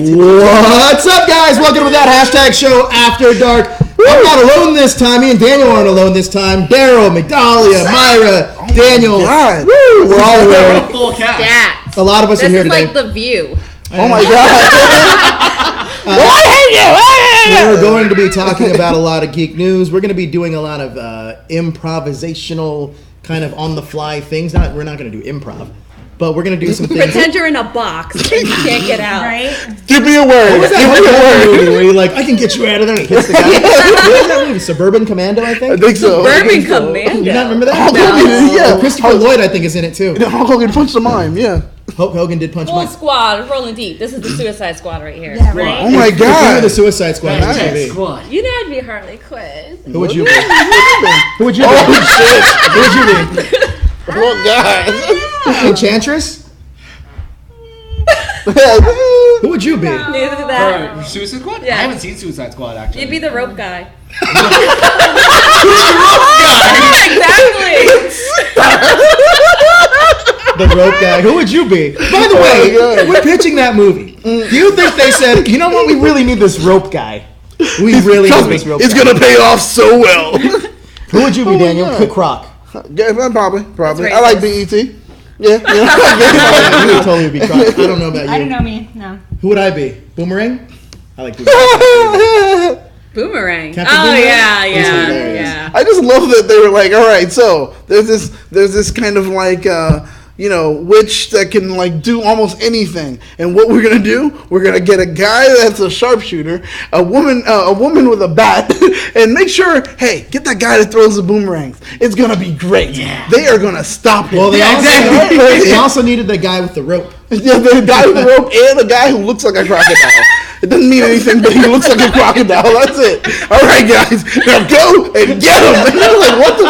What's up, guys? Welcome to that hashtag show After Dark. I'm not alone this time. Me and Daniel aren't alone this time. Daryl, Migdalia, Myra, Daniel. Woo, we're all here. Full cast. A lot of us are here today. This is like The View. Oh my God. I hate you. We're going to be talking about a lot of geek news. We're going to be doing a lot of improvisational, kind of on-the-fly things. We're not going to do improv. But we're going to do some things. Pretend you're in a box and you can't get out. Right? Give me a word. What was that movie where you're like, I can get you out of there and hits the guy? What was that movie? Suburban Commando, I think? I think so. Suburban Commando. You not remember that? Hulk Hogan, yeah. Christopher Lloyd, I think, is in it too. Hulk Hogan punched the mime, yeah. Hulk Hogan did punch Full mime. squad, rolling deep. This is the Suicide Squad right here. Yeah, right. Oh my God. The Suicide Squad on TV. Squad. You know I'd be Harley Quinn. Who would you be? Who would you be? Oh, Who would you be? oh God. Enchantress? Who would you be? Neither did that. For Suicide Squad? Yeah. I haven't seen Suicide Squad, actually. You'd be the rope guy. Exactly. The rope guy. Who would you be? By the way, we're pitching that movie. Do you think they said, you know what, we really need this rope guy? We really need this rope guy. It's going to pay off so well. Who would you be, Daniel? Cook Croc. Yeah, probably. That's I like BET. Yeah. You would totally be Croc. I don't know about you. I don't know me. No. Who would I be? Boomerang? I like Boomerang. Boomerang. Captain Oh, Boomerang? yeah. I just love that they were like, all right, so there's this kind of like witch that can like do almost anything, and what we're gonna do, we're gonna get a guy that's a sharpshooter, a woman with a bat, and make sure, hey, get that guy that throws the boomerangs. It's gonna be great. Yeah. They are gonna stop him. Well, they also needed the guy with the rope. Yeah, the guy with the rope and the guy who looks like a crocodile. It doesn't mean anything, but he looks like a crocodile. That's it. All right, guys, now go and get him. And you're like, what the?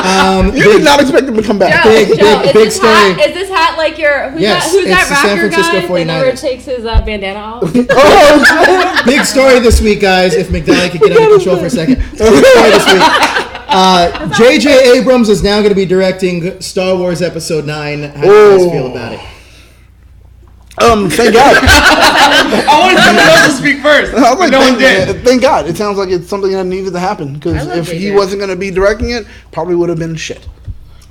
You did not expect him to come back. Big story. Is this hat like your? Who's Yes, that it's rapper the San Francisco guy 49ers. that never takes his bandana off? Oh, Big story this week, guys. If Migdalia could get under control for a second. Big story this week. J.J. Abrams is now going to be directing Star Wars Episode 9. How do you guys feel about it? Thank God. I wanted someone else to speak first. I was like, no one did. Thank God. It sounds like it's something that needed to happen, because if he wasn't going to be directing it, probably would have been shit.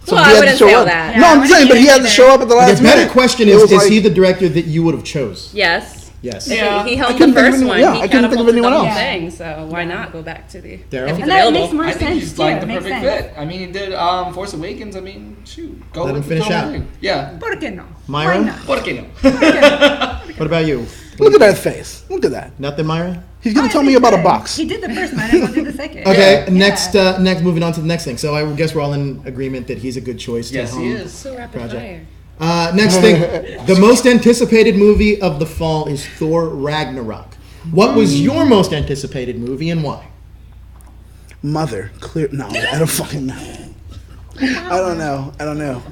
So Well, he I had to wouldn't show say all up. that. No, I'm saying, but he had to show up at the last The minute. better question It is was like- he the director that you would have chose? Yes. Yes. Yeah. He I helmed couldn't the think of first anyone- one. yeah, He I couldn't think of catapulted anyone the whole else. thing, so why not go back to the Daryl? if he's And that available? makes more I think sense he's too. like It the makes perfect sense. fit. I mean, he did Force Awakens. I mean, shoot. Go Let him with the finish out. thing. Yeah. ¿Por qué no? Myra? Why not? Por qué no? What about you? Look at that face. Look at that. Nothing, Myra? He's going Oh, to tell I me think about a that box. He did the first one. I will do the second. Okay, Yeah. next, moving on to the next thing. So I guess we're all in agreement that he's a good choice. Yes, to he helm is. So rapid project. fire. Next thing, the most anticipated movie of the fall is Thor Ragnarok. What was your most anticipated movie and why? Mother. Clear. No, I don't fucking know. I don't know.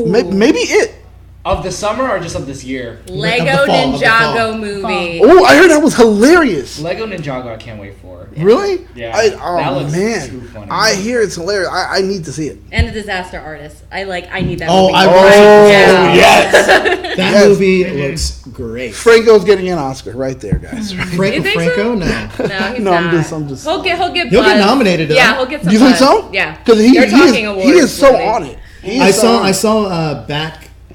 Maybe it. Of the summer or just of this year? Lego Of the fall. Ninjago movie. Oh, I heard that was hilarious. Lego Ninjago, I can't wait for. Really? Yeah. Oh That looks man, too funny. I hear it's hilarious. I need to see it. And the Disaster Artist. I need that Oh, movie. I Yeah. yes. That Yes. movie looks great. Franco's getting an Oscar right there, guys. You think Franco? so? No. No, he's No, not. I'm just. He'll get He'll get buzz. nominated, though. Yeah, he'll get some You think buzz. so? Yeah. Because he They're talking is awards. so on it. He I is so on it. saw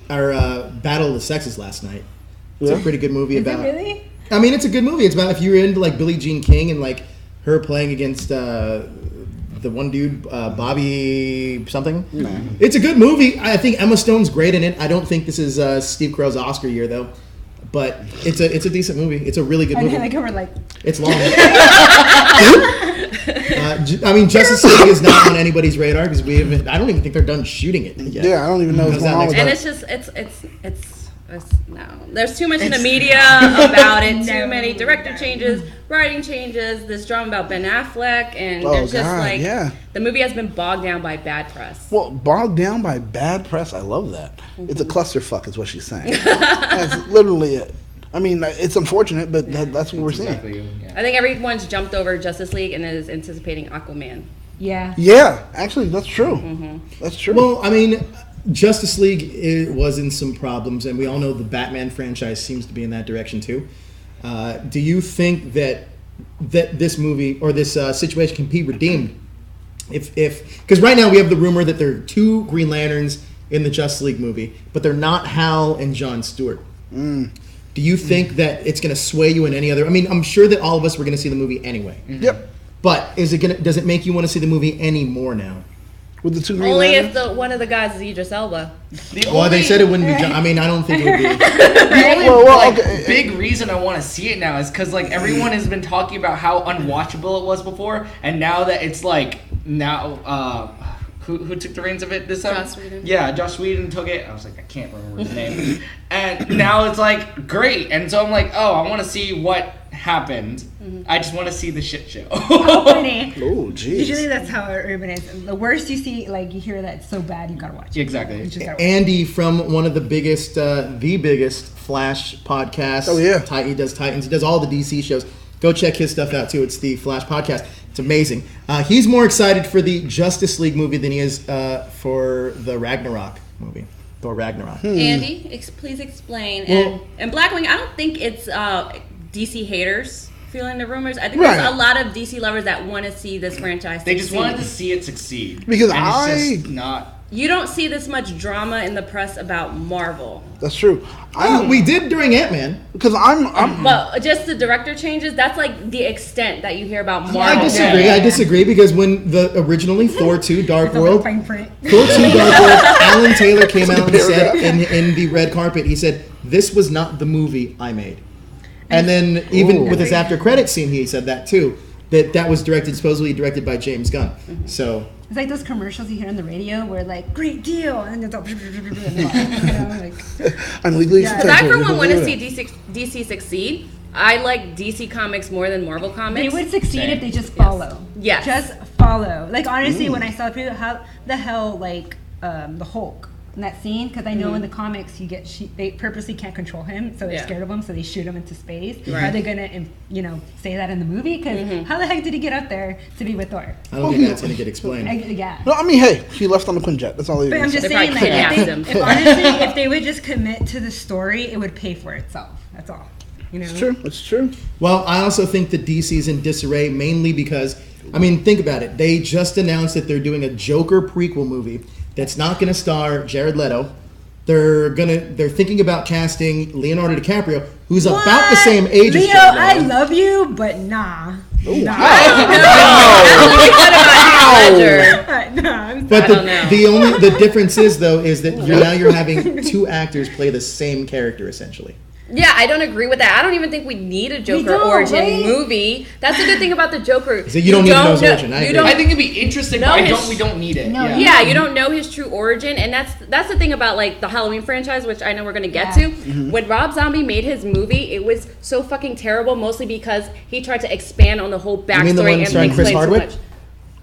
Battle of the Sexes last night. It's a pretty good movie Is about. it really? I mean, it's a good movie. It's about if you're into like Billie Jean King and like her playing against the one dude, Bobby something. It's a good movie. I think Emma Stone's great in it. I don't think this is Steve Carell's Oscar year though, but it's a decent movie. It's a really good And movie. then they cover like. It's long. I mean, Justice League is not on anybody's radar because we haven't. I don't even think they're done shooting it yet. Yeah, I don't even know what's Does that going on make with sense? that. And it's just no. There's too much in the media about it. Too No. many director changes, writing changes. This drama about Ben Affleck, and Oh, there's just God, like yeah. the movie has been bogged down by bad press. Well, bogged down by bad press. I love that. It's a clusterfuck, is what she's saying. That's literally it. I mean, it's unfortunate, but that's what we're seeing. Exactly. Yeah. I think everyone's jumped over Justice League and is anticipating Aquaman. Yeah. Yeah, actually, that's true. That's true. Well, I mean, Justice League was in some problems, and we all know the Batman franchise seems to be in that direction too. Do you think that this movie or this situation can be redeemed? If because right now we have the rumor that there are 2 Green Lanterns in the Justice League movie, but they're not Hal and John Stewart. Do you think that it's going to sway you in any other? I mean, I'm sure that all of us were going to see the movie anyway. Yep. But does it make you want to see the movie any more now? With the 2 Green Only Lanterns? if one of the guys is Idris Elba. Well, they said it wouldn't be. I mean, I don't think it would be. The only Well, okay. big reason I want to see it now is because like everyone has been talking about how unwatchable it was before, and now that it's like who took the reins of it this time? Joss Whedon. Yeah, Joss Whedon took it. I was like, I can't remember his name. And now it's like great, and so I'm like, oh, I want to see what happened. I just want to see the shit show. How funny. Oh, jeez. Usually that's how urban is. The worst you see, like you hear that it's so bad, you gotta watch it. Exactly. You just gotta watch Andy from one of the biggest Flash podcasts. Oh, yeah. He does Titans. He does all the DC shows. Go check his stuff out too. It's the Flash podcast. It's amazing. He's more excited for the Justice League movie than he is for the Ragnarok movie. Thor Ragnarok. Andy, please explain. Well- and Blackwing, I don't think it's DC haters feeling the rumors. I think Right. there's a lot of DC lovers that want to see this franchise They just succeed. wanted to see it succeed. Because and it's just I- not. You don't see this much drama in the press about Marvel. That's true. We did during Ant-Man. Because I'm But just the director changes, that's like the extent that you hear about Marvel. I disagree. Yeah. I disagree because when originally Thor 2 Dark It's all World, fine print. Thor 2 Dark World, Alan Taylor came out and said in the red carpet, he said, "This was not the movie I made." And then even with his after credits scene, he said that too. That was supposedly directed by James Gunn. So It's like those commercials you hear on the radio where like, great deal, and it's all, like, I'm legally Yeah. Because I, censored. for one, want to see DC succeed. I like DC Comics more than Marvel they Comics. would succeed Same. if they just follow. Yes. Just follow. Like, honestly, when I saw people, how the hell, like, the Hulk in that scene, because I know in the comics they purposely can't control him, so they're Yeah. scared of him, so they shoot him into space. Right. Are they gonna, say that in the movie? Because how the heck did he get up there to be with Thor? I don't think that's going to get explained. Yeah. No, I mean, hey, he left on the Quinjet. That's all he But I'm did. just They saying, probably like, kidnapped him. if honestly, if they would just commit to the story, it would pay for itself. That's all. You know? It's true. It's true. Well, I also think that DC's in disarray mainly because, I mean, think about it. They just announced that they're doing a Joker prequel movie that's not going to star Jared Leto. They're thinking about casting Leonardo DiCaprio, who's about the same age Leo, as Jared I Leto. love you, but nah. Nah. But I don't know. the difference is though is that you're having 2 actors play the same character essentially. Yeah, I don't agree with that. I don't even think we need a Joker don't, origin right? movie. That's the good thing about the Joker. Is that you don't need to know his origin. I agree. I think it'd be interesting, No, but his- we don't need it. No, yeah. Yeah, you don't know his true origin, and that's the thing about like the Halloween franchise, which I know we're gonna get Yeah. to. When Rob Zombie made his movie, it was so fucking terrible, mostly because he tried to expand on the whole backstory mean the one and starring Chris explain too Hardwick? much.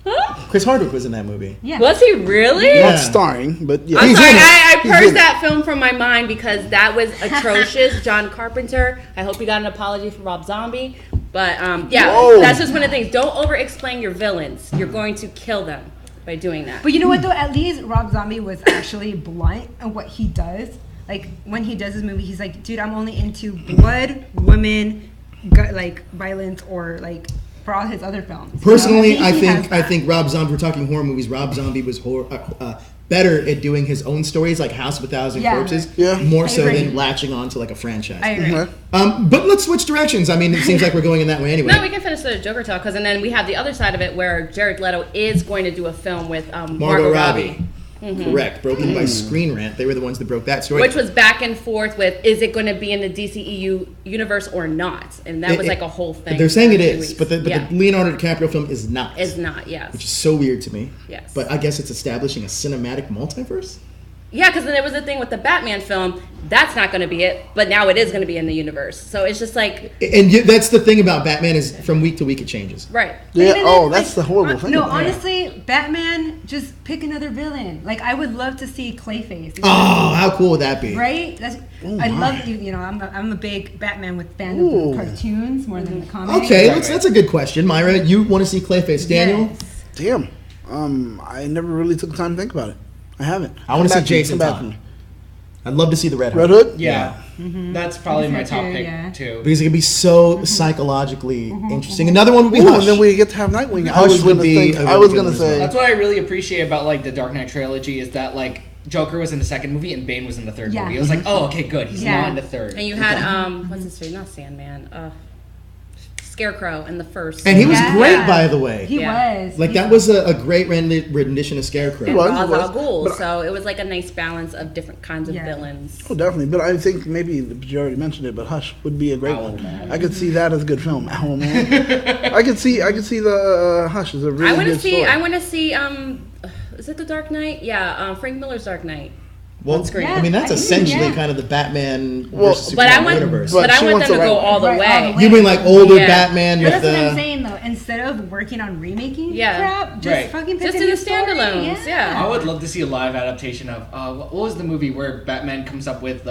Huh? Chris Hardwick was in that movie. Yeah. Was he really? Yeah. Not starring, but yeah. I'm He's sorry, in it. I He's in purged it. that film from my mind because that was atrocious. John Carpenter. I hope you got an apology for Rob Zombie. But yeah, Whoa. that's just one of the things. Don't over-explain your villains. You're going to kill them by doing that. But you know what though? At least Rob Zombie was actually blunt on what he does. Like when he does his movie, he's like, dude, I'm only into blood, women, like violence, or like for all his other films. Personally, You know? I He has think that. Rob Zombie. We're talking horror movies. Rob Zombie was better at doing his own stories, like House of a Thousand Yeah. Corpses, Yeah. more I so agree. than latching on to like a franchise. I agree. Mhm. But let's switch directions. I mean, it seems like we're going in that way anyway. No, we can finish the Joker talk because, and then we have the other side of it where Jared Leto is going to do a film with Margot Robbie. Correct. Broken by Screen Rant. They were the ones that broke that story. Which was back and forth with, is it going to be in the DCEU universe or not? And that was like a whole thing. They're saying for it a few is, weeks. but the Yeah. Leonardo DiCaprio film is not. Is not, yes. Which is so weird to me. Yes. But I guess it's establishing a cinematic multiverse. Yeah, because then there was a thing with the Batman film. That's not going to be it, but now it is going to be in the universe. So it's just like, That's the thing about Batman is from week to week it changes. right. Yeah. Even Oh, if, that's like, the horrible thing. No, about it. honestly, Batman, just pick another villain. Like I would love to see Clayface. Oh, how cool would that be? Right? That's, I love you know. I'm a big Batman with fan of Ooh. the cartoons more than the comics. Okay, Right. that's a good question. Myra, you want to see Clayface. Daniel? Yes. Damn. I never really took the time to think about it. I haven't. I wanna Come see back to me, Jason come back Todd. to me. I'd love to see the Red Hood. Red Hood? Yeah. That's probably my top too, pick yeah. too. Because it could be so psychologically interesting. Another one would be Ooh, Hush. and then we get to have Nightwing. Hush would be a I was really gonna good say. That's what I really appreciate about like the Dark Knight trilogy is that like Joker was in the second movie and Bane was in the third Yeah. movie. It was like, oh, okay, good. He's Yeah. not in the third. And you had what's his name? Not Sandman. Scarecrow in the first. And he was Yeah. great, by the way. He Yeah. was. Like, that was a great rendition of Scarecrow. and was, Ra's it was. al Ghul. But- So it was like a nice balance of different kinds of Yeah. villains. Oh, definitely. But I think maybe you already mentioned it, but Hush would be a great one. Owlman. I could see that as a good film. Owlman. I could see the Hush as a really I want good to see. story. I want to see. Is it The Dark Knight? Yeah, Frank Miller's Dark Knight. Well, On screen. I mean, that's Yeah, I think, essentially yeah. kind of the Batman Well, versus But I Superman want, universe. But but I she want wants them to to go write- all the Right, all way. the way. You mean like older Yeah. Batman But with that's what I'm the... saying though. Instead of working on remaking Yeah. crap, just Right. fucking pick Just a do new the story. standalones, yeah. I would love to see a live adaptation of what was the movie where Batman comes up with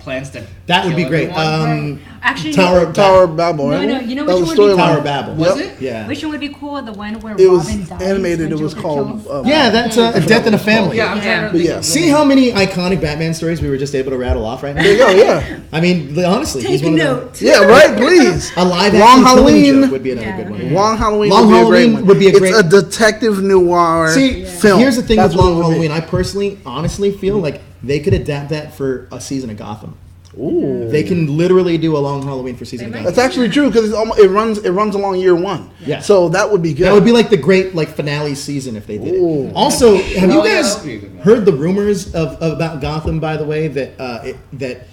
plans to That would be kill great. everyone? Right. Actually, Tower Of Babel. No, right? no, you know That which was one the would be storyline. Tower of Babel. Was Yep. it? Yeah. which one would be cool? The one where It was Robin dies animated. when It was Joker called. kills? Yeah, that's A Death in a Family. Yeah, I'm trying to But think yeah. of See how many iconic Batman stories we were just able to rattle off right now? There you go. Yeah. I mean, honestly, he's Take a one of note. Yeah. Right. Please. the... A live Long action Killing Halloween. Joke would be another Yeah. good one. Long Halloween. Long would be a Halloween great one. would be a great- It's a detective noir See, film. here's the thing That's with what Long it would be. Halloween. I personally, honestly feel like they could adapt that for a season of Gotham. Ooh. They can literally do a Long Halloween for season of They Gotham. That's actually true because it runs along year one. Yeah. So that would be good. That would be like the great finale season if they did Ooh. it. Also, have you Oh, yeah, guys that would be a good one. heard the rumors about Gotham? By the way, that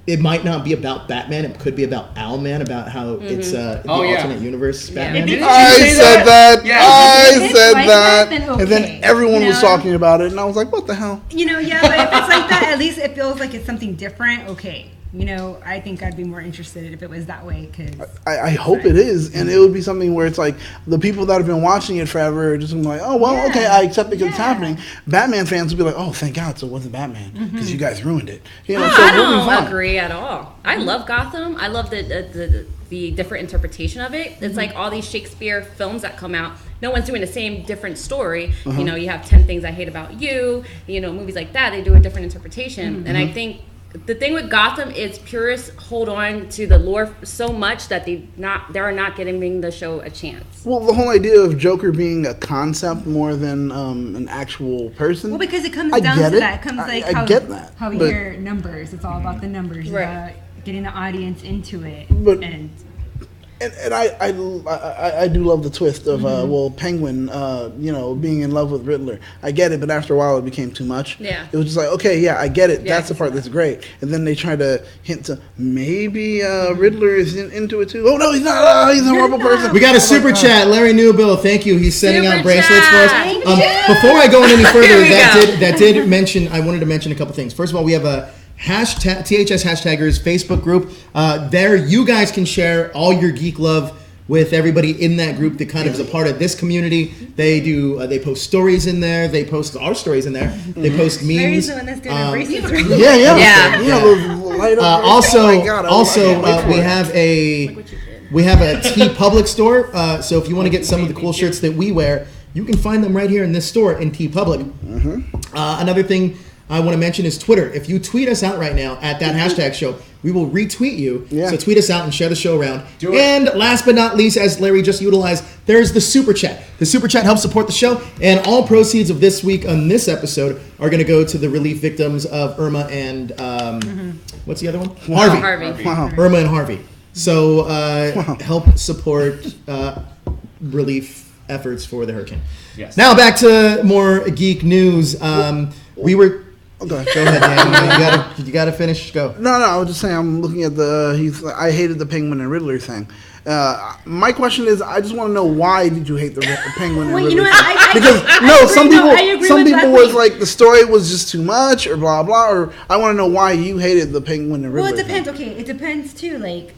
it might not be about Batman. It could be about Owlman. About how it's the Oh, yeah. alternate universe Batman. Didn't you I say said that. Yeah. I If it's said like that. that, then And then okay, everyone you was know? talking about it, and I was like, "What the hell?" You know, yeah, but if it's like that, at least it feels like it's something different. Okay, you know, I think I'd be more interested if it was that way. Because I hope it is, and it would be something where it's like the people that have been watching it forever are just gonna be like, "Oh well, Yeah. okay, I accept it because it's Yeah. happening." Batman fans would be like, "Oh, thank God, so it wasn't Batman because you guys ruined it." You know, No, so I we'll be don't fine. agree at all. I love Gotham. I love the different interpretation of it. It's like all these Shakespeare films that come out. No one's doing the same different story. You know, you have 10 Things I Hate About You. You know, movies like that. They do a different interpretation. And I think the thing with Gotham is purists hold on to the lore so much that they're not giving the show a chance. Well, the whole idea of Joker being a concept more than an actual person. well, because it comes I down get to it. that. It comes like I get that, how we but- hear numbers. It's all about the numbers. Right. About getting the audience into it. But- and And I do love the twist of Penguin being in love with Riddler. I get it, but after a while it became too much. Yeah. It was just like, okay, yeah, I get it. Yeah, That's the part that's great. And then they try to hint to maybe Riddler is into it too. Oh no, he's not. He's a horrible person. We got a super chat. Larry Newbill, thank you. He's sending Super out bracelets for us. chat. Before I go any further, Here we that did mention. I wanted to mention a couple things. First of all, we have a hashtag THS Hashtaggers Facebook group. There, you guys can share all your geek love with everybody in that group that kind of is a part of this community. They do. They post stories in there. They post our stories in there. They post Mary's memes. the one that's doing the bracelets. Right? Yeah. Yeah. Those light up. Also, oh my God, I can't wait for we it. have a T Public store. So if you want to get some of the cool shirts that we wear, you can find them right here in this store in T Public. Another thing I want to mention is Twitter. If you tweet us out right now at that hashtag show, we will retweet you. Yeah. So tweet us out and share the show around. Do it. And last but not least, as Larry just utilized, there's the super chat. The super chat helps support the show, and all proceeds of this week on this episode are going to go to the relief victims of Irma and what's the other one? Harvey. Wow. Irma and Harvey. So help support relief efforts for the hurricane. Yes. Now back to more geek news. We were. Okay. Go ahead, Dan. You gotta finish. Go. No, I was just saying. I'm looking at I hated the Penguin and Riddler thing. My question is, I just want to know why did you hate the Penguin and Well, Riddler? you know what? thing? I Because agree, I agree some with people Leslie. was like the story was just too much or blah blah. Or I want to know why you hated the Penguin and Riddler. Well, it depends. thing. Okay, it depends too. Like,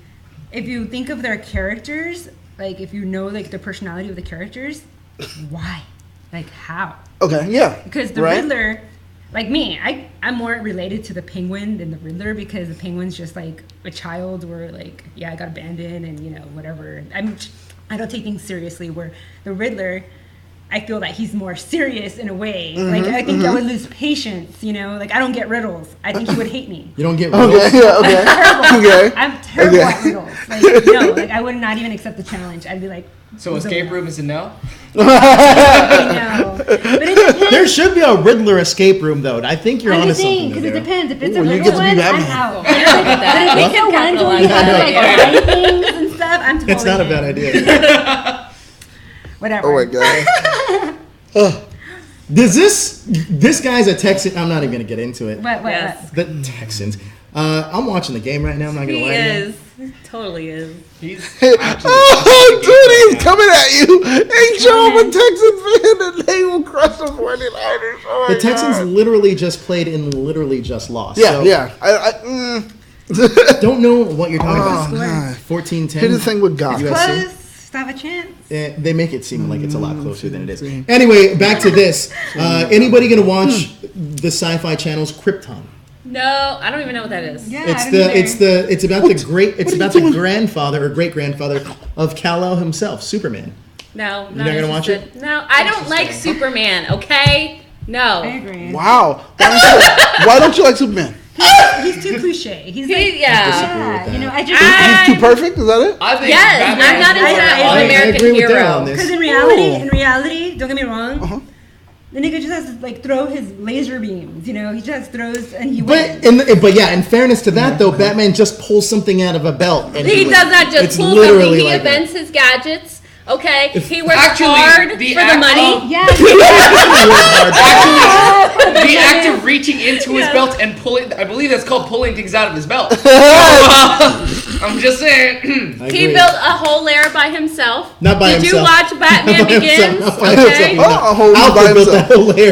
if you think of their characters, like if you know like the personality of the characters, why? Like how? Okay, yeah. Because the right? Riddler, like me, I'm more related to the Penguin than the Riddler because the Penguin's just like a child where like, yeah, I got abandoned and, you know, whatever. I don't take things seriously, where the Riddler, I feel that he's more serious in a way. Like I think I would lose patience. You know, like I don't get riddles. I think he would hate me. You don't get riddles? Okay, yeah, okay. Terrible. Okay. I'm terrible at riddles. Like no, like I would not even accept the challenge. I'd be like, So escape room is a no? no. But it depends. There should be a Riddler escape room, though. I think you're I'm onto just saying, something because it there. depends. If it's Ooh, a you riddle get to be one, I'm Batman. out. I like that. But if it's a one where we have to like write things and stuff, I'm totally It's not a in. bad idea. Whatever. Oh my god. Does this guy's a Texan? I'm not even gonna get into it. What? Yes. The Texans. I'm watching the game right now. I'm not gonna He lie. to you. is. Totally is. He's Oh, dude, he's coming at you. Hey, Joe, I'm a Texan fan, and they will crush the 49ers. Oh my The Texans God. literally just played and literally just lost. Yeah, so yeah. Don't know what you're talking Oh, about. God. 14-10. Here's the thing with God. USC. Close. Still have a chance. They make it seem like it's a lot closer than it is. Anyway, back to this. Anybody gonna watch the Sci-Fi Channel's Krypton? No, I don't even know what that is. Yeah, It's I don't either. it's about What? the great it's What are you about the doing? grandfather or great grandfather of Kal-El himself, Superman. No, not gonna watch it? interested. No, I don't like Superman. Okay, no. I agree. Wow. Why don't you like Superman? He's too cliche. He's like, Yeah. yeah, you know, I just He's too perfect? Is that it? I think Yes, Batman I'm not is more into like- all I American agree with Dan hero. on this. because in reality, don't get me wrong. The nigga just has to like throw his laser beams. You know, he just throws and he wins. But yeah, in fairness to that though, Batman just pulls something out of a belt. And He does not just it's pull literally something. He like that. invents his gadgets. Okay, he works Actually, hard the for act the money. of- Yeah. The act of reaching into his belt and pulling, I believe that's called pulling things out of his belt. I'm just saying. I He agree. built a whole lair by himself. Not by Did himself. you watch Batman Not by himself, Begins? not by Okay. himself. Oh, a whole by Alfred built himself. that whole layer.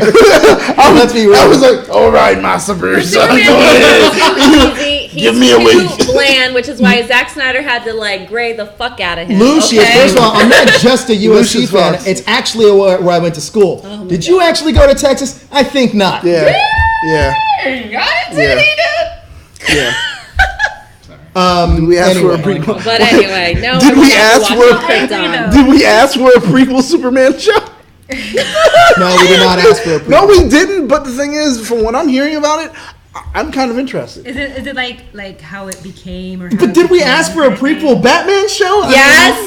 Let's be real. I was like, all right, Master Bruce. Superman is too easy. He's Give me a too week. bland, which is why Zack Snyder had to like grade the fuck out of him. Lucius, okay? first of all, I'm not just a USC Lucius fan. Fox. It's actually where I went to school. Did you actually go to Texas? I think not. Yeah. Yeah. I didn't say Yeah. he did. Yeah. Did we ask for a Anyway. prequel? But anyway, no. Did we're we not ask watching for- Krypton. Did we ask for a prequel Superman show? No, we did not ask for a prequel. No, we didn't. But the thing is, from what I'm hearing about it, I'm kind of interested. Is it like how it became or? How But it did we became ask for a or anything? prequel Batman show? Yes,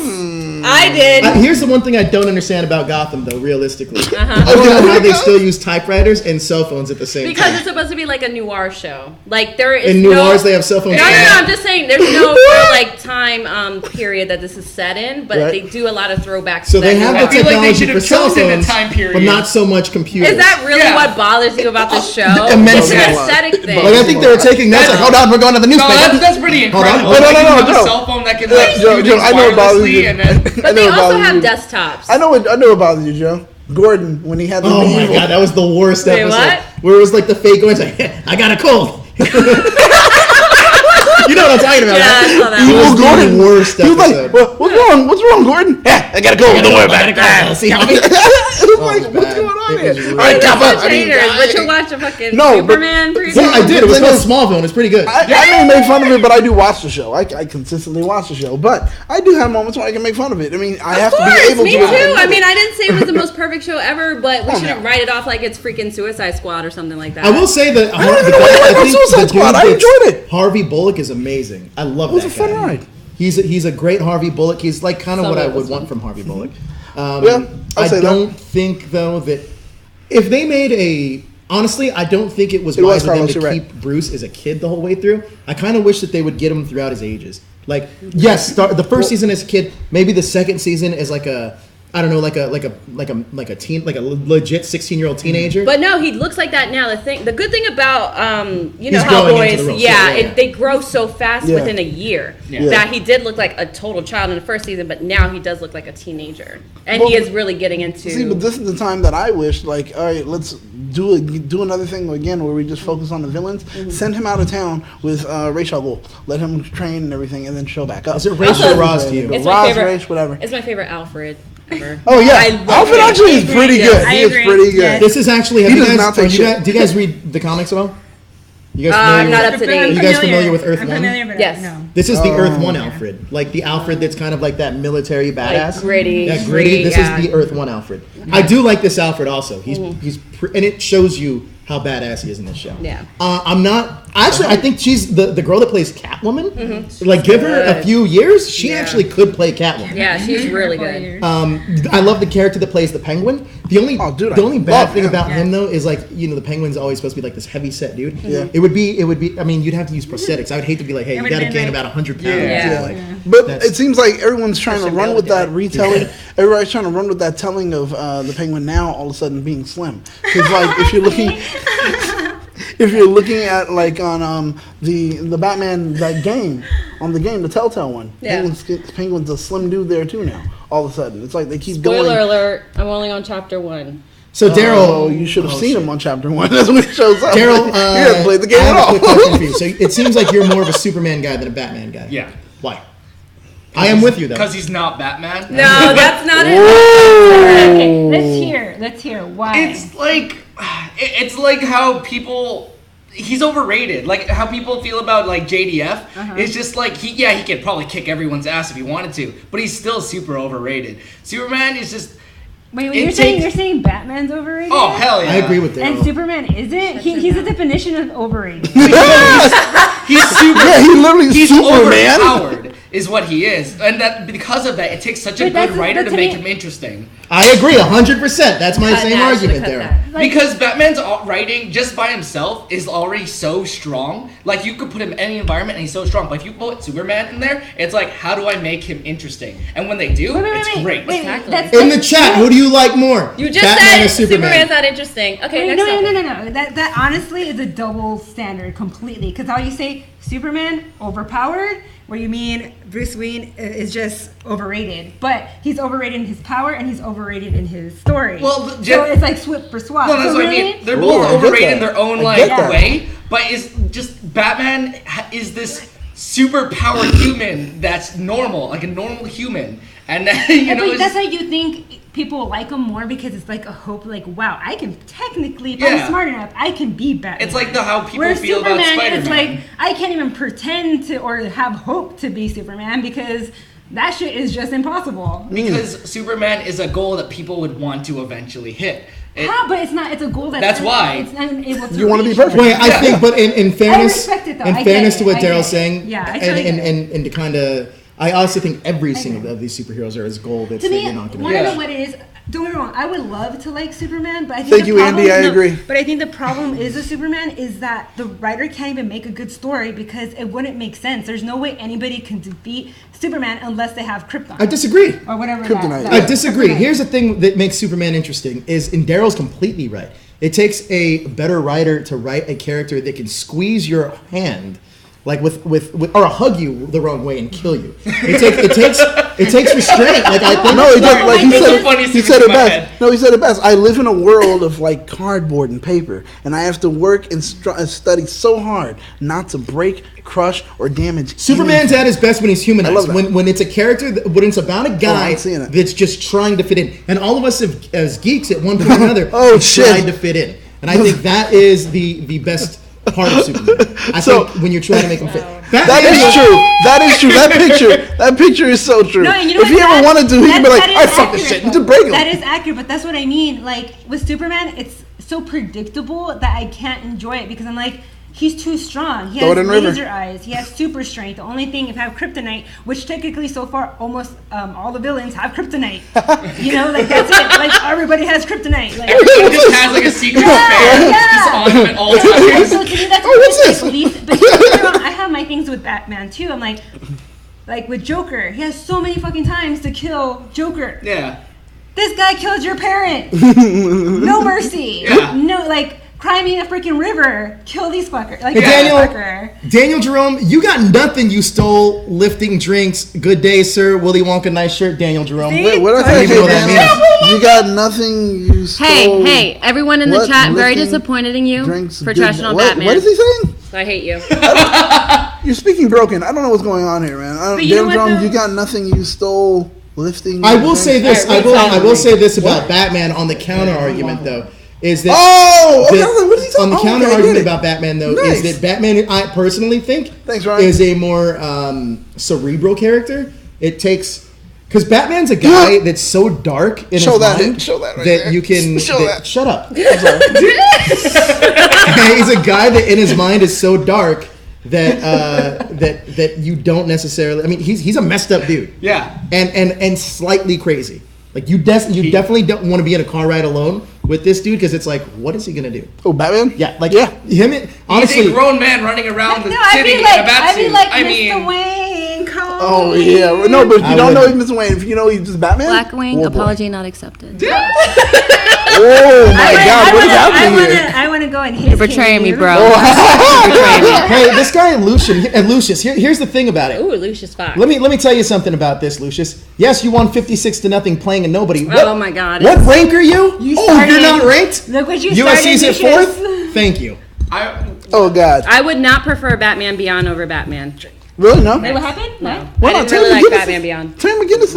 I did. Here's the one thing I don't understand about Gotham, though, realistically. Uh-huh. I don't know how they still use typewriters and cell phones at the same Because time. it's supposed to be like a noir show. Like there is In no. noirs, they have cell phones. No, I'm just saying there's no real, like time period that this is set in, but Right. they do a lot of throwbacks. So to they that have noir. the feel like they technology should for have cell chosen a phones, time period. but not so much computers. Is that really Yeah. what bothers you about the show? Immensely. It's an aesthetic thing. Like, I think they were taking notes like, hold on, we're going to the No, newspaper. that's pretty Hold on. incredible. Oh, no, Like, no, you no, have no. a cell phone that can like Joe, do Joe, things I know it bothers wirelessly you. and then But they it also bothers have you. desktops. I know it bothers you, Joe. Gordon, when he had the Oh my medieval- god, that was the worst Wait, episode. what? Where it was like the fake going, it's like, I got a cold. You know what I'm talking about, Yeah, I right? saw that. It was Evil the Gordon. worst He was episode. like, well, what's wrong? What's wrong, Gordon? Yeah, I gotta go. Don't worry about it. See how It was like, it was what's bad. going on It here? was really All right, bad. Top That's Up. the trainers, but you watch a fucking No, but- Superman preview. Yeah, I did. It was The thing called Smallville, and it's pretty good. I may make fun of it, but I do watch the show. I consistently watch the show, but I do have moments where I can make fun of it. I mean, I have Of to be course, able me to. too. I mean, I didn't say it was the most perfect show ever, but we Oh, shouldn't no. write it off like it's freaking Suicide Squad or something like that. I will say that don't even know what you like about Suicide Squad. I enjoyed it. Harvey Bullock is amazing. I love It was that a fun guy. ride. He's a great Harvey Bullock. He's like kind of Some what of I it was would want from Harvey Bullock. Yeah, I'll I say that. don't think though that if they made a honestly, I don't think it was It was wise of them Carlos, to you're keep right. Bruce as a kid the whole way through. I kind of wish that they would get him throughout his ages. Like, yes, the first season as a kid, maybe the second season is like a I don't know, like a teen, like a legit 16-year-old teenager. But no, he looks like that now. The good thing about you know He's how growing into boys, the role, yeah, so, yeah. they grow so fast Yeah. within a year Yeah. that he did look like a total child in the first season, but now he does look like a teenager, and he Well, is really getting into. See, but this is the time that I wish, like, all right, let's do another thing again where we just focus on the villains. Send him out of town with Ra's al Ghul. Let him train and everything, and then show back up. Is it Ra's or Roz to you? It's my Roz, favorite. Ra's, whatever. It's my favorite Alfred ever. Oh yeah, I love Alfred him. actually is He's pretty really good. I He is agree. pretty good. Yes. This is actually. He Have you does guys, not take shit. do you guys read the comics at all? You guys I'm familiar not with- up to date. Are you guys familiar with Earth I'm 1? familiar, but Yes. no. This is the Earth 1 yeah. Alfred. Like the Alfred that's kind of like that military badass. gritty, Yeah, gritty. street, This yeah. is the Earth 1 Alfred. I do like this Alfred also. He's and it shows you how badass he is in this show. Yeah. I'm not actually. I think she's the girl that plays Catwoman. Mm-hmm. Like, give her a good. few years, she Yeah. actually could play Catwoman. Yeah, she's really good. I love the character that plays the Penguin. The only Oh, dude, the only I bad love thing him. about him though is like the Penguin's always supposed to be like this heavy set dude. Yeah. It would be. I mean, you'd have to use prosthetics. I would hate to be like, hey, you would've got to been gain like- about 100 pounds. Yeah. Like, But That's- it seems like everyone's trying to Christian run Bale with did that it. retelling. Everybody's trying to run with that telling of the Penguin now all of a sudden being slim. Because like if you're looking at like on the Batman that game on the game, the Telltale one, Yeah. Penguin's a slim dude there too now. All of a sudden, it's like they keep Spoiler going. alert, I'm only on chapter 1. So Oh, Daryl, you should have oh, seen shit. him on chapter 1. That's when he shows up. Daryl, you haven't played the game I at have a all. quick question for you. So it seems like you're more of a Superman guy than a Batman guy. Yeah. Why? I am with you though. Because he's not Batman. No, that's not it. Okay, let's hear why. It's like how people. He's overrated. Like how people feel about like JDF. It's just like he could probably kick everyone's ass if he wanted to, but he's still super overrated. Superman is just. Wait, it you're takes- saying Batman's overrated? Oh hell yeah! I agree with And Daryl. Superman isn't? He's the definition of overrated. He's super. Yeah, he literally is He's Superman. overpowered, is what he is, and that because of that, it takes such a But good writer but to make me- him interesting. I agree 100%. That's my same that, argument should've there. cut that. Like- Because Batman's writing just by himself is already so strong. Like you could put him in any environment and he's so strong. But if you put Superman in there, it's like how do I make him interesting? And when they do, it's great. Exactly. In the chat, who do you like more? You just Batman or said Superman? Superman's not interesting. Okay, Wait, next no. topic. That honestly is a double standard completely. Because how you say Superman overpowered, where you mean Bruce Wayne is just overrated, but he's overrated in his power and he's overrated in his story. Well, so it's like swip for swap. No, that's so what really, I mean. They're Ooh, both I get overrated that. in their own I like get that. way, but it's just Batman is this super powered human that's normal, like a normal human, and you know but it's that's just- why you think people like him more because it's like a hope, like wow, I can technically, if Yeah. I'm smart enough, I can be Batman. it's like how people Whereas feel Superman, about Spider-Man. it's like I can't even pretend to or have hope to be Superman because that shit is just impossible. because Superman is a goal that people would want to eventually hit. It- How? But it's not. It's a goal That's why. it's unable to. You wanna be reach. perfect. Wait, I think, but in fairness, respect it, though. in I fairness get to it. what I get Daryl's it. saying, Yeah, I totally get it. and to kind of, I also think every single get it. of these superheroes are as gold that To me, you're not going want to. to Yeah. know what it is. Don't get me wrong. I would love to like Superman, but I think Thank the you, problem, Andy, I agree. But I think the problem is with Superman is that the writer can't even make a good story because it wouldn't make sense. There's no way anybody can defeat Superman unless they have Krypton. I disagree. or whatever. Kryptonite. that- I disagree. Kryptonite. Here's the thing that makes Superman interesting is, and Daryl's completely right. It takes a better writer to write a character that can squeeze your hand, like with or hug you the wrong way and kill you. It takes restraint. Like I think. No, he did. Like he That's said, the funniest he thing said in it my best. head. No, he said it best. I live in a world of like cardboard and paper, and I have to work and study so hard not to break, crush, or damage. Superman's anything. at his best when he's humanized. I love that. When it's a character, when it's about a guy I'm seeing it. that's just trying to fit in. And all of us as geeks at one point or another Oh, have shit. tried to fit in. And I think that is the best part of Superman. I So- think when you're trying to make him fit. That Batman is true. That is true. That picture is so true. No, and you know if what, he ever that- wanted to, he that- could be like, that is I fuck this accurate, shit and to though. break him. That is accurate, but that's what I mean. Like with Superman, it's so predictable that I can't enjoy it because I'm like, he's too strong. He Throw has it in the river. laser eyes. He has super strength. The only thing, if I have kryptonite, which technically so far almost all the villains have kryptonite. You know, like that's it. Like everybody has kryptonite. Like, Everyone just has like a secret fan just on him at all and times. so to me, that's what's like, this? least. But don't get me wrong, I have my things with Batman too. I'm like with Joker, he has so many fucking times to kill Joker. Yeah. This guy killed your parent. No mercy. Yeah. No, like, cry me a freaking river. Kill these fuckers. Like, Hey, Daniel. fucker. Daniel Jerome, you got nothing you stole lifting drinks. Good day, sir. Willy Wonka, nice shirt. Daniel Jerome. See? Wait, what did I I don't say? even know what that Daniel? You got nothing. You stole. Hey, everyone in the What? chat, very Lifting disappointed in you drinks. for Good- trashing on what? Batman. What is he saying? I hate you. You're speaking broken. I don't know what's going on here, man. But you know Daniel what, Drum, though? you got nothing. You stole lifting. I will say this. All right, I will what's say this about Batman on the counter argument, though. is that what is he talking? the counter argument about Batman though is that Batman, I personally think, is a more cerebral character. It takes because Batman's a guy that's so dark in his mind that you can shut up. He's a guy that in his mind is so dark that you don't necessarily. I mean, he's a messed up dude. Yeah, and slightly crazy. Like you definitely don't want to be in a car ride alone with this dude because it's like, what is he gonna do? Oh, Batman? Yeah, him. Honestly, he's a grown man running around the city in a bat suit. Mr. Wayne, come on. Oh yeah, no, but you don't know he's Mr. Wayne. If you know he's just Batman. Blackwing, apology not accepted. Oh my God, what is happening here? I want to go in his. You're betraying me, bro. Hey, this guy Lucius. Here's the thing about it. Ooh, Lucius Fox. Let me tell you something about this, Lucius. Yes, you won 56-0 playing a nobody. Oh my God. What rank are you? You're not ranked. Look what you USC's at started, 4th. Thank you. Oh God. I would not prefer Batman Beyond over Batman. Really? No. Wait, what happened? No. Well, I didn't really like Batman Beyond. Terry McGinnis is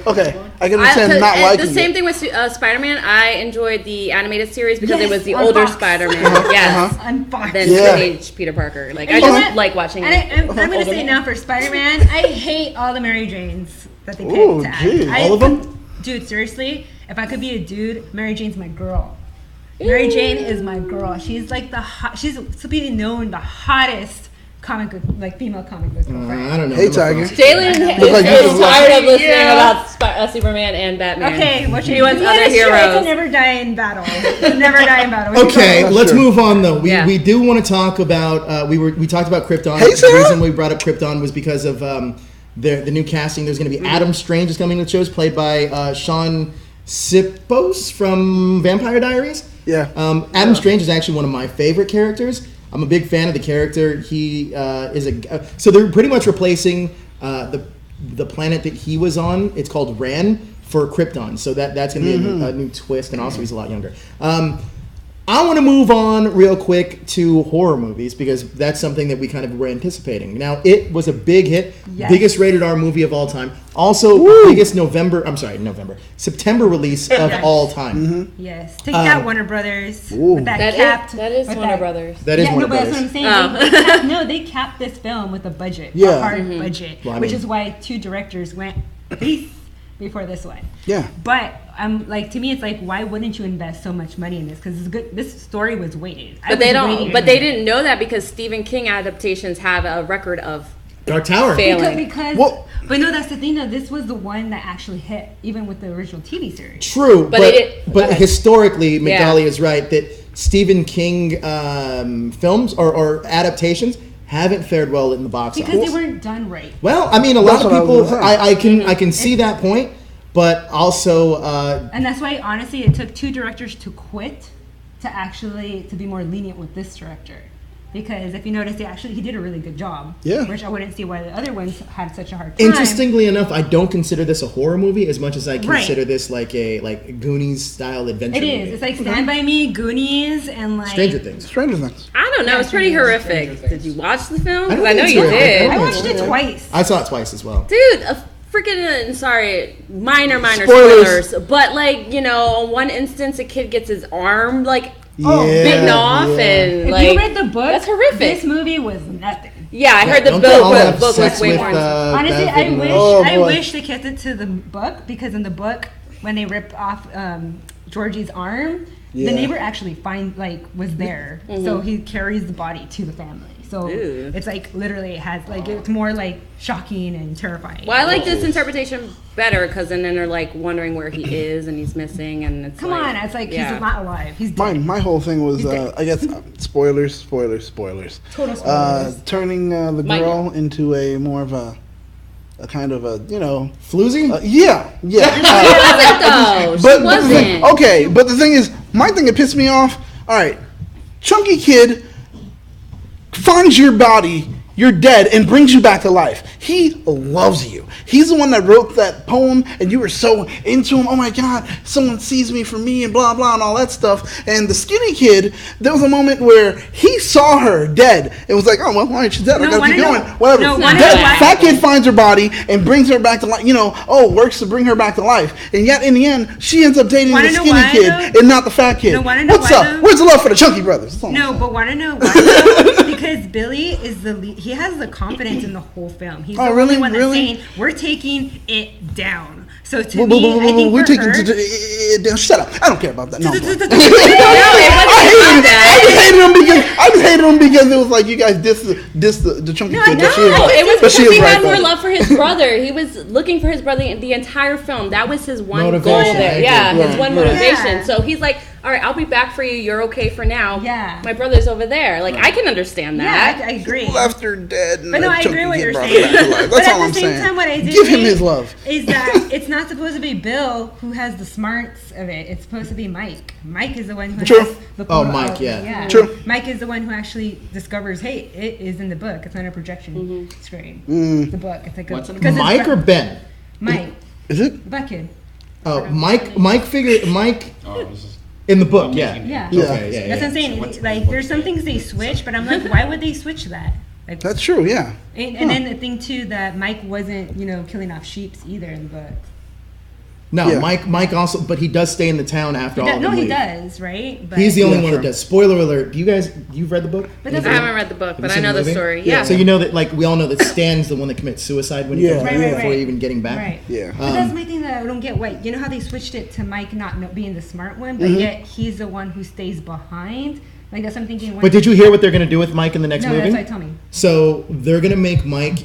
okay. I can understand not liking the same it. thing with Spider-Man. I enjoyed the animated series because it was the on older Fox. Spider-Man. Yes. On Fox. Than teenage Peter Parker. Like I you know just what? like watching. And I'm gonna say now for Spider-Man, I hate all the Mary Janes that they picked to act. Geez. All of them? Dude, seriously, if I could be a dude, Mary Jane's my girl. Mary Jane is my girl. She's like she's to be known the hottest female comic book girl. I don't know. Hey, Tiger. Jalen is tired of listening about Superman and Batman. Okay, he wants other heroes. To never die in battle. Never die in battle. Okay, let's move on though. We do want to talk about we talked about Krypton. The reason we brought up Krypton was because of the new casting. There's going to be Adam Strange is coming to the shows, played by Sean Sipos from Vampire Diaries. Yeah. Adam Strange is actually one of my favorite characters. I'm a big fan of the character. He is so they're pretty much replacing the planet that he was on. It's called Ran for Krypton. So that's going to be a new twist, and also he's a lot younger. I want to move on real quick to horror movies because that's something that we kind of were anticipating. Now, it was a big hit, biggest rated R movie of all time. Also, biggest September release of all time. Yes, take that, Warner Brothers. With That is Warner Brothers. That is Warner Brothers. Brothers. That's what I'm saying. They capped this film with a budget, a hard budget, which is why 2 directors went before this one. Yeah. But to me, it's like, why wouldn't you invest so much money in this? Because this story was weighted. But they didn't know that because Stephen King adaptations have a record of Dark Tower failing. But no, that's the thing though. This was the one that actually hit, even with the original TV series. True, but historically, Migdalia is right that Stephen King films or adaptations haven't fared well in the box office because they weren't done right. Well, I mean, a lot of people. I can see that point, but also. And that's why, honestly, it took 2 directors to quit to be more lenient with this director. Because if you notice, he did a really good job. Yeah. Which I wouldn't see why the other ones had such a hard time. Interestingly enough, I don't consider this a horror movie as much as I consider this like a Goonies style adventure movie. It is. It's like Stand By Me, Goonies, and like Stranger Things. I don't know. It's pretty horrific. Did you watch the film? I I know you did. I watched it twice. I saw it twice as well. Dude, freaking minor spoilers. But on one instance, a kid gets his arm bitten off, and if you read the book, that's horrific. This movie was nothing. Yeah, I heard the book was way more. Honestly, I wish they kept it to the book because in the book, when they ripped off Georgie's arm, the neighbor actually was there, so he carries the body to the family. So it's literally it has it's more shocking and terrifying. Well, I like this interpretation better because then they're wondering where he is and he's missing and it's he's not alive. He's dead. My whole thing was I guess spoilers. Total spoilers. Turning the girl into a more of a kind of a floozy. But the thing is, my thing that pissed me off. All right, chunky kid finds your body you're dead and brings you back to life. He loves you. He's the one that wrote that poem, and you were so into him. Oh my God, someone sees me for me, and blah blah and all that stuff. And the skinny kid, there was a moment where he saw her dead and was like, oh well, why she's dead? I gotta keep going. Whatever. Fat kid finds her body and brings her back to life. Works to bring her back to life. And yet in the end, she ends up dating the skinny kid and not the fat kid. What's up? Where's the love for the chunky brothers? No, but want to know why? Because Billy is the lead. He has the confidence in the whole film. He's the only one that's saying, we're taking it down. So to me, I think we're taking it down. Shut up. I don't care about that. No. No, it wasn't about that. I just hated him because it was like you guys diss the chunky kid. No, it was because he had more love for his brother. He was looking for his brother the entire film. That was his one goal there. Yeah, his one motivation. So he's like, all right, I'll be back for you. You're okay for now. Yeah. My brother's over there. Like, I can understand that. Yeah, I agree. Left her dead. But no, I agree what you're saying. That's all I'm saying. But at the same time, what I did give him his love. Is that it's not supposed to be Bill who has the smarts of it. It's supposed to be Mike. Mike is the one who has the Mike, yeah. True. Mike is the one who actually discovers, hey, it is in the book. It's not a projection screen. The book. It's like Mike or Ben? Mike. Is it? The black kid. Oh, Mike. In the book, yeah. Okay, that's what I'm saying. Like, there's some things they switch, but I'm like, why would they switch that? Like, that's true, yeah. And then the thing too that Mike wasn't, killing off sheeps either in the book. No, yeah. Mike also, but he does stay in the town after all of them. No, he does, right? But he's the only one that does. Spoiler alert! You've read the book? I haven't read the book, but I know the story. Yeah. So you know that, like, we all know that Stan's the one that commits suicide when he comes back before even getting back. Right. Yeah. But that's my thing that I don't get. You know how they switched it to Mike not being the smart one, but yet he's the one who stays behind. Like, that's what I'm thinking. But did you hear what they're going to do with Mike in the next movie? No, that's what I told me. So they're going to make Mike.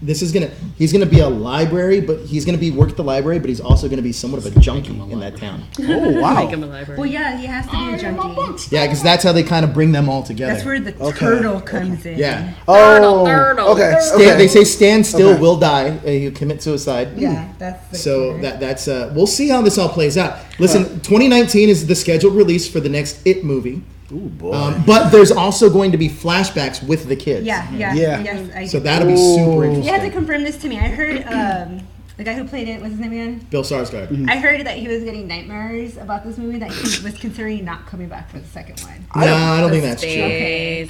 He's gonna be a library, but he's gonna be work at the library, but he's also gonna be somewhat of a junkie in that town. Oh wow! Make him a library. Well, yeah, he has to be a junkie. Yeah, because that's how they kind of bring them all together. That's where the turtle comes in. Yeah. Turtle. Okay. They say Stan still will die. He'll commit suicide. Yeah, that's that's we'll see how this all plays out. Listen, 2019 is the scheduled release for the next It movie. Ooh, boy. But there's also going to be flashbacks with the kids. Yeah. Yes, so that'll be super interesting. You have to confirm this to me. I heard the guy who played it, what's his name again? Bill Skarsgård. Mm-hmm. I heard that he was getting nightmares about this movie, that he was considering not coming back for the second one. No, I don't think that's true. Okay.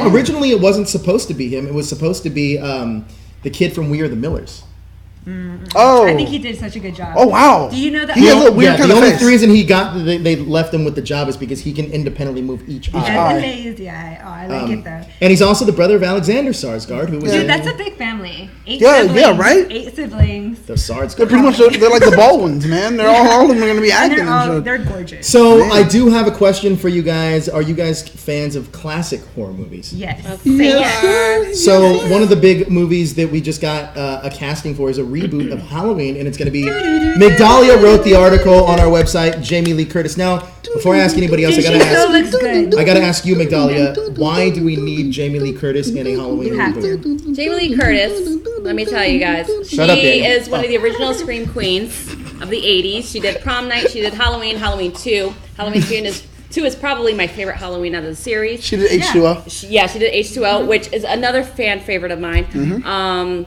Originally it wasn't supposed to be him. It was supposed to be the kid from We Are the Millers. Oh, I think he did such a good job. Oh wow! Do you know that? He has a weird kind of face. The only reason they left him with the job is because he can independently move each eye. That's amazing. Yeah, I like it though. And he's also the brother of Alexander Skarsgård, who was. Dude, that's a big family. 8 siblings. Yeah, right. 8 siblings. The Skarsgård. They're pretty much they're like the Baldwins, man. They're all of them are going to be acting. They're gorgeous. So I do have a question for you guys. Are you guys fans of classic horror movies? Yes. So one of the big movies that we just got a casting for is a reboot of Halloween. And it's going to be Migdalia wrote the article on our website, Jamie Lee Curtis. Now, before I ask anybody else, I gotta ask you, Migdalia, why do we need Jamie Lee Curtis in a Halloween reboot? Jamie Lee Curtis, let me tell you guys, she is one of the original Scream Queens of the 80s. She did Prom Night, she did Halloween, Halloween 2. Halloween 2 is probably my favorite Halloween out of the series. She did H2O. She did H2O, which is another fan favorite of mine.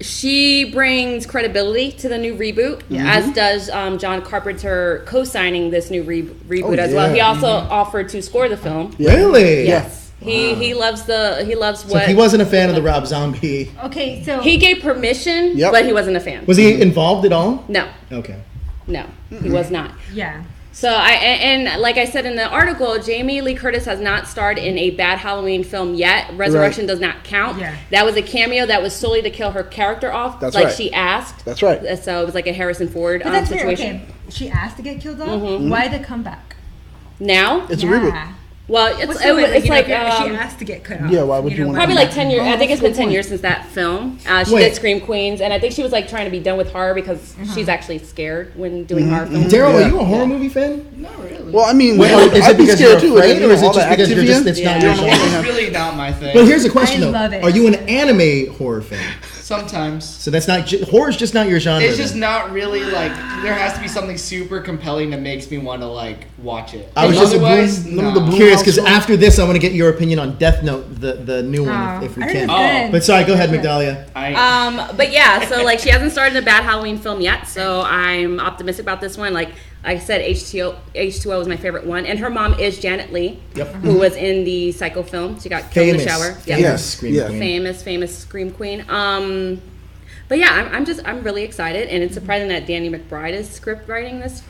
She brings credibility to the new reboot, as does John Carpenter co-signing this new reboot as well. He also offered to score the film. Really? Yes. He loves what. So he wasn't a fan of the Rob Zombie. Okay, so he gave permission, but he wasn't a fan. Was he involved at all? No. Okay. No, he was not. Yeah. So and like I said in the article, Jamie Lee Curtis has not starred in a bad Halloween film yet. Resurrection does not count. Yeah. That was a cameo that was solely to kill her character off. That's like right. She asked. That's right. So it was like a Harrison Ford that's situation. Weird. Okay, she asked to get killed off. Why the comeback? Now it's a reboot. Well, it's like she asked to get cut off. Yeah, why would you want? Probably like 10 years. I think it's been 10 years since that film. She did Scream Queens, and I think she was like trying to be done with horror because she's actually scared when doing horror films. Daryl, are you a horror movie fan? Not really. Well, I mean, Well, is I'd it be because you're scared too. afraid, or is it all just the because you're just, it's not your Yeah. genre? It's really not my thing. But here's a question I though: love it. are you an anime horror fan? Sometimes. So that's not horror's just not your genre. It's just then. not really like there has to be something super compelling that makes me want to like watch it. I was just Otherwise, none of the nah. Blue curious because House after this, I want to get your opinion on Death Note, the new one, if we I heard can. it's Oh. good. But sorry, go ahead, Migdalia. But yeah, so like she hasn't started a bad Halloween film yet, so I'm optimistic about this one. Like I said, H2O was my favorite one, and her mom is Janet Leigh, Yep. who was in the Psycho film. She got killed in the shower. Yeah. Famous Scream Yeah. Queen. Famous Scream Queen. But yeah, I'm really excited, and it's surprising that Danny McBride is script writing this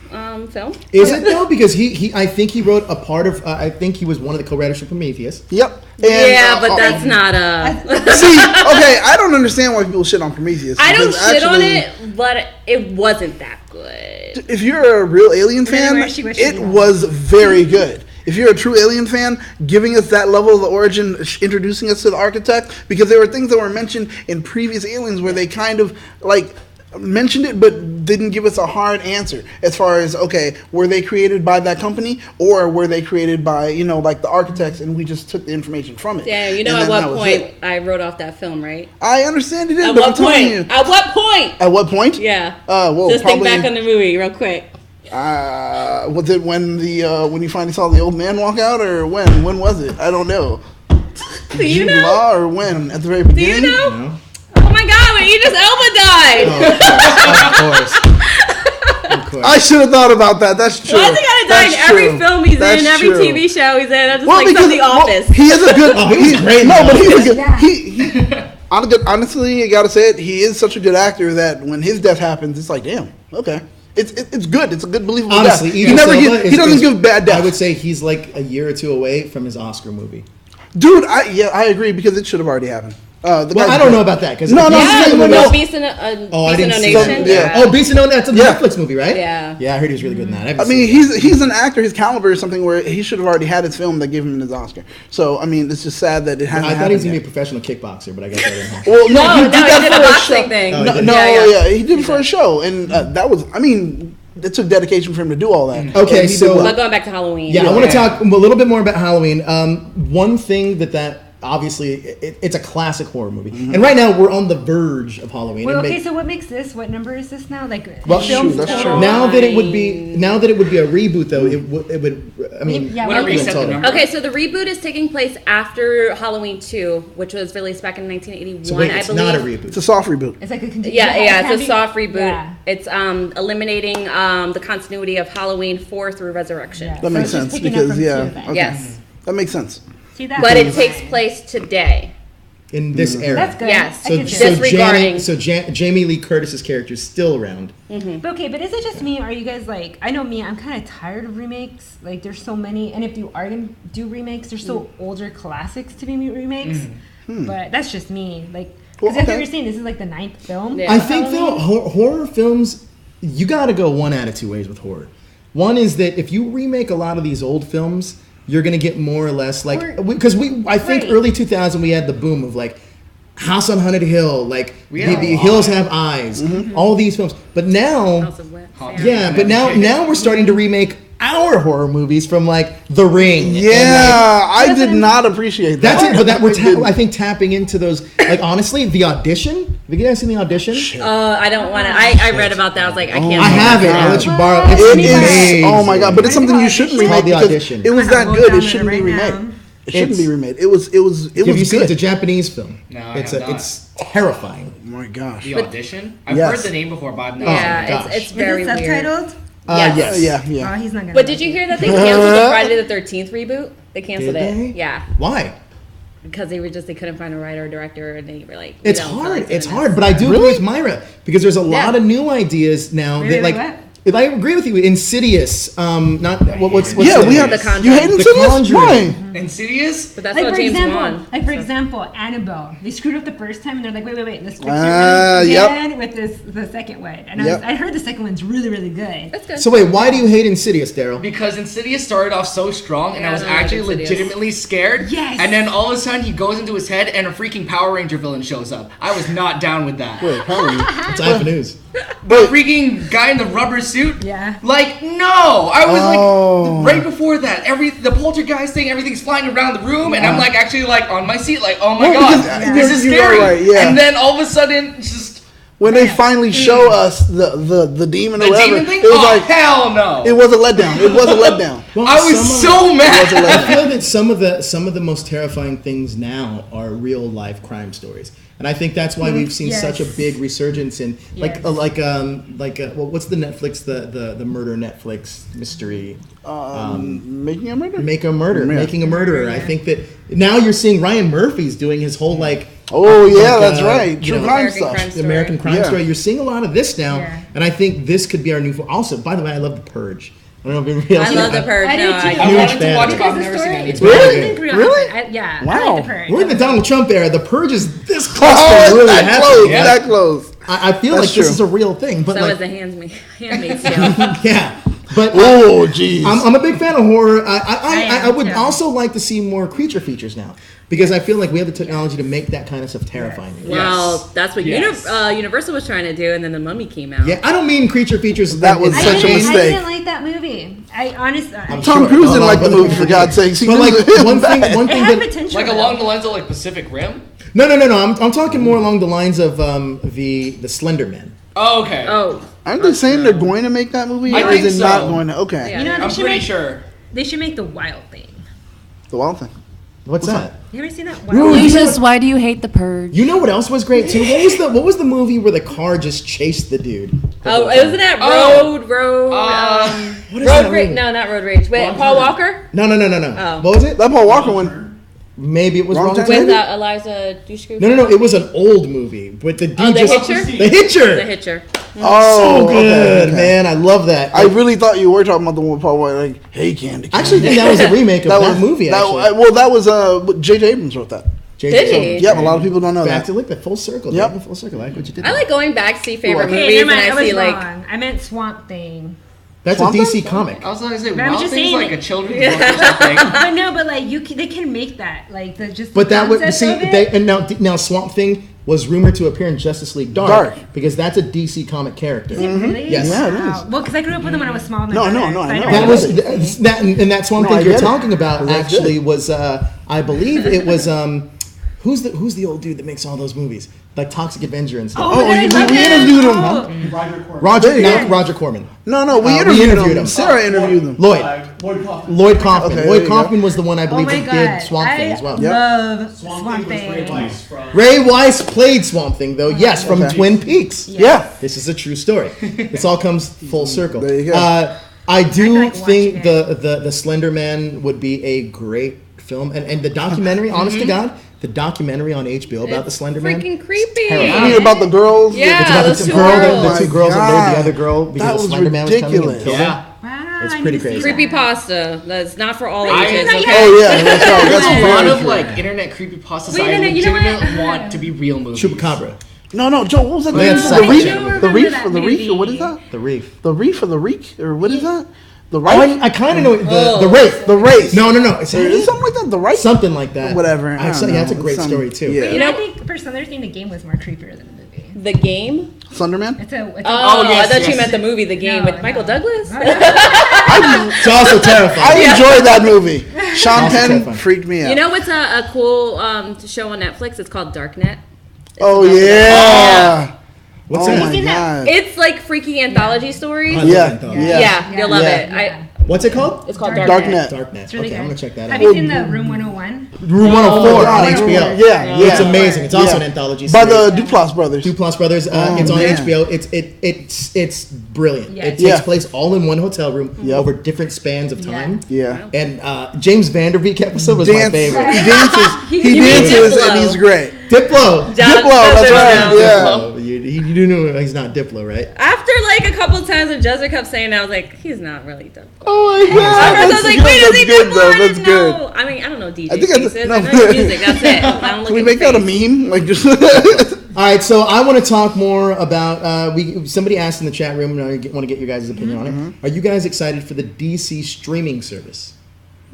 film. Is it though? Because I think he wrote a part of. I think he was one of the co-writers for Prometheus. Yep. And, Yeah, but that's not a. See, okay, I don't understand why people shit on Prometheus. I don't because shit on actually, it, but it wasn't that good. If you're a real Alien fan, where she was it shitting on was very good. If you're a true Alien fan, giving us that level of the origin, introducing us to the architect, because there were things that were mentioned in previous Aliens where they kind of like mentioned it but didn't give us a hard answer as far as, okay, were they created by that company or were they created by, like the architects and we just took the information from it. Yeah, And at then what that was point it. I wrote off that film, right? I understand it is, At but what I'm telling point? you. At what point? At what point? Yeah. Well, Just probably, think back on the movie real quick. was it when you finally saw the old man walk out, or when? When was it? I don't know. Do you Jude know? Law, or when? At the very Do beginning? you know? No? Oh my God! When Idris Elba died. Of course. I should have thought about that. That's true. Why is he gotta die in That's every true. film he's That's in, every true. TV show he's in? I'm just Well, like because from The Office. he is a good. Oh, he was great in No, The but he's a Office. good. Yeah. Honestly, I gotta say it. He is such a good actor that when his death happens, it's like, damn, okay, it's good. It's a good, believable Honestly, death. Idris Elba He doesn't is- give bad deaths. I would say he's like a year or two away from his Oscar movie. Dude, I agree because it should have already happened. Well, I don't know about that because No, no, Yeah, no, no, no. Beast in Oh, I Beast in didn't a see Nation. that. Yeah. Oh, Beast in No, that's a Yeah. Netflix movie, right? Yeah. Yeah, I heard he was really good in that. I, I haven't mean, seen it. he's an actor. His caliber is something where he should have already had his film that gave him his Oscar. So I mean, it's just sad that it hasn't I thought he was happened gonna be yet. a professional kickboxer, but I guess that didn't happen. Well, No, he he did a for boxing show. thing. Oh, No, he did? no, Yeah. he did it for a show, and that was. I mean, it took dedication for him to do all that. Okay, And he so- did well. But going back to Halloween. Yeah, I want to talk a little bit more about Halloween. One thing that obviously it's a classic horror movie, and right now we're on the verge of Halloween. Well, and okay, so what makes this? What number is this now? Like, Well, film that's total? true. now that it would be a reboot though, it would. I mean, Yeah, Wanna well, reset the total. number? Okay, so the reboot is taking place after Halloween 2, which was released back in 1981, So wait, I it's believe. not a reboot. It's a soft reboot. It's like a continu- Yeah, it it's can a be- soft reboot. Yeah. It's eliminating the continuity of Halloween 4 through Resurrection. Yeah. That So makes it's just sense picking up because from yeah, two then. okay. Yes. That makes sense. See that? But it takes place today. In this era. That's good. Yes. I So, get you. so, Disregarding. Jamie Lee Curtis's character is still around. But okay, but is it just me? Or are you guys like? I know me. I'm kind of tired of remakes. Like, there's so many, and if you are gonna do remakes, there's so older classics to be remakes. But that's just me. Like, because Well, I think okay. you're saying this is like the 9th film. Yeah. I of think though Halloween. horror films, you got to go one out of two ways with horror. One is that if you remake a lot of these old films, you're gonna get more or less like Or- because I think Right. early 2000 we had the boom of like House on Haunted Hill, like We had the a lot. Hills Have Eyes, all these films. But now, House of Wet Haunted. Sand. yeah, but now we're starting to remake our horror movies from like The Ring. and, like, Yeah, I That's did what I'm- not appreciate that. that's it. But that we're I didn't. I think tapping into those like honestly, The Audition. Have you guys seen The Audition? I don't want to. I read about that. I was like, I can't. I have it. I'll let you borrow. It's It amazing. is. Oh my god! But it's something you shouldn't It's remake called The because Audition. it was I that will good. It download shouldn't be it right remade. now. It shouldn't It's- be remade. It was Have you seen it? good. It's a Japanese film. No, I have not. It's terrifing. Oh my gosh. The Audition? I've Yes. heard the name before, but I've not. Yeah, gosh. it's Is very it weird. subtitled? Yes. Yeah, Oh, yeah. he's not gonna. But did you hear that they canceled the Friday the 13th reboot? They canceled Did it. they? Yeah, Why? because they couldn't find a writer or director, and they were like, It's we don't feel hard. like It's doing hard. this. But I do Really? agree with Myra because there's a lot Yeah. of new ideas now Really, that like. what? If I agree with you. Insidious. Not what's Yeah, the we name? have The Conjuring. You hate The Insidious? Conjuring. Why? Insidious? But that's Like not for James example, Wan. Annabelle. They screwed up the first time, and they're like, wait, let's fix it Yep. again with the second one. And Yep. I heard the second one's really, really good. That's good. So wait, why do you hate Insidious, Daryl? Because Insidious started off so strong, and Yeah, I was I don't like actually Insidious. legitimately scared. Yes. And then all of a sudden, he goes into his head, and a freaking Power Ranger villain shows up. I was not down with that. Wait, Power Rangers. It's time for news. The freaking guy in the rubber suit suit. Yeah. Like, no, I was like, right before that, the poltergeist thing, everything's flying around the room, and I'm like actually like on my seat, like, oh my god, this is scary. Right, yeah. And then all of a sudden, just when they finally show us the demon or the whatever, demon thing, it was oh like hell no. it was a letdown. It was a letdown. Well, I was so mad. I feel that some of the most terrifying things now are real life crime stories, and I think that's why we've seen such a big resurgence in what's the Netflix the murder Netflix mystery. Making a murder. Making a murderer. I think that now you're seeing Ryan Murphy's doing his whole like. Oh yeah, that's right. True crime stuff. The American Crime Story. You're seeing a lot of this now, and I think this could be our new. Also, by the way, I love The Purge. I don't know if anybody else. I love The Purge. I do too. I wanted to watch it, but I've Because the never seen story, it. it's Really? Really? Yeah. I Wow. like The Purge. We're in the Donald Trump era. The Purge is this close Oh, to really that happening. close. Yeah. That close. I feel That's like this true. is a real thing, but So like, is the Handmaid's Tale. yeah. But Oh jeez. I'm a big fan of horror. I am, would too. also like to see more creature features now because I feel like we have the technology to make that kind of stuff terrifying. Well, that's what Yes. Universal was trying to do, and then The Mummy came out. Yeah, I don't mean creature features. That was in- such a I mistake. didn't like that movie. I honestly. I'm Tom sure. Cruise No, didn't no, like the but- movie for God's sakes. He But like was one thing bad. it had that potential. Like though. along the lines of like Pacific Rim. no. I'm talking more along the lines of the Slender Man. Oh, okay. Oh, Aren't they saying they're going to make that movie? I Or think is it so. not going to? Okay. Yeah. You know, I'm pretty sure. They should make The Wild Thing. The Wild Thing. What's that? You ever seen that? No, Wild you Thing? know- Lucius, why do you hate The Purge? You know what else was great too? What was the movie where the car just chased the dude? oh, wasn't that Road? What is Road that Rage? movie? No, not Road Rage. Wait, Paul Walker No. Oh. What was it? That Paul Walker one. Maybe it was Wrong Wrong Time? Time. with Eliza Dushku. No. It was an old movie, but the dude Oh, The just Hitcher? The Hitcher. The Hitcher. Oh, So good, okay. man. I love that. I really thought you were talking about the one with Paul Walker. Like, hey, Candy. I actually think that was a remake of that movie. That, Actually, well, that was J.J. Abrams wrote that. Did he? Yeah, a lot of people don't know Back that. to look at full circle. Yep. Damn, full circle. I like what you did. I like going back to see favorite Okay, movies, never and mind. I I was see like. wrong. I meant Swamp Thing. That's Swamp a DC Thing? comic. I was gonna say, But I'm Wild just Thing's saying like it. a children's book or something. But no, but like they can make that like just. But the that would concept see of it. they and now Swamp Thing was rumored to appear in Justice League Dark. Because that's a DC comic character. Really? Yes. Yeah, it Wow. Well, because I grew up with them when I was small. No, I know. That was that and that Swamp No, I Thing you're get it. talking about That's actually good. was I believe it was who's the old dude that makes all those movies like Toxic Avenger and stuff. Oh, my God, I love we him. interviewed him. Oh. Roger, Yeah. not Roger Corman. No, we we interviewed, interviewed him. him. Sarah interviewed him. Lloyd Lloyd Kaufman. Kaufman. Okay, there Lloyd you Kaufman was the one I Oh believe my that God. did Swamp Thing as well. Love Swamp Thing was Ray Weiss from. Ray Weiss played Swamp Thing though. Yes, from Okay. Twin Peaks. Yeah. This is a true story. This all comes full circle. There you go. I do like think watching the Slender Man would be a great film, and the documentary. Honest to God, the documentary on HBO about the Slender Man. Freaking creepy. I mean, about the girls. Yeah. It's about those the two girl, girls. the two girls that God. married the other girl because That the was Slender Man was coming and ridiculous. killed Yeah. them. Wow, It's I pretty need to see crazy. Creepy that. pasta. That's not for all I- ages. No, Okay. Oh yeah, that's right. That's There's a very lot of true. like internet creepypastas Wait, I no, you know what? legitimately want to be real movies. Chupacabra, No, Joe. What was that? Yeah, name? it's The Psycho reef, Channel. the reef, Remember or the that reef, or what is movie. that? The Reef. The reef or the reek, or what is that? The Oh, right? I kind of know the Oh. Wraith. The race. No. It's Something like that. The right. something like that. Whatever. I Actually, don't yeah, that's a know. great Some- story too. yeah. You know, I know- think for some reason the game was more creepier than the movie. The game? Sunderman. It's a. Oh, yes, I thought you yes. meant the movie, The Game, No, with Michael no. Douglas. It's also terrifying. I enjoyed that movie. Sean Also Penn terrifying. freaked me out. You know what's a cool show on Netflix? It's called Darknet. Oh yeah. What's Oh that? my seen that? god. It's like freaky anthology stories. I love Yeah. anthology. Yeah. Yeah, you'll love Yeah. it. Yeah. What's it called? It's called Darknet. Darknet. Darknet. It's really Okay, good. I'm gonna check that Have out. you seen the Room 101? Room 104 on God. HBO. Yeah. It's amazing. It's also Yeah. an anthology By series. the Duplass brothers. Duplass Brothers. Oh, It's on man. HBO. It's brilliant. Yeah. It takes Yeah. place all in one hotel room Yep. over different spans of time. Yeah. And James Vanderbeek episode was my Dance. favorite. He dances. He You mean dances, Diplo. and he's great. Diplo. Jonathan Diplo, that's right. Diplo. Yeah. Diplo. You do know he's not Diplo, right? After like a couple of times of Jessica kept saying that, I was like, he's not really Diplo. Oh my god. I was That's like, good. wait, is That's he good Diplo? though. I That's didn't good. know. I mean, I don't know DJ I think that's- pieces. no. I know his music. That's it. I don't look Can we at make the that a face. meme? Like just. All right, so I want to talk more about. Somebody asked in the chat room, and I want to get your guys' opinion on it. Are you guys excited for the DC streaming service?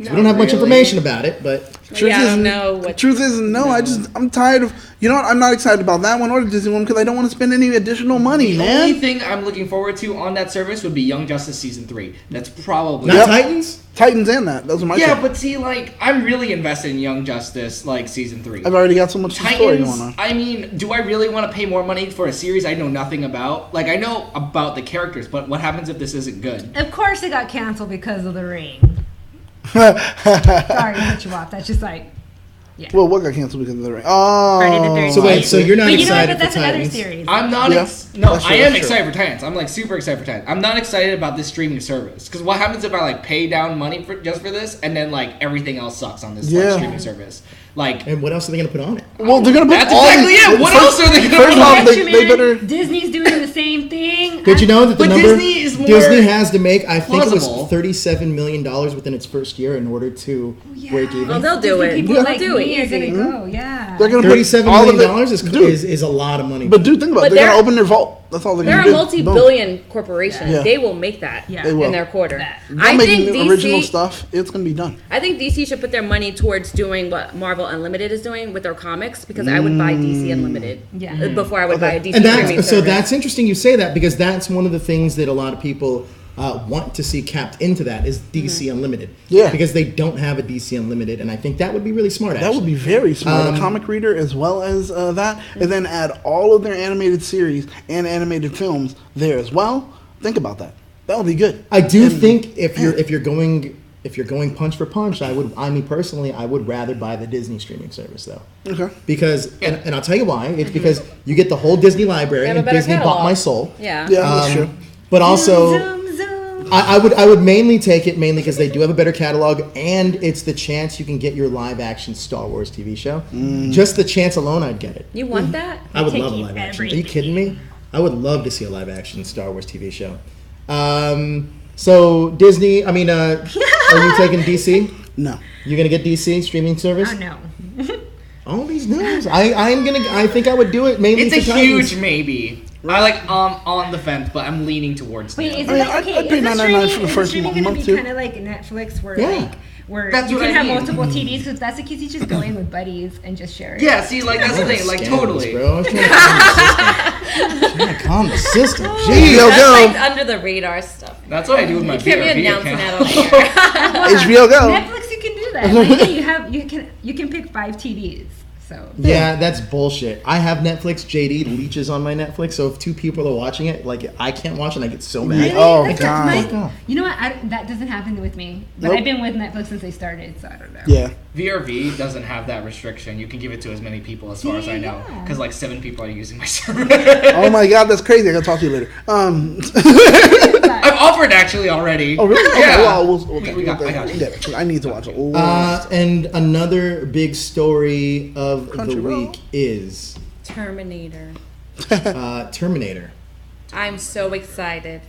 So we don't have much information about it, but I don't know what. Truth is, I'm tired of. You know what? I'm not excited about that one or the Disney one because I don't want to spend any additional money, The man. only thing I'm looking forward to on that service would be Young Justice Season 3. That's probably... not Titans. Titans and that. Those are my Yeah, two. but see, like, I'm really invested in Young Justice, like, Season 3. I've already got so much story going Titans, on. I mean, do I really want to pay more money for a series I know nothing about? Like, I know about the characters, but what happens if this isn't good? Of course, it got canceled because of the ring. Sorry to cut you off. That's just like. Yeah. Well, what got canceled because of the ring? Oh. Friday the 13th. So wait, so you're not But you know what? excited But that's for another Titans? series. I'm not. Yeah. No, That's true, I am that's true. excited for Titans. I'm like super excited for Titans. I'm not excited about this streaming service because what happens if I like pay down money for just for this and then like everything else sucks on this like, streaming service? Like, And what else are they going to put on it? Well, they're gonna put That's all exactly these, it. What else are they gonna First put off, on? they better. Disney's doing the same thing. Did you know that the But number Disney is more Disney has to make? I think it plausible. was $37 million within its first year in order to break even. Well, they'll do it. People They'll like do it me are easy. gonna go. Yeah. They're gonna $37 put all of million it. is a lot of money. But dude, think about it. But They're gonna they're- open their vault. That's all they're They're gonna a do. multi-billion corporation. Yeah. They will make that Yeah. They will. in their quarter. Boom. I They're making think new original DC. stuff. It's gonna be done. I think DC should put their money towards doing what Marvel Unlimited is doing with their comics because I would buy DC Unlimited Yeah. before I would buy a DC and streaming that's service. that's interesting you say that because that's one of the things that a lot of people want to see capped into that is DC Unlimited. Yeah. Because they don't have a DC Unlimited, and I think that would be really smart. That would be very smart. A comic reader as well as that, and then add all of their animated series and animated films there as well. Think about that. That would be good. I do think if you're going punch for punch, I would rather buy the Disney streaming service though. Okay. Because and I'll tell you why. It's because you get the whole Disney library, They have a and better Disney bought catalog. my soul. Yeah. Yeah, that's true. But also, Zoom, zoom. I would mainly take it because they do have a better catalog, and it's the chance you can get your live action Star Wars TV show. Just the chance alone, I'd get it. You want that? I would Take love a you live action. Are everything. you kidding me? I would love to see a live action Star Wars TV show. So Disney, are you taking DC? No. You're gonna get DC streaming service? Oh no. All these names. I think I would do it mainly It's a for Titans. huge maybe. I like on the fence, but I'm leaning towards. Wait, no. is I it mean, like, okay? I'd pay Is the $9.99 streaming, for the is first streaming gonna month, be too. kind of like Netflix, where Yeah. That's you what can I have mean. multiple TVs? Because if that's the case, you just go in with buddies and just share it. Yeah, see, like that's the thing, like Scandalous, totally. bro. I was trying to calm the system. HBO That's Go. like under the radar stuff. That's what I do with my You can't be VRV announcing account. that on air. HBO Go. Netflix, you can do that. Like, you can pick 5 TVs. So Yeah, that's bullshit. I have Netflix. JD leeches on my Netflix, so if 2 people are watching it, like I can't watch it, I get so mad. Really? Oh, That's God. my- you know what? that doesn't happen with me. But Nope. I've been with Netflix since they started, so I don't know. Yeah. VRV doesn't have that restriction. You can give it to as many people as far as I know, Yeah. because like 7 people are using my server. Oh my God, that's crazy. I gotta talk to you later. I've offered actually already. Oh really? Okay, Yeah. well, okay. We got- I got you. Yeah, I need to watch it. And another big story of the Crunchyroll. week is Terminator. Terminator. I'm so excited.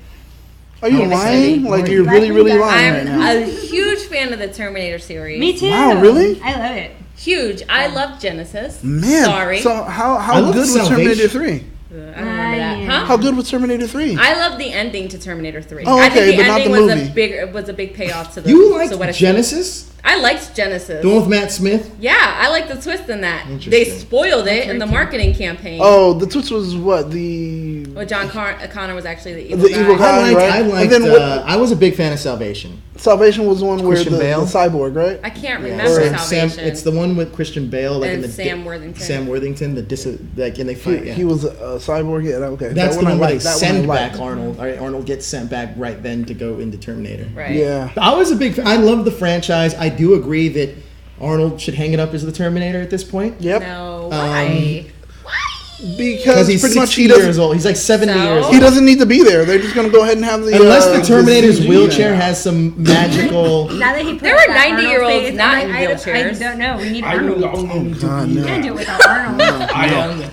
Are you I'm lying? excited. Like you're really, really lying right I'm now. a huge fan of the Terminator series. Me too. Wow, really? I love it. Huge. I love Genesis. Man, Sorry. so I how love good was Salvation. Terminator 3? I don't remember that. Yeah. Huh? How good was Terminator 3? I love the ending to Terminator 3. Oh, I okay, think the but not ending the was movie. a big payoff to the You to liked what it- Genesis? I liked Genesis. The one with Matt Smith? Yeah, I like the twist in that. They Interesting. spoiled it in the marketing campaign. Oh, the twist was what? The Well, John Connor was actually the evil The guy. evil guy. Right. I And liked then what- I was a big fan of Salvation. Salvation was the one where Christian the Bale? cyborg, right? I can't Yeah. remember Sam- Salvation. it's the one with Christian Bale, like And in the Sam Worthington. Sam Worthington, and they He, fight. Yeah. he was a cyborg. Yeah, okay. That's That the one where they that send I back liked. Arnold. All right, Arnold gets sent back right then to go into Terminator. Right. Yeah. I was a big fan. I love the franchise. I do agree that Arnold should hang it up as the Terminator at this point. Yep. No. Why? Because Because he's pretty much 60 he years doesn't. old. He's like 70 So? years old. He doesn't need to be there. They're just gonna go ahead and have the Unless the Terminator's CG wheelchair there. has some magical. Now that he put There that were Arnold 90-year-olds face, not I'm in I wheelchairs. don't know. We need Arnold. God, We no. can't do it without Arnold.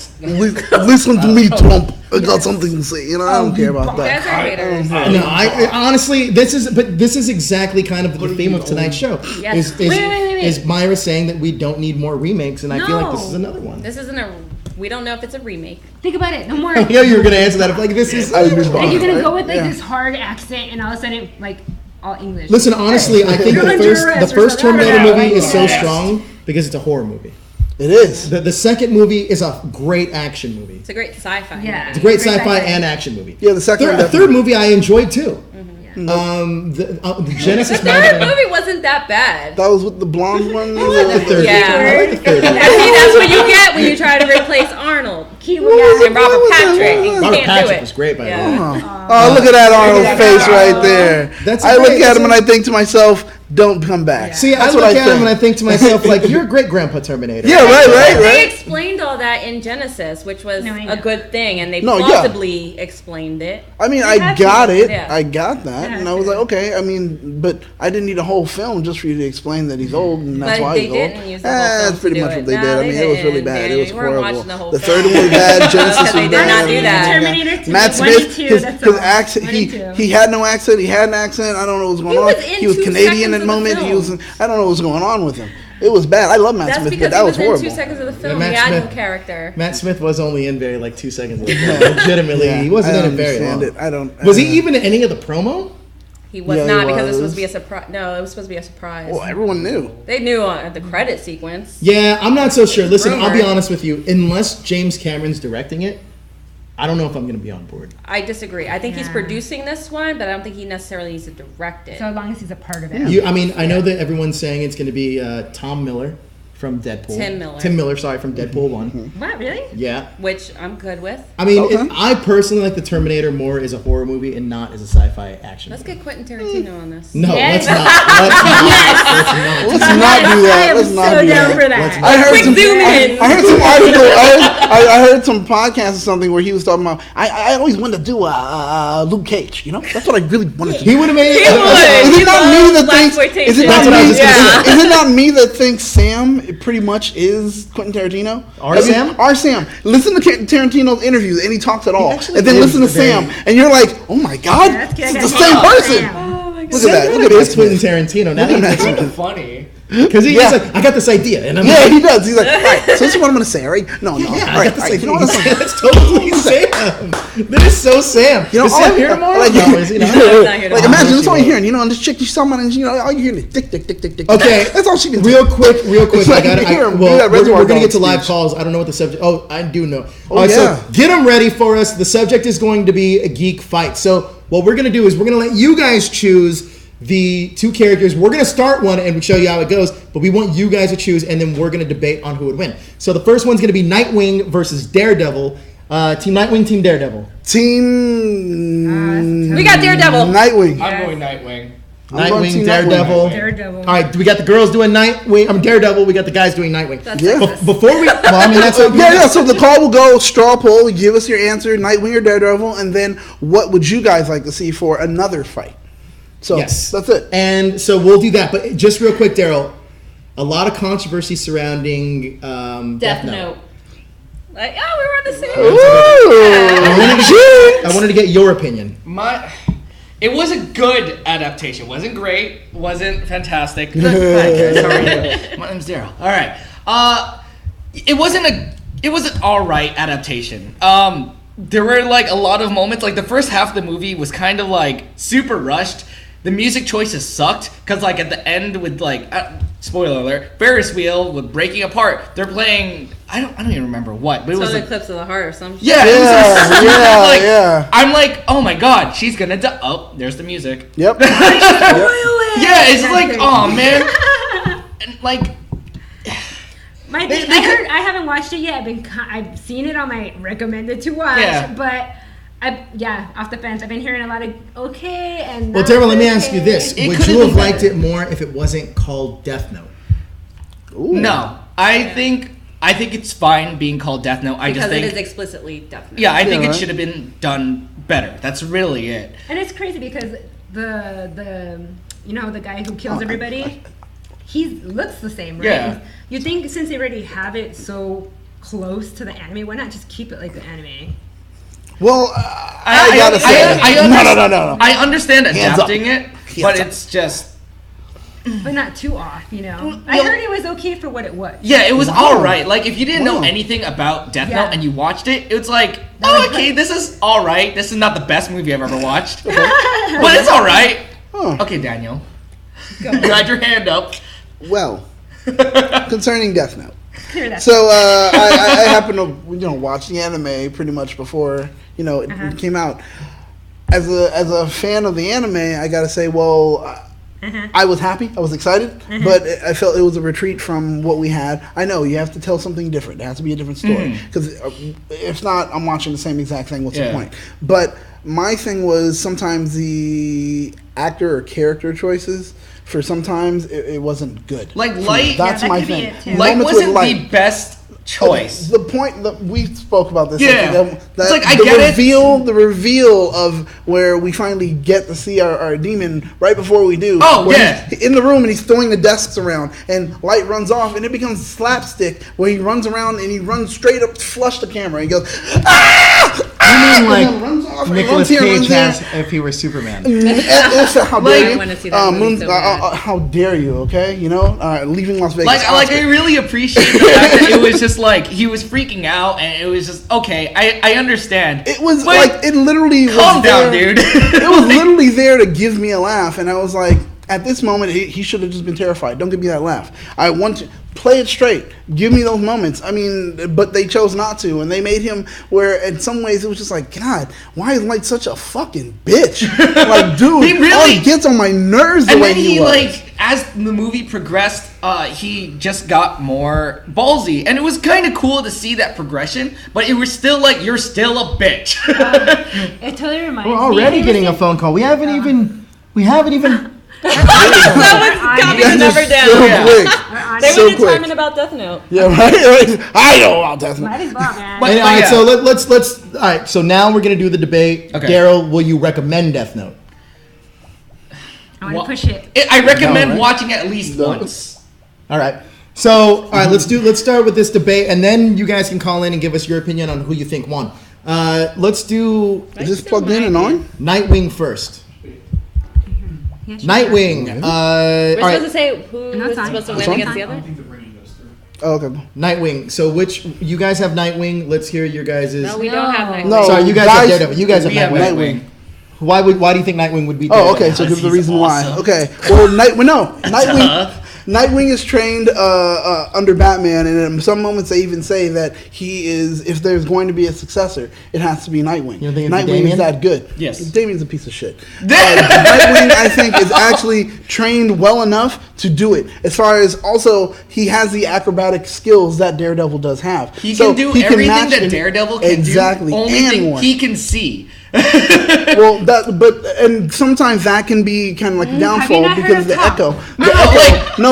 Listen to me, Trump. I got something to say. You know, I don't care about You guys that. are haters. No, I honestly, this is exactly kind of the theme of tonight's show. Yes. Is, Wait. is Mayra saying that we don't need more remakes, and I feel like this is another one. This isn't a. We don't know if it's a remake. Think about it. No more. I know you were gonna answer that. Like this is. I just Are you gonna right? go with like Yeah. this hard accent, and all of a sudden, like all English. Listen, honestly, I think the first Terminator movie is so strong because it's a horror movie. It is. The second movie is a great action movie. It's a great sci-fi. Yeah. It's a great sci-fi and action movie. Yeah, the second one. The third movie I enjoyed too. The Genesis. The third movie wasn't that bad. That was with the blonde one. I like the third. Yeah. I like the third. See, that's what you get when you try to replace Arnold and Robert Patrick. You Robert can't do Patrick it. was great, by the way. Oh, look at that Arnold face right there. That's I look great. at him and I think to myself, don't come back. See, I That's look what at him and I think to myself, like, you're a great grandpa Terminator. Yeah, They right. explained all that in Genesis, which was No, I know. a good thing, and they No, yeah. plausibly explained it. I mean, They I had got to. it. Yeah. I got that. They And had I was to. like, okay. I mean, but I didn't need a whole film just for you to explain that he's old and that's But why they he's old. didn't use the whole film That's to pretty do much it. what they No, did. I they mean, it was really didn't. bad. It You was weren't horrible. watching the whole The film. third one was bad. Genesis Because was they did bad. not do that. Terminator 2, Matt 1 and Smith, 2, his that's all. accent, 1 and 2. he had no accent. He had an accent. I don't know what was going He on. was in He was 2 Canadian seconds at the of the moment. He was. film. I don't know what was going on with him. It was bad. I love Matt That's Smith, because but that he was was horrible. in 2 seconds of the film. Matt He had no Smith- character. Matt Smith was only in very, like, 2 seconds of the film. Legitimately, Yeah, he wasn't I in don't it very understand long. it. I don't. Was he even in any of the promo? He was Yeah, he not because it was was. supposed to be a surprise. No, it was supposed to be a surprise. Well, everyone knew. They knew on the credit sequence. Yeah, I'm not so sure. Listen, I'll be Rumor. honest with you. Unless James Cameron's directing it, I don't know if I'm going to be on board. I disagree. I think he's Yeah. producing this one, but I don't think he necessarily needs to direct it. So as long as he's a part of it. I mean, I know that everyone's saying it's going to be Tom Miller from Deadpool. Tim Miller. Sorry, from Deadpool 1. What, really? Yeah. Which I'm good with. I mean, Okay. I personally like the Terminator more as a horror movie and not as a sci-fi action Let's movie. get Quentin Tarantino on this. No, Yes. let's not. Let's not. Let's not do that. I am Let's not so do down that. for that. I heard Quick some. zoom in. I heard some article. I heard some podcast or something where he was talking about. I always wanted to do Luke Cage. You know, that's what I really wanted to do. He would have made He it. would. Is He it not me that loves thinks? blaxploitation. Is it That's not what I me? was just gonna Is it not me that thinks Sam pretty much is Quentin Tarantino? Our Sam? Our Sam. Listen to Tarantino's interviews, and he talks at all. actually And then is listen to very- Sam, and you're like, oh my god, That's good. it's the I same gotta person. check it out. Look at that. Look at It is this. Quentin Tarantino. Now Look at that that. Funny. because he's Yeah. like, I got this idea, and I'm Yeah, like, he does. He's like, all right, so this is what I'm going to say, all right? No. yeah, all I right, got this all right, idea. you know what? That's totally Sam. That is so Sam. You know, is Sam here tomorrow? like, No, is he not? No, he's not here like tomorrow. imagine that's all you're hearing, you know, and this chick, you saw someone, and you know, all you hear is dick. Okay, That's all she can do. Real quick. It's I like got you hear him do well, that we're Reservoir gonna get to Dogs live speech. calls. I don't know what the subject. Oh, I do know. Oh, All right, yeah. so get them ready for us. The subject is going to be a geek fight. So what we're gonna do is we're gonna let you guys choose the two characters. We're gonna start one and show you how it goes, but we want you guys to choose, and then we're gonna debate on who would win. So the first one's gonna be Nightwing versus Daredevil. Team Nightwing, Team Daredevil. Team We got Daredevil. Nightwing. I'm going Nightwing. I'm going Nightwing, Team Daredevil. Daredevil. All right, we got the girls doing Nightwing. Daredevil. We got the guys doing Nightwing. That's Yeah. racist. Before we, well, I mean, that's what Yeah. So the call will go straw poll. Give us your answer, Nightwing or Daredevil, and then what would you guys like to see for another fight? So Yes, that's it. And so we'll do that. But just real quick, Daryl, a lot of controversy surrounding Death Note. Like, oh, we were on the same. Ooh, I wanted to get your opinion. It was a good adaptation. Wasn't great. Wasn't fantastic. Hi guys, how are you? My name's Daryl. All right. It was an all right adaptation. There were like a lot of moments. Like the first half of the movie was kind of like super rushed. The music choices sucked because like at the end with like spoiler alert, Ferris wheel with breaking apart. They're playing. I don't even remember what, but it was Some like, Eclipse of the Heart or something. yeah, it was like, yeah. I'm like, oh my god, she's gonna die. Oh, there's the music. Yep. Yeah, it's like, oh man, and like, My thing, I haven't watched it yet. I've seen it on my recommended to watch, Yeah. but off the fence. I've been hearing a lot of okay and. Well, not Daryl, let me okay. ask you this: It would could've you have been liked better. it more if it wasn't called Death Note? no, I think it's fine being called Death Note. I just Because it think, is explicitly Death Note. yeah, I think Yeah, it right. should have been done better. That's really it. And it's crazy because the you know the guy who kills everybody, he looks the same, right? Yeah. You think since they already have it so close to the anime, why not just keep it like the anime? Well, I gotta say, no. I understand Hands adapting it, but Hands up. it's just, But not too off, you know. I no. heard it was okay for what it was. yeah, it was Wow. all right. Like if you didn't know Wow. anything about Death Yeah. Note and you watched it, it's like, That oh, was okay, good. this is all right. This is not the best movie I've ever watched, but it's all right. Okay, Daniel. You had your hand up. Well, concerning Death Note. So I happened to watch the anime pretty much before it came out. As a fan of the anime, I gotta say, I was happy, I was excited, but I felt it was a retreat from what we had. I know you have to tell something different. It has to be a different story because if not, I'm watching the same exact thing. What's the point? But my thing was sometimes the actor or character choices. For sometimes it wasn't good. Like Light, that's my thing. Light wasn't the best choice. The point that we spoke about this. Yeah, it's like the reveal of where we finally get to see our demon right before we do. Oh yeah, he's in the room and he's throwing the desks around, and Light runs off, and it becomes slapstick where he runs around and he runs straight up, flush the camera, and he goes, "Ah!" You mean like Nicolas Cage has if he were Superman? How dare you? How dare you? Okay, leaving Las Vegas. I really appreciate the fact that it was just like he was freaking out, and it was just okay. I understand. It was it literally calm down, dude. It was literally there to give me a laugh, and I was like, at this moment, he should have just been terrified. Don't give me that laugh. I want to play it straight. Give me those moments. I mean, but they chose not to, and they made him where, in some ways, it was just like, God, why is Light such a fucking bitch? Like, dude, he gets on my nerves the way he was. As the movie progressed, he just got more ballsy, and it was kind of cool to see that progression. But it was still like, you're still a bitch. It totally reminds me. We're already getting a phone call. We haven't even. Someone's counting the number down. They were determined about Death Note. Yeah, right. I know about Death Note. All right, so let's. All right, so now we're gonna do the debate. Okay. Daryl, will you recommend Death Note? I want to push it. I recommend watching it at least once. All right. So, all right, let's start with this debate, and then you guys can call in and give us your opinion on who you think won. Let's do. Is this plugged in and on? Nightwing first. Nightwing. We're supposed to say who is supposed to win against the other? Oh, okay. Nightwing. So you guys have Nightwing. Let's hear your guys'. No, we don't have Nightwing. No, sorry, you guys have Daredevil. You guys have Nightwing. Why do you think Nightwing would be Daredevil? Oh, okay. So give the reason why. Okay. Well, Nightwing is trained under Batman, and in some moments they even say that he is. If there's going to be a successor, it has to be Nightwing. You don't think Nightwing is that good? Yes. Damian's a piece of shit. Nightwing, I think, is actually trained well enough to do it. As far as also, he has the acrobatic skills that Daredevil does have. He can do everything that Daredevil can do. Only thing he can see. Well, and sometimes that can be kind of like a downfall because of the echo.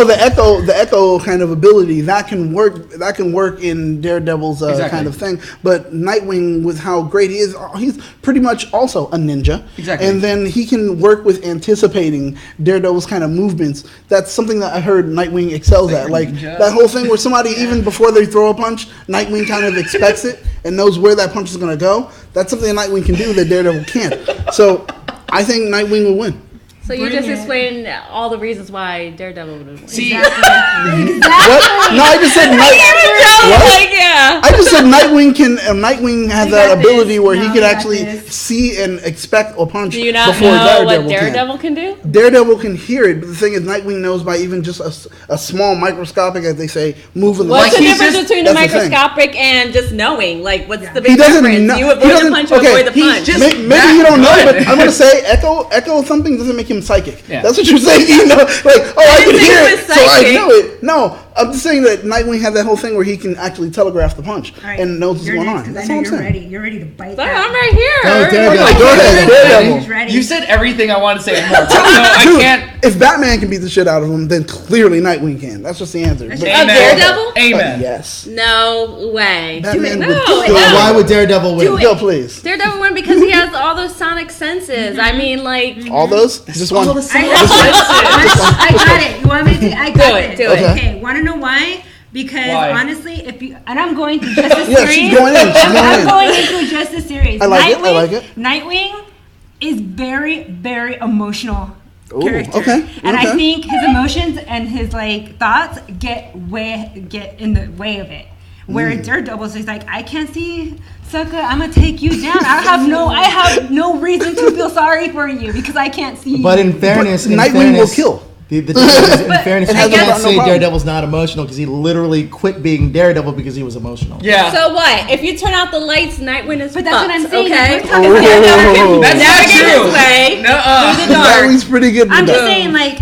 The echo kind of ability that can work in Daredevil's kind of thing. But Nightwing, with how great he is, he's pretty much also a ninja. Exactly. And then he can work with anticipating Daredevil's kind of movements. That's something that I heard Nightwing excels at. Like that whole thing where somebody, even before they throw a punch, Nightwing kind of expects it and knows where that punch is going to go. That's something that Nightwing can do that Daredevil can't. So I think Nightwing will win. So you just explained all the reasons why Daredevil would win. See, what? No, I just said I just said Nightwing has that ability where he can actually see and expect a punch. Do you not before know what Daredevil can do? Daredevil can hear it, but the thing is, Nightwing knows by even just a small microscopic, as they say, move in the What's the difference between a microscopic and just knowing? Like, what's the big difference? You avoid the punch, you avoid the punch. Maybe you don't know, but I'm gonna say echo something doesn't make him psychic. Yeah. That's what you're saying. I can hear it, so I know it. No, I'm just saying that Nightwing had that whole thing where he can actually telegraph the punch and knows what's going on. That's all I'm saying. You're ready to bite. I'm right here. Go ahead. Ready. You said everything I want to say and more. I can't. If Batman can beat the shit out of him, then clearly Nightwing can. That's just the answer. Daredevil? Amen. Yes. No way. Batman Why would Daredevil win? Go, please. Daredevil win because he has all those sonic senses. I mean, like all those. Just one. I got it. You want me to? I got it. Do it. Okay. Want to know why? Because honestly, I'm going to just a series. Yeah, she's going in. I'm going into just a series. I like it. Nightwing is very, very emotional character. Okay. And I think his emotions and his thoughts get in the way of it. Where Daredevil's just like, I can't see, sucker, I'm gonna take you down. I have no reason to feel sorry for you because I can't see. But in fairness, Nightwing will kill. In fairness, you I can't guess- say Daredevil's not emotional because he literally quit being Daredevil because he was emotional. Yeah. So what? If you turn out the lights, Nightwing is But that's what I'm fucked, saying. okay? We're talking about That's not true. Way. Nuh-uh. The dark. Nightwing's pretty good. I'm with just that. saying, like,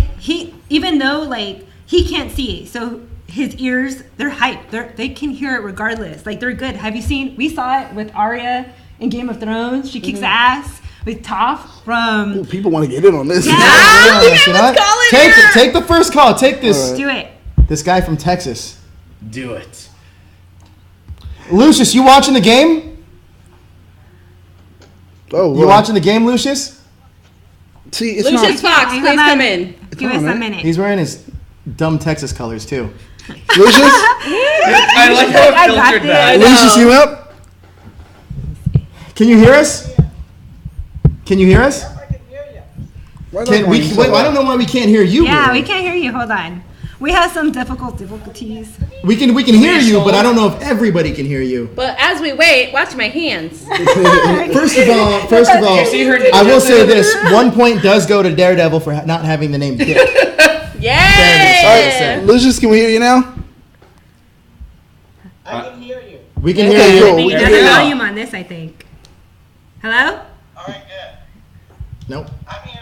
even though, like, he can't see, so his ears, they're hyped. They can hear it regardless. Like, they're good. Have you seen, we saw it with Arya in Game of Thrones. She kicks ass with Toph from... Ooh, people want to get in on this. Take the first call. Take this. Do it. This guy from Texas. Do it. Lucius, you watching the game? Oh, You watching the game, Lucius? See, it's Lucius not. Fox, please come in. Give us a minute. He's wearing his dumb Texas colors too. Lucius, I like how I it got filtered this. that. Lucius, you up? Can you hear us? Can you hear us? Why Can we? Wait, I don't know why we can't hear you. Yeah, really. we can't hear you. Hold on. We have some difficulties. We can hear you, but I don't know if everybody can hear you. But as we wait, watch my hands. First of all, You see her I will ninjas? say this: 1 point does go to Daredevil for not having the name Dick. Yay! Lucius, can we hear you now? I can hear you. We can Okay, hear cool. you. We There's can a hear you. volume on this, I think. Hello? All right, good. Nope. I'm here.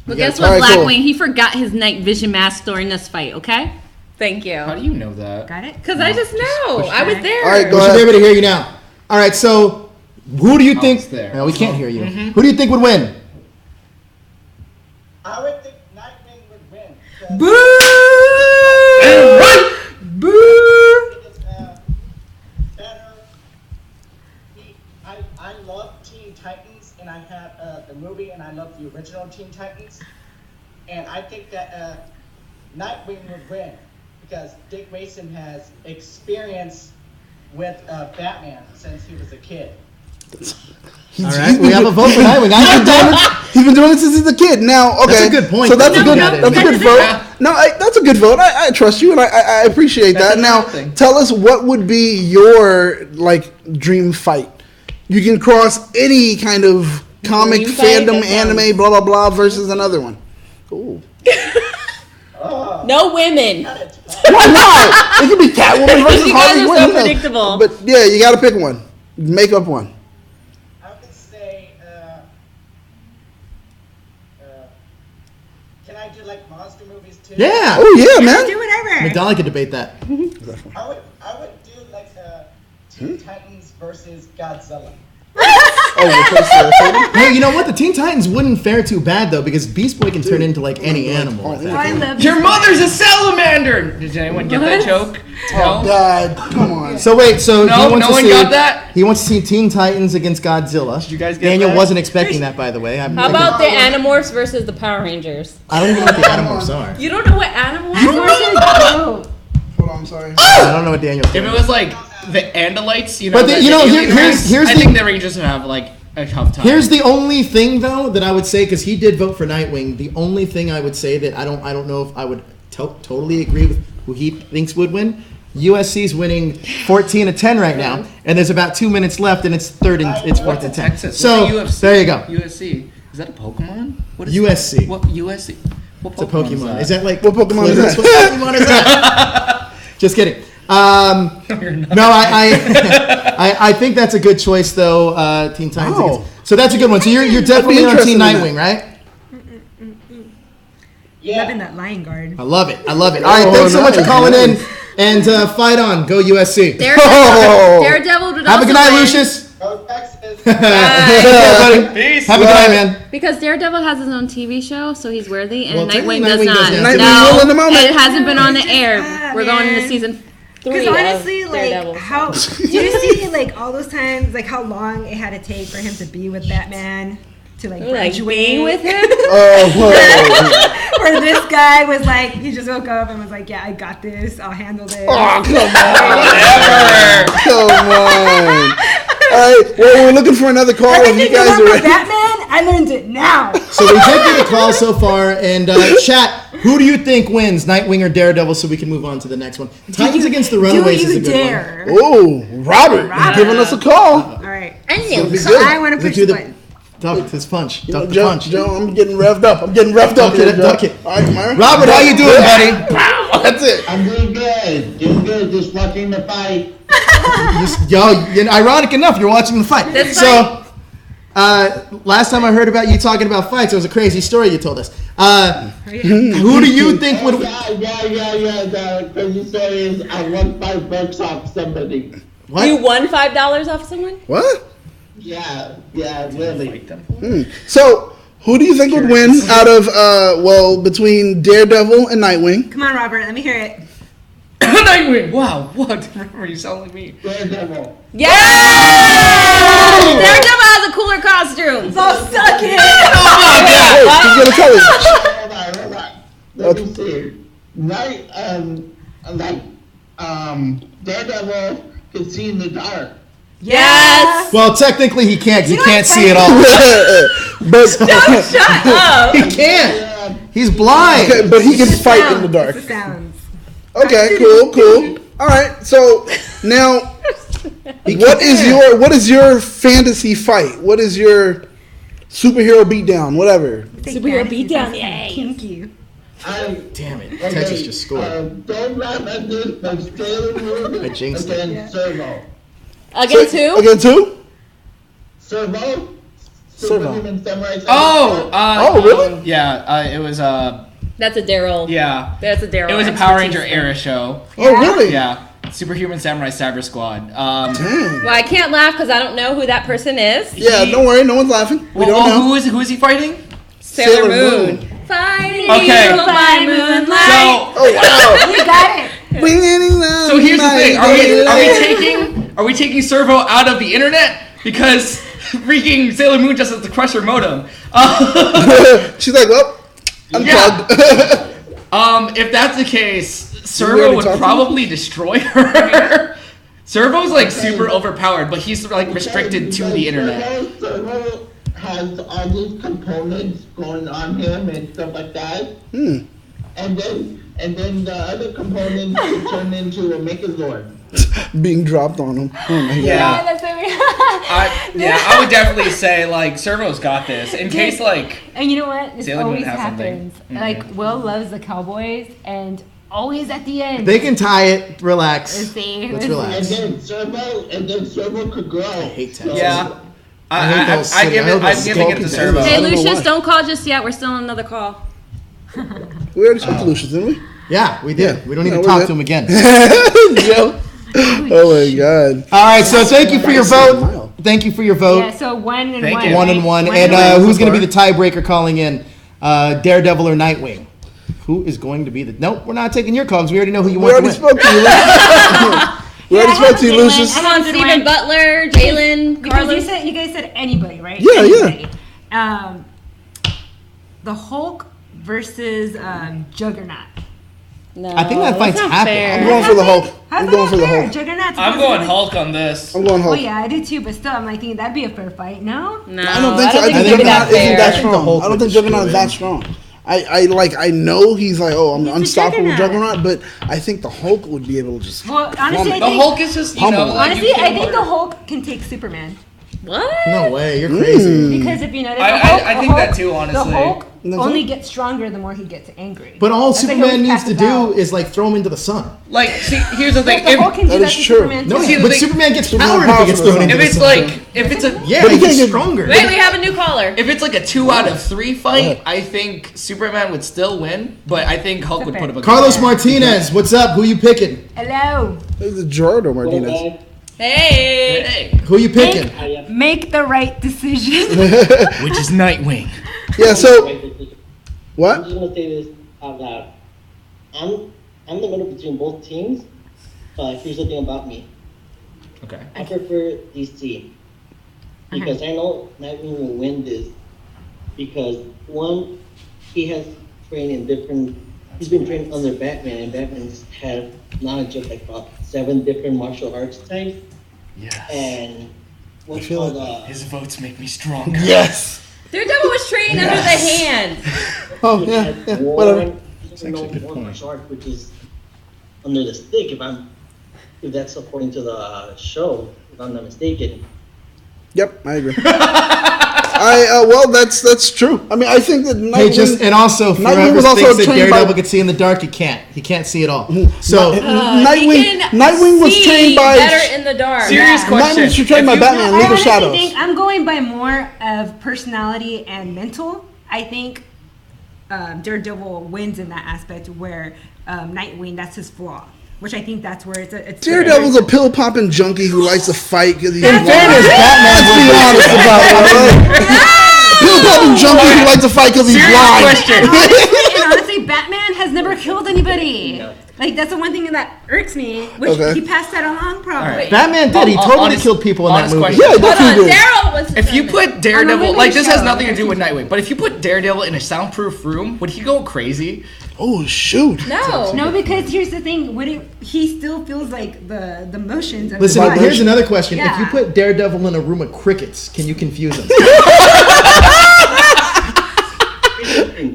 Well, Yeah, guess what, alright, cool. Blackwing? He forgot his night vision mask during this fight, okay? Thank you. How do you know that? Got it? Because I just know. push I was back. there. All right, go We should ahead. be able to hear you now. All right, so who do you think? it's there. No, we can't hear you. Who do you think would win? I would think Nightwing would win. because it is, better. I love Teen Titans, and I have the movie, and I love the original Teen Titans. And I think that Nightwing would win because Dick Grayson has experience with Batman since he was a kid. All right, we have a vote for Nightwing. I like that. He's been doing it since he's a kid. Now, okay, That's a good point, So that's though. a good, No, that's a good vote. No, that's a good vote. I trust you, and I appreciate That's that. Now, another thing. tell us what would be your dream fight. You can cross any kind of comic Dream fight? fandom, That sounds- anime, blah blah blah, versus another one. Ooh. No women. Why not? It could be Catwoman versus You guys Harley are Quinn. so you know. predictable. But yeah, you got to pick one. Make up one. I would say, can I do like monster movies too? Yeah. Oh yeah, man. Do whatever. Migdalia could debate that. I would do like Teen Titans versus Godzilla. Hey, you know what? The Teen Titans wouldn't fare too bad though, because Beast Boy can turn into like any animal. at that I point. love Your mother's a salamander! Did anyone get that joke? Oh No? God, come on. So wait, so No, he wants no to one see, got that? He wants to see Teen Titans against Godzilla. Did you guys get Daniel that? wasn't expecting that, by the way. How about the Animorphs versus the Power Rangers? I don't even know what the Animorphs are. You don't know what Animorphs Hold on, I'm sorry. I don't know what Daniel's If doing. it was like the Andalites, you know, But the here- alien here's race, I the- think the Rangers would have like a tough time. Here's the only thing though that I would say, because he did vote for Nightwing. The only thing I would say that I don't know if I would totally agree with who he thinks would win. USC's winning 14-10 right now, and there's about 2 minutes left, and it's fourth What's and a 10. Texas? So What's a UFC? there you go. USC. Is that a Pokemon? What is USC. That? What USC? What It's a Pokemon. Is that like What Pokemon is that? What Pokemon is that? Just kidding. No, I think that's a good choice though. Teen Titans. Oh. Against- So that's a good one. So you're definitely on interested Team in that. Nightwing, right? Loving that lion guard. I love it. All right, thanks so much for nice, calling in. nice. And fight on. Go USC. Daredevil would Have a also good night, win Lucius. Go Texas. Take care, buddy. Peace. Have a good night, man. Because Daredevil has his own TV show, so he's worthy, and Well, Nightwing technically does Nightwing not. does now. Nightwing will in the moment. And it hasn't been on the air. Ah, We're going into man. season 3 Because honestly, of like Daredevil. how do you see like all those times, like how long it had to take for him to be with Batman to like Like graduate being with him? Oh, whoa. Where this guy was like, he just woke up and was like, yeah, I got this, I'll handle this. Oh, come on. Come on. All right, well, we're looking for another call. If you Everything guys about are the ready. Batman, I learned it now. So we did get a call so far, and chat. Who do you think wins, Nightwing or Daredevil, so we can move on to the next one? Titans against the Runaways is a good dare? Oh, Robert, you're giving us a call. All right. I knew. I want to push the button. Duck this punch. Duck the Joe, punch. Joe, I'm getting revved up. Duck it. All right, Mayra. Robert, how you doing, buddy? That's it. I'm doing good. Just watching the fight. Ironic enough, you're watching the fight. This So, last time I heard about you talking about fights, it was a crazy story you told us. Who do you think would? Yeah. The crazy story is I won $5 off somebody. What? You won $5 off someone? What? Yeah, really. So, who do you think would win out of, between Daredevil and Nightwing? Come on, Robert. Let me hear it. Nightwing. Wow, what? You sound like me. Daredevil. Yeah! Daredevil has a cooler costume. So suck it. He's gonna tell us. Hold on. Let me see. Daredevil can see in the dark. Yes. Well, technically he can't. 'Cause he can't see at all. But Shut up. He can't. He's blind. okay, but he can fight in the dark. It's the sounds. Okay, cool. All right, so now, what is your fantasy fight? What is your superhero beatdown? Whatever. Superhero beatdown. Yay. Kinky. Damn it. Texas just scored. Don't laugh at this, but Sailor Moon I jinxed it. against Servo. Against who? Against who? Servo? Servo. Superhuman Samurai. Oh, really? Yeah, it was That's a Daryl. yeah. That's a Daryl. It was a Power Ranger era show. Oh, really? Yeah. Superhuman Samurai Cyber Squad. Dang. Well, I can't laugh because I don't know who that person is. Yeah, don't worry, no one's laughing. We don't know. Who is he fighting? Sailor Moon. Fighting Okay. you by moonlight. So Oh wow! You got it. So here's the thing: are we taking Servo out of the internet because freaking Sailor Moon just has the Crusher modem? She's like, well, unplugged. If that's the case, We Servo already would talked probably destroy her. Servo's like super overpowered, but he's like restricted to the internet. Servo has all these components going on him and stuff like that. And then the other components could turn into a Megazord. Being dropped on him. Oh my god. Yeah. That's what I would definitely say like Servo's got this in case like. And you know what? This Sailor Moon always has something. happens. Like Will loves the Cowboys, and always at the end. They can tie it. Relax. See, Let's And relax. then Servo could grow. I hate Texas. Yeah. I hate those I'm giving it skulking to Servo. I Hey, don't know Lucius, why. don't call just yet. We're still on another call. We already spoke to Lucius, didn't we? Yeah, we did. Yeah. We don't need Yeah, to we're talk good. to him again. Joe. Oh my god. All right, so thank you for your vote. Thank you for your vote. yeah, so 1 and Thank 1. you. One and one. One And and who's going to be the tiebreaker calling in? Daredevil or Nightwing? Who is going to be the? Nope, we're not taking your calls. We already know who you We want already to win. spoke to you. We already spoke to you, Lucius. Come on, Stephen Butler, Jalen, Because Carlos. you guys said anybody, right? Yeah, Anybody. The Hulk versus Juggernaut. No, I think that fight's that's not happened. fair. I'm going for the Hulk. How's I'm that going for the fair? Hulk. Juggernaut's I'm supposed going to- Hulk on this. I'm going Oh Hulk. yeah, I do too, but still, I'm like thinking that'd be a fair fight. No. No, I don't think so. I think it'd be Juggernaut isn't fair. that I think the strong. Hulk I don't would think Juggernaut is destroy that strong. I know he's like, oh, I'm He's a unstoppable Juggernaut. Juggernaut, but I think the Hulk would be able to just. Well, honestly, I The think, Hulk is just, you know, Humble. like, honestly, you I can't think the hurt. Hulk can take Superman. What? No way, you're crazy. Because if you notice, the I Hulk, think that too, honestly. The Hulk No, only so- gets stronger the more he gets angry. But all That's like Superman how he needs to passes do out. is like throw him into the sun. Like, see, here's the thing. The Hulk can do That that is to true. Superman No, too. See, the but thing- Superman gets Superman powered if he gets powerful thrown to into If the it's sun. like, if it's a, Yeah, But he he gets can't get- stronger. Wait, we have a new caller. if it's like a 2 out of 3 fight, I think Superman would still win, but I think Hulk would put up a good Carlos fight. Martinez, what's up? Who you picking? Hello. This is Gerardo Martinez. Okay. Hey. Hey, Who you picking? Make the right decision. which is Nightwing. Yeah. So I'm what? just gonna say this out loud. I'm the middle between both teams, but here's the thing about me. Okay. I prefer DC because I know Nightwing will win this because one, he has trained in different. He's been trained under Batman, and Batman's had knowledge of like about 7 different martial arts types, Yes. and what's feel called His votes make me stronger. Yes. Daredevil was trained under the hand. Oh yeah. Yeah. Whatever. actually know one martial art, which is under the stick. If that's according to the show, if I'm not mistaken. Yep, I agree. Well, that's true. I mean, I think that Nightwing, and also Nightwing whoever was thinks also that trained Daredevil by could see in the dark, he can't see at all. So Nightwing was trained by better in the dark. Serious question. Nightwing was trained by Batman, League of honestly Shadows. think I'm going by more of personality and mental. I think Daredevil wins in that aspect where Nightwing, that's his flaw. Which I think that's where it's Daredevil's a pill popping junkie who likes to fight because he's in fairness, Batman. Let's be honest about it. Pill popping junkie who likes to fight because he's blind. And honestly, Batman has never killed anybody. Like that's the one thing that irks me, which he passed that along probably. Right. Batman did. He totally killed people in that movie. Question. Yeah, Hold that's on, did. Daryl was. If you put Daredevil, On a like this has show. nothing to do with Nightwing, but if you put Daredevil in a soundproof room, would he go crazy? Oh shoot! No, because here's the thing: he still feels like the motions. Of Listen, the body. here's another question. If Yeah. you put Daredevil in a room of crickets, can you confuse him?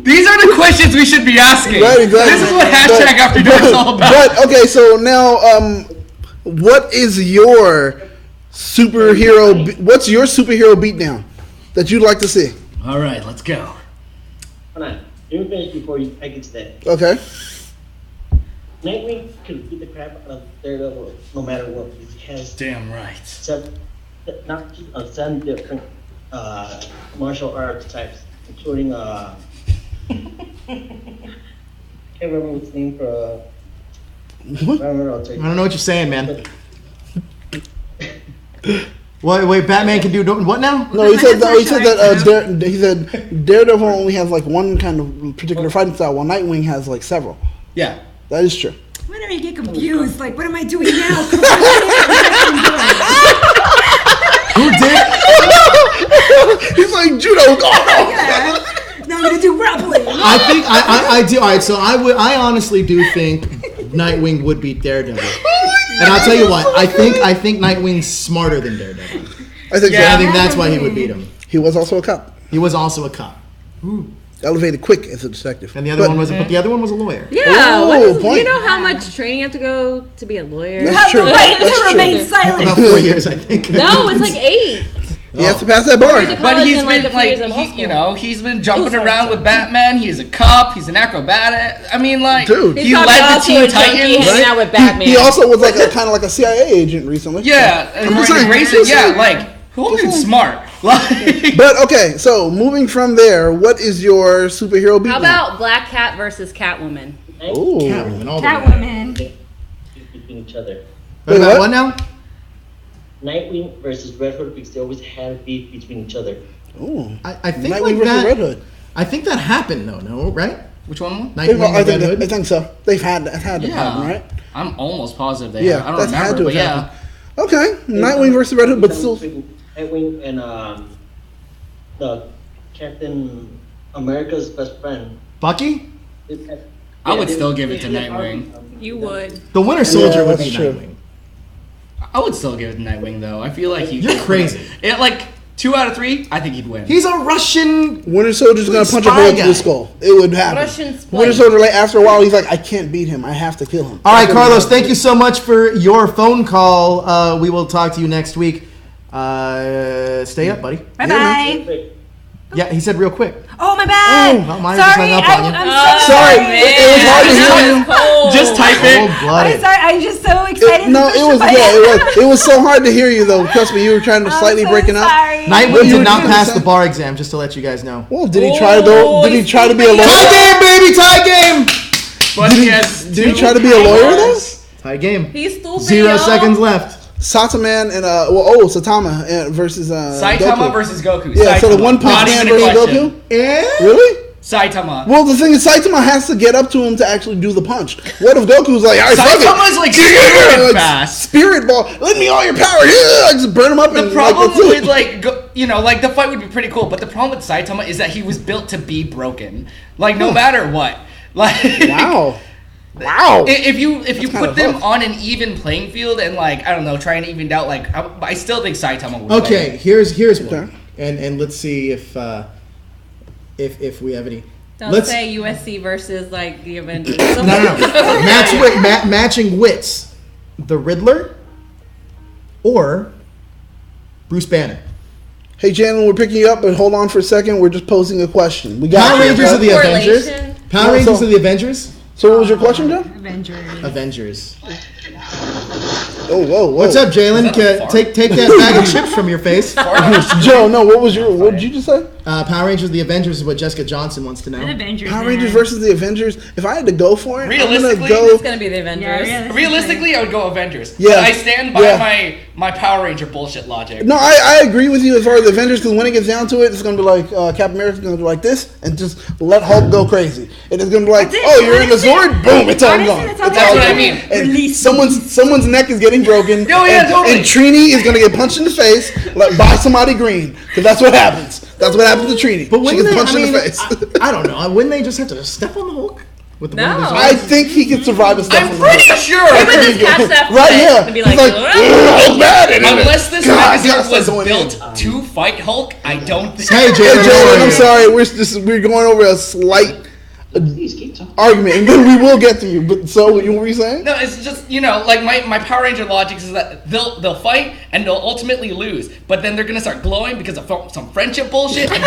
These are the questions we should be asking. Right, exactly. This is what hashtag After Dark is all about. But okay, so now, what is your superhero? What's your superhero beatdown that you'd like to see? All right, let's go. Hold on. Let me finish before I get to that. Okay. Nightwing could beat the crap out of Daredevil no matter what. Because he has Damn right. seven different martial arts types, including can't remember his name for What? I don't know. I'll tell I you. don't know what you're saying, man. Wait, Batman can do what now? No, he said that. He said Daredevil only has like one kind of particular fighting style, while Nightwing has like several. Yeah. That is true. Whenever you get confused, like, what am I doing now? Who did? He's like judo. Now I'm gonna do grappling. I think I do. All right, so I honestly do think Nightwing would beat Daredevil. And I'll tell you what, I think Nightwing's smarter than Daredevil. I think So I so. think that's why he would beat him. He was also a cop. He was also a cop, Elevated quick as a detective. and the other one was, but the other one was a lawyer. Yeah, Oh, point. you know how much training you have to go to be a lawyer? That's true. Right That's to true. remain silent. About 4 years, I think. No, it's like 8. He has to pass that bar. But he's in, like, been a few years in law like, school. you know, he's been jumping sorry, around with Batman. He's a cop. He's an acrobat. I mean, like, Dude. he He's led probably the also Teen a junkie Titans. hanging out with Batman. He also was like a kind of like a CIA agent recently. Yeah, and just Brandon saying, Grayson. just Yeah, saying. like, Hogan's smart. Like, But okay, so moving from there, what is your superhero beat? How about Black Cat versus Catwoman? Ooh. Catwoman, all the way. Catwoman. Between each other. Wait, Wait, what? what now? Nightwing versus Red Hood because they always had a beef between each other. Ooh. I think Nightwing like versus that. Red Hood. I think that happened though. No, right? which one? Nightwing I and Red Hood. think so. They've had to happen, right? I'm almost positive they Yeah, have. I don't that's had remember, to but have yeah. happened. Okay, Nightwing versus Red Hood, but still. Nightwing and the Captain America's best friend. Bucky? I would still give it to Nightwing. You would. The Winter Soldier would be that's true. Nightwing. I would still give it to Nightwing though. I feel like he. You're crazy. It like 2 out of 3. I think he'd win. He's a Russian. Winter Soldier's gonna punch a Spy hole through guy. the skull. It would happen. Russian spy. Winter Soldier, like after a while, he's like, I can't beat him. I have to kill him. All right, Carlos, thank you so much for your phone call. We will talk to you next week. Stay up, buddy. Bye bye. Yeah, he said real quick. Oh my bad. Well, mine just Sorry, hung up on you. I'm Sorry, sorry. it was hard to hear you. Just type it. I'm Cold-blooded. sorry. I'm just so excited. No, it was it was so hard to hear you though. Trust me, you were trying to slightly breaking up. Nightwing You did were not trying to pass say- the bar exam, just to let you guys know. Well, did he try though? Did he try to be a lawyer? Tie game, baby, tie game. But he has Did he 2 try to be a lawyer though? Tie game. He's stupid. 0 y'all. seconds left. Sataman and Satama versus Saitama Goku. versus Goku. Yeah, so the Saitama. One Punch Not Man even a versus question. Goku. Yeah. Really? Saitama. Well, the thing is, Saitama has to get up to him to actually do the punch. What if Goku's like, all right, fuck it. Saitama's like Yeah, super like, fast. Spirit ball, lend me all your power. Yeah, just burn him up. The and problem like, that's it. with like you know like the fight would be pretty cool, but the problem with Saitama is that he was built to be broken. Like no matter what. Like Wow. If you kinda put them rough. on an even playing field and like I don't know, try and even out like I still think Saitama would Okay, win. here's one, Okay. and let's see if we have any. Don't say USC versus like the Avengers. No. Matching wits. The Riddler or Bruce Banner. Hey, Jalen, we're picking you up, but hold on for a second. We're just posing a question. We got Power Rangers of the Avengers. Correlation. Power Rangers of the Avengers. So what was your question, Joe? Avengers. Oh, whoa. What's up, Jalen? Take that bag of chips from your face. Joe, no, what did you just say? Power Rangers of the Avengers is what Jessica Johnson wants to know. Power Rangers versus the Avengers. If I had to go for it, Realistically, it's gonna be the Avengers. Yeah, Realistically, I would go Avengers. Yeah. But I stand by my Power Ranger bullshit logic. No, I agree with you as far as the Avengers, because when it gets down to it, it's going to be like Captain America's going to be like this and just let Hulk go crazy. And it's going to be like, oh, you're in the sword? Boom, it's all gone. That's what I mean. And someone's neck is getting broken. Oh, yeah, totally. And Trini is going to get punched in the face by somebody green, because that's what happens. That's what happens to Trini. But she gets punched in the face. I don't know. Wouldn't they just have to step on the Hulk? With one of these I think he can survive a step. I'm pretty sure. He would just catch that right, yeah. and be like, unless this magazine was built to fight Hulk, I don't think. Hey, Jalen, I'm sorry. We're going over a slight argument, and then we will get to you. But so, what were you saying? No, it's just, like my Power Ranger logic is that they'll fight and they'll ultimately lose, but then they're gonna start glowing because of some friendship bullshit and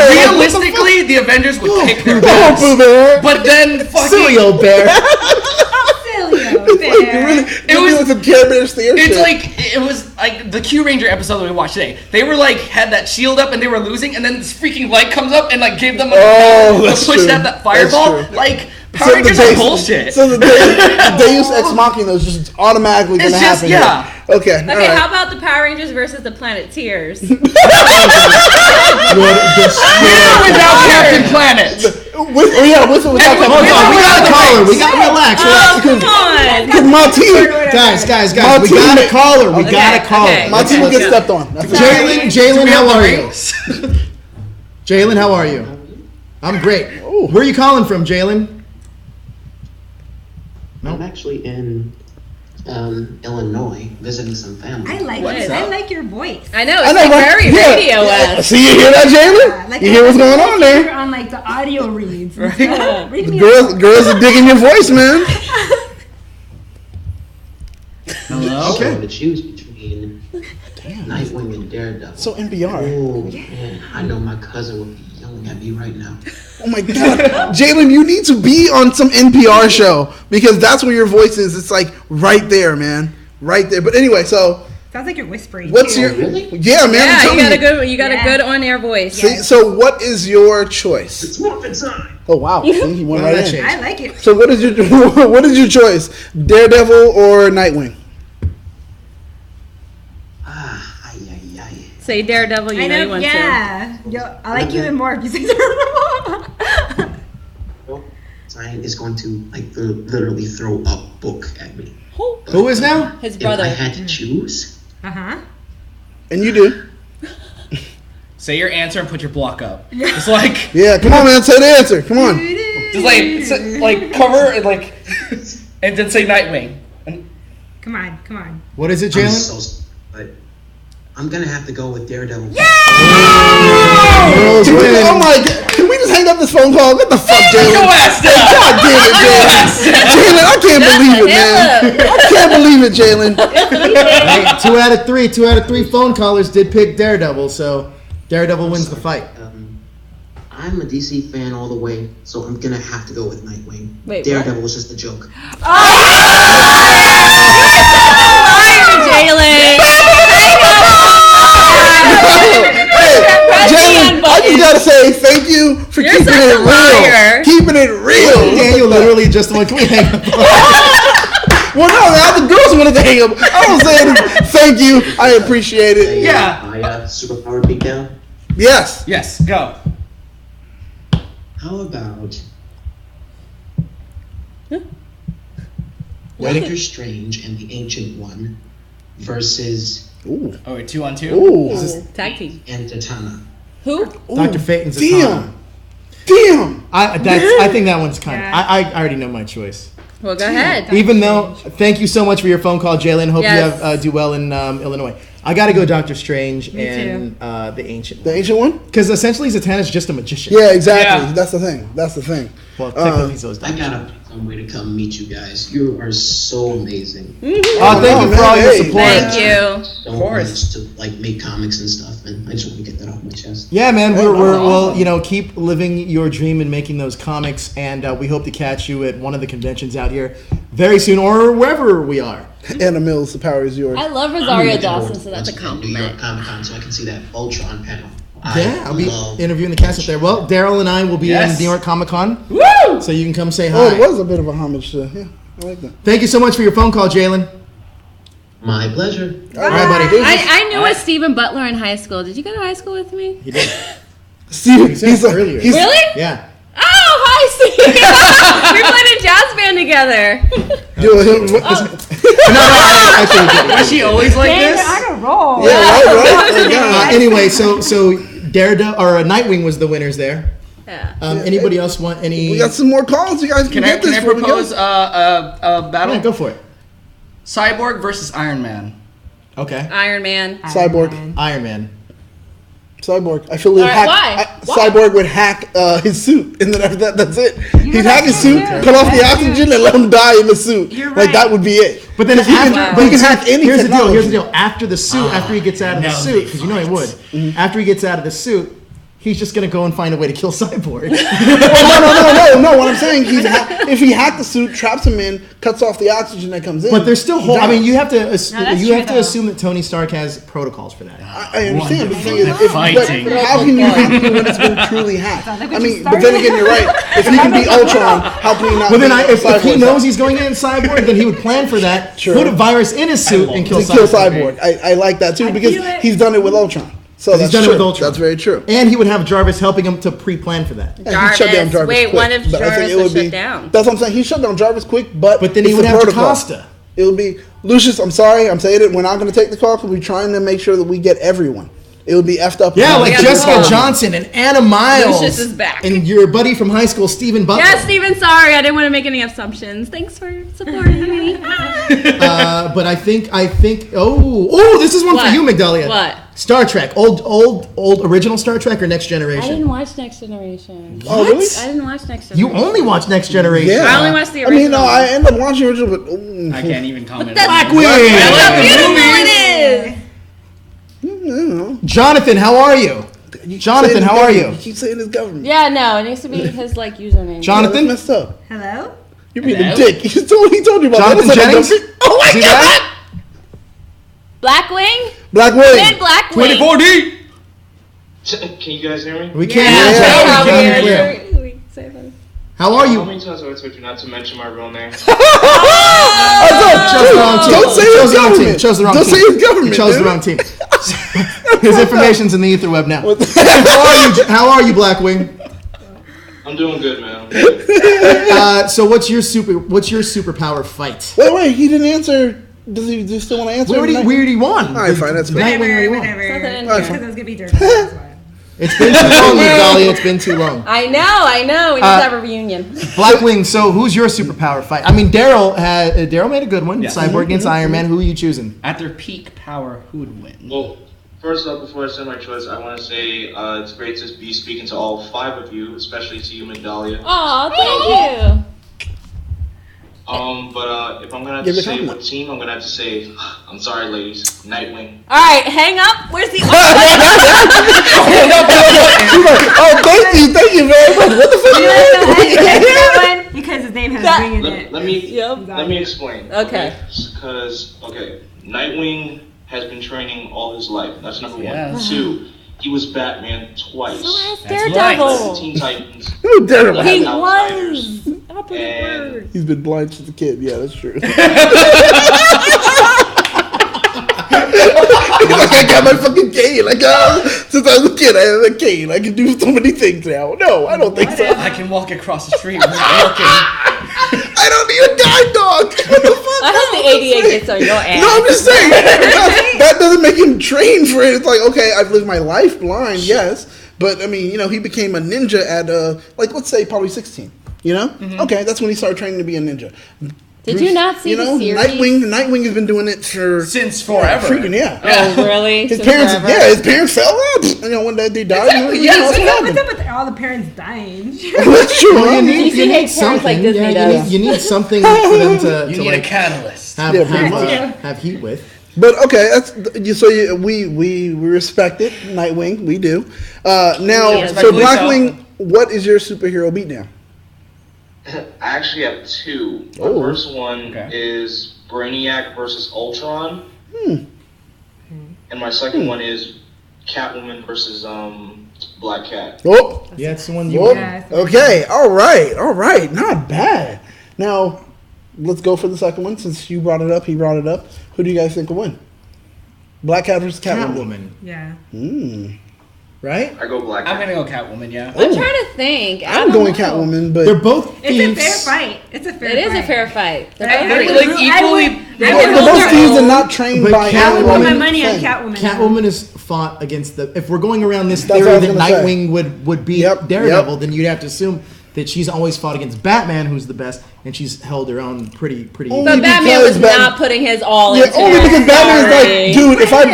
realistically, the Avengers would kick their ass. But then Cilio Bear. It was like the Q Ranger episode that we watched today. They were like had that shield up and they were losing, and then this freaking light comes up and like gave them a push at that fireball. Like Power Rangers are bullshit. So the Deus Ex Machina is just automatically going to happen. Yeah. Okay. Okay, how about the Power Rangers versus the Planeteers? Without Captain Planet. Without Captain Planet. We got a caller. We got to relax. Come on. Because my team. Guys. We got a caller. We got a caller. Okay. My team will get stepped on. Jalen, how are you? Jalen, how are you? I'm great. Where are you calling from, Jalen? I'm actually in Illinois visiting some family. I like your voice. I know, it's like very radio-esque. See, you hear that, Jalen? Like you hear what's going on there? On like the audio reads. Girls are digging your voice, man. Hello. Okay. To choose between Nightwing and Daredevil. So NPR. Oh man, I know my cousin would be yelling at me right now. Oh my God, Jalen, you need to be on some NPR show, because that's where your voice is. It's like right there, man, right there. But anyway, so sounds like you're whispering. What's too. your? Really? Yeah, man. Yeah, you got a good on-air voice. See, so what is your choice? It's Morphin time. Oh wow, see, he went right in. I like it. So what is your choice? Daredevil or Nightwing? Say Daredevil, you know you want to. Yo, I like you even more if you say Daredevil. Sign is going to literally throw a book at me. Who is now? His brother. If I had to choose. And you do. Say your answer and put your block up. It's like come on, man, say the answer. Come on. Just like cover and like and then say Nightwing. Come on. What is it, Jalen? I'm gonna have to go with Daredevil. Yeah! Oh my God! Can we just hang up this phone call? What the fuck, Jalen? God damn it, Jalen! Jalen, I can't believe it, man. I can't believe it, Jalen. Hey, 2 out of 3 phone callers did pick Daredevil, so Daredevil wins the fight. I'm a DC fan all the way, so I'm gonna have to go with Nightwing. Wait, Daredevil was just a joke. Jalen! Jalen, I just gotta say thank you for keeping it real. Keeping it real. Daniel literally just went, can we hang up? Well, no, now the girls wanted to hang up. I was saying thank you. I appreciate it. Yeah. My superpower beatdown? Yes. Yes, go. How about Doctor Strange and the Ancient One versus Oh, wait, 2-on-2? Ooh. Tag team. and Zatanna? Who? Dr. Fate and Zatanna. Damn. Damn. I think that one's kind of. I already know my choice. Well, go ahead. Even though, thank you so much for your phone call, Jalen. Hope Yes. you have do well in Illinois. I got to go Doctor Strange Me and the Ancient. The ancient one? Because essentially Zatanna's just a magician. Yeah, exactly. Yeah. That's the thing. That's the thing. Well, technically so is I Doctor gotta find some way to come meet you guys. You are so amazing. Oh, thank you for all your Hey. support. Thank you. So course. much to like make comics and stuff, and I just want to get that off my chest. Yeah, man, we'll keep living your dream and making those comics, and we hope to catch you at one of the conventions out here very soon, or wherever we are. Anna Mills, the power is yours. I love I'm Rosario looking Dawson, forward so that's a to New York compliment. Comic Con so I can see that Ultron panel. Yeah, I'll be love interviewing the cast up there. Well, Daryl and I will be Yes. in New York Comic Con, Woo! so you can come say hi. Oh, it was a bit of a homage to. Yeah, I like that. Thank you so much for your phone call, Jalen. My pleasure. All right, buddy. I knew a Stephen Butler in high school. Did you go to high school with me? He did. Steve, said he's like, earlier. he's, Really? Yeah. Oh, hi, Steve. We played a jazz band together. Was she always like Dang, this? I don't roll. Yeah, right. Yeah. Anyway, so Daredevil or Nightwing was the winners there. Yeah. Anybody else want any? We got some more calls. You guys can get Can this I before we propose go. a battle? Yeah, go for it. Cyborg versus Iron Man. Okay. Iron Man. Cyborg. Iron Man. Cyborg. I feel he'd All right, hack. why? Cyborg would hack his suit, and then after that, that's it. He'd know, hack his that's suit, true. cut off the oxygen, and let him die in the suit. You're Like right. that would be it. But then He can- after, but he can hack any here's the deal. Here's the technology. deal. After the suit, after he gets out of the now suit, they because you know he would. After he gets out of the suit, he's just gonna go and find a way to kill Cyborg. No. What I'm saying, if he hacked the suit, traps him in, cuts off the oxygen that comes in. But there's still I mean, you have to that's you have true, to though. assume that Tony Stark has protocols for that. I understand, but the thing is, Wonderful. Fighting. but how can you hack it when it's been truly hacked? like I what mean, you but then started. again, you're right. If he can be Ultron, how can he not? Well, then be if he Cyborg? knows he's going in Cyborg, then he would plan for that. Sure. Put a virus in his suit and kill to kill Cyborg. Cyborg, I like that too because feel it. he's done it with Ultron. So He's that's done it true. with Ultron. That's very true. And he would have Jarvis helping him to pre-plan for that. Yeah, he shut down Jarvis. Jarvis Wait, quick, what if but I think Jarvis it was would shut down? That's what I'm saying. He shut down Jarvis quick, but But then he it's would the have protocol. Jocasta. It would be Lucius. I'm sorry, I'm saying it. We're not going to take the call because we're trying to make sure that we get everyone. It would be effed up. Yeah, like got Jessica the call. Johnson and Anna Miles. Lucius is back. And your buddy from high school, Stephen Butler. Yeah, Steven, sorry. I didn't want to make any assumptions. Thanks for supporting me. But I think. Oh, this is one for What? you, Migdalia. What? Star Trek, old original Star Trek or Next I Generation? didn't watch Next Generation. Oh, really? I didn't watch Next You Generation. only watch Next Generation. Yeah. I only watched the I mean, no, original. I end up watching the original, but I can't even comment. Blackwing. Look how beautiful it is. Jonathan, how are you? Jonathan, how are you? You keep saying his government. Yeah, no, it needs to be his like username. Jonathan? That's messed up. Hello? You're being a Hello? dick. He told you about Jonathan that. Jennings? Oh my See god! that? Blackwing? Black Mid Wing. Blackwing. 24D. Can you guys hear me? We can't Yeah. hear you. Yeah. We can't hear you. How are How you? many times have I told you not to mention my real name? Chose the wrong team. Don't say Chose his the wrong team. government. Chose the wrong Don't team. say his government, He chose the dude. wrong team. His information's in the ether web now. How are you, Blackwing? I'm doing good, man. I'm good. So what's your superpower fight? Wait, he didn't answer. Do you still want to answer? We already won. All right, fine, that's fine. Nightwing already won. Whatever. Something in Because here. it was going to be dirty. That's why. It's been too long, Migdalia. It's been too long. I know. We need to have a reunion. Blackwing, so who's your superpower fight? I mean, Daryl made a good one. Yes. Cyborg against Iron Man. Who are you choosing? At their peak power, who would win? Well, first up, before I say my choice, I want to say it's great to be speaking to all 5 of you, especially to you, Migdalia. Aw, thank you. But if I'm gonna have Give to it a say compliment. what team, I'm gonna have to say, I'm sorry, ladies, Nightwing. All right, hang up. Where's the? Oh, thank you very much. What the fuck? Because his name has That- ring in it. Let me Yep. let me explain. Okay. Because Nightwing has been training all his life. That's number Yes. 1. 2, he was Batman twice. So has That's right. Daredevil. Teen Titans. Oh, Daredevil. He Outsiders. was. I'll put it And- word. He's been blind since a kid. Yeah, that's true. Like I got my fucking cane. Like since I was a kid, I had a cane. I can do so many things now. No, I don't think so. I can walk across the street without looking. I don't need a guide dog. What the fuck? I hope the ADA gets on your ass. No, I'm just saying that doesn't make him train for it. It's like, okay, I've lived my life blind, yes, but I mean, he became a ninja at like let's say probably 16. You know? Okay, that's when he started training to be a ninja. Did you not see the series? Nightwing has been doing it since forever. Freaking yeah. Oh, really? His parents fell out. You know, one day they died. Exactly. What's up with all the parents dying? That's true. Well, you You need hate parents like Disney does. you need something for them to You need like a catalyst. have heat with. But okay, we respect it. Nightwing, we do. Now, so Blackwing, what is your superhero beatdown? I actually have two. My first one is Brainiac versus Ultron. And my second one is Catwoman versus Black Cat. Oh, yeah, it's the one you. Okay, all right, not bad. Now, let's go for the second one since you brought it up. He brought it up. Who do you guys think will win? Black Cat versus Catwoman. Yeah. Right? I go Black Cat. I'm gonna go Catwoman. Yeah. I'm trying to think. I'm going Catwoman, but they're both It's thieves. a fair fight. It's a fair It fight. is a fair fight. They're Right? both They're like equally. they're both thieves and not trained But by I Catwoman- would put my anyone. money on thing. Catwoman. Catwoman is fought against the. If we're going around this That's theory what I that was gonna say. Nightwing would beat Daredevil, then you'd have to assume that she's always fought against Batman, who's the best, and she's held her own pretty. Only But Batman because was not putting his all into only it. because Batman is like, dude, if I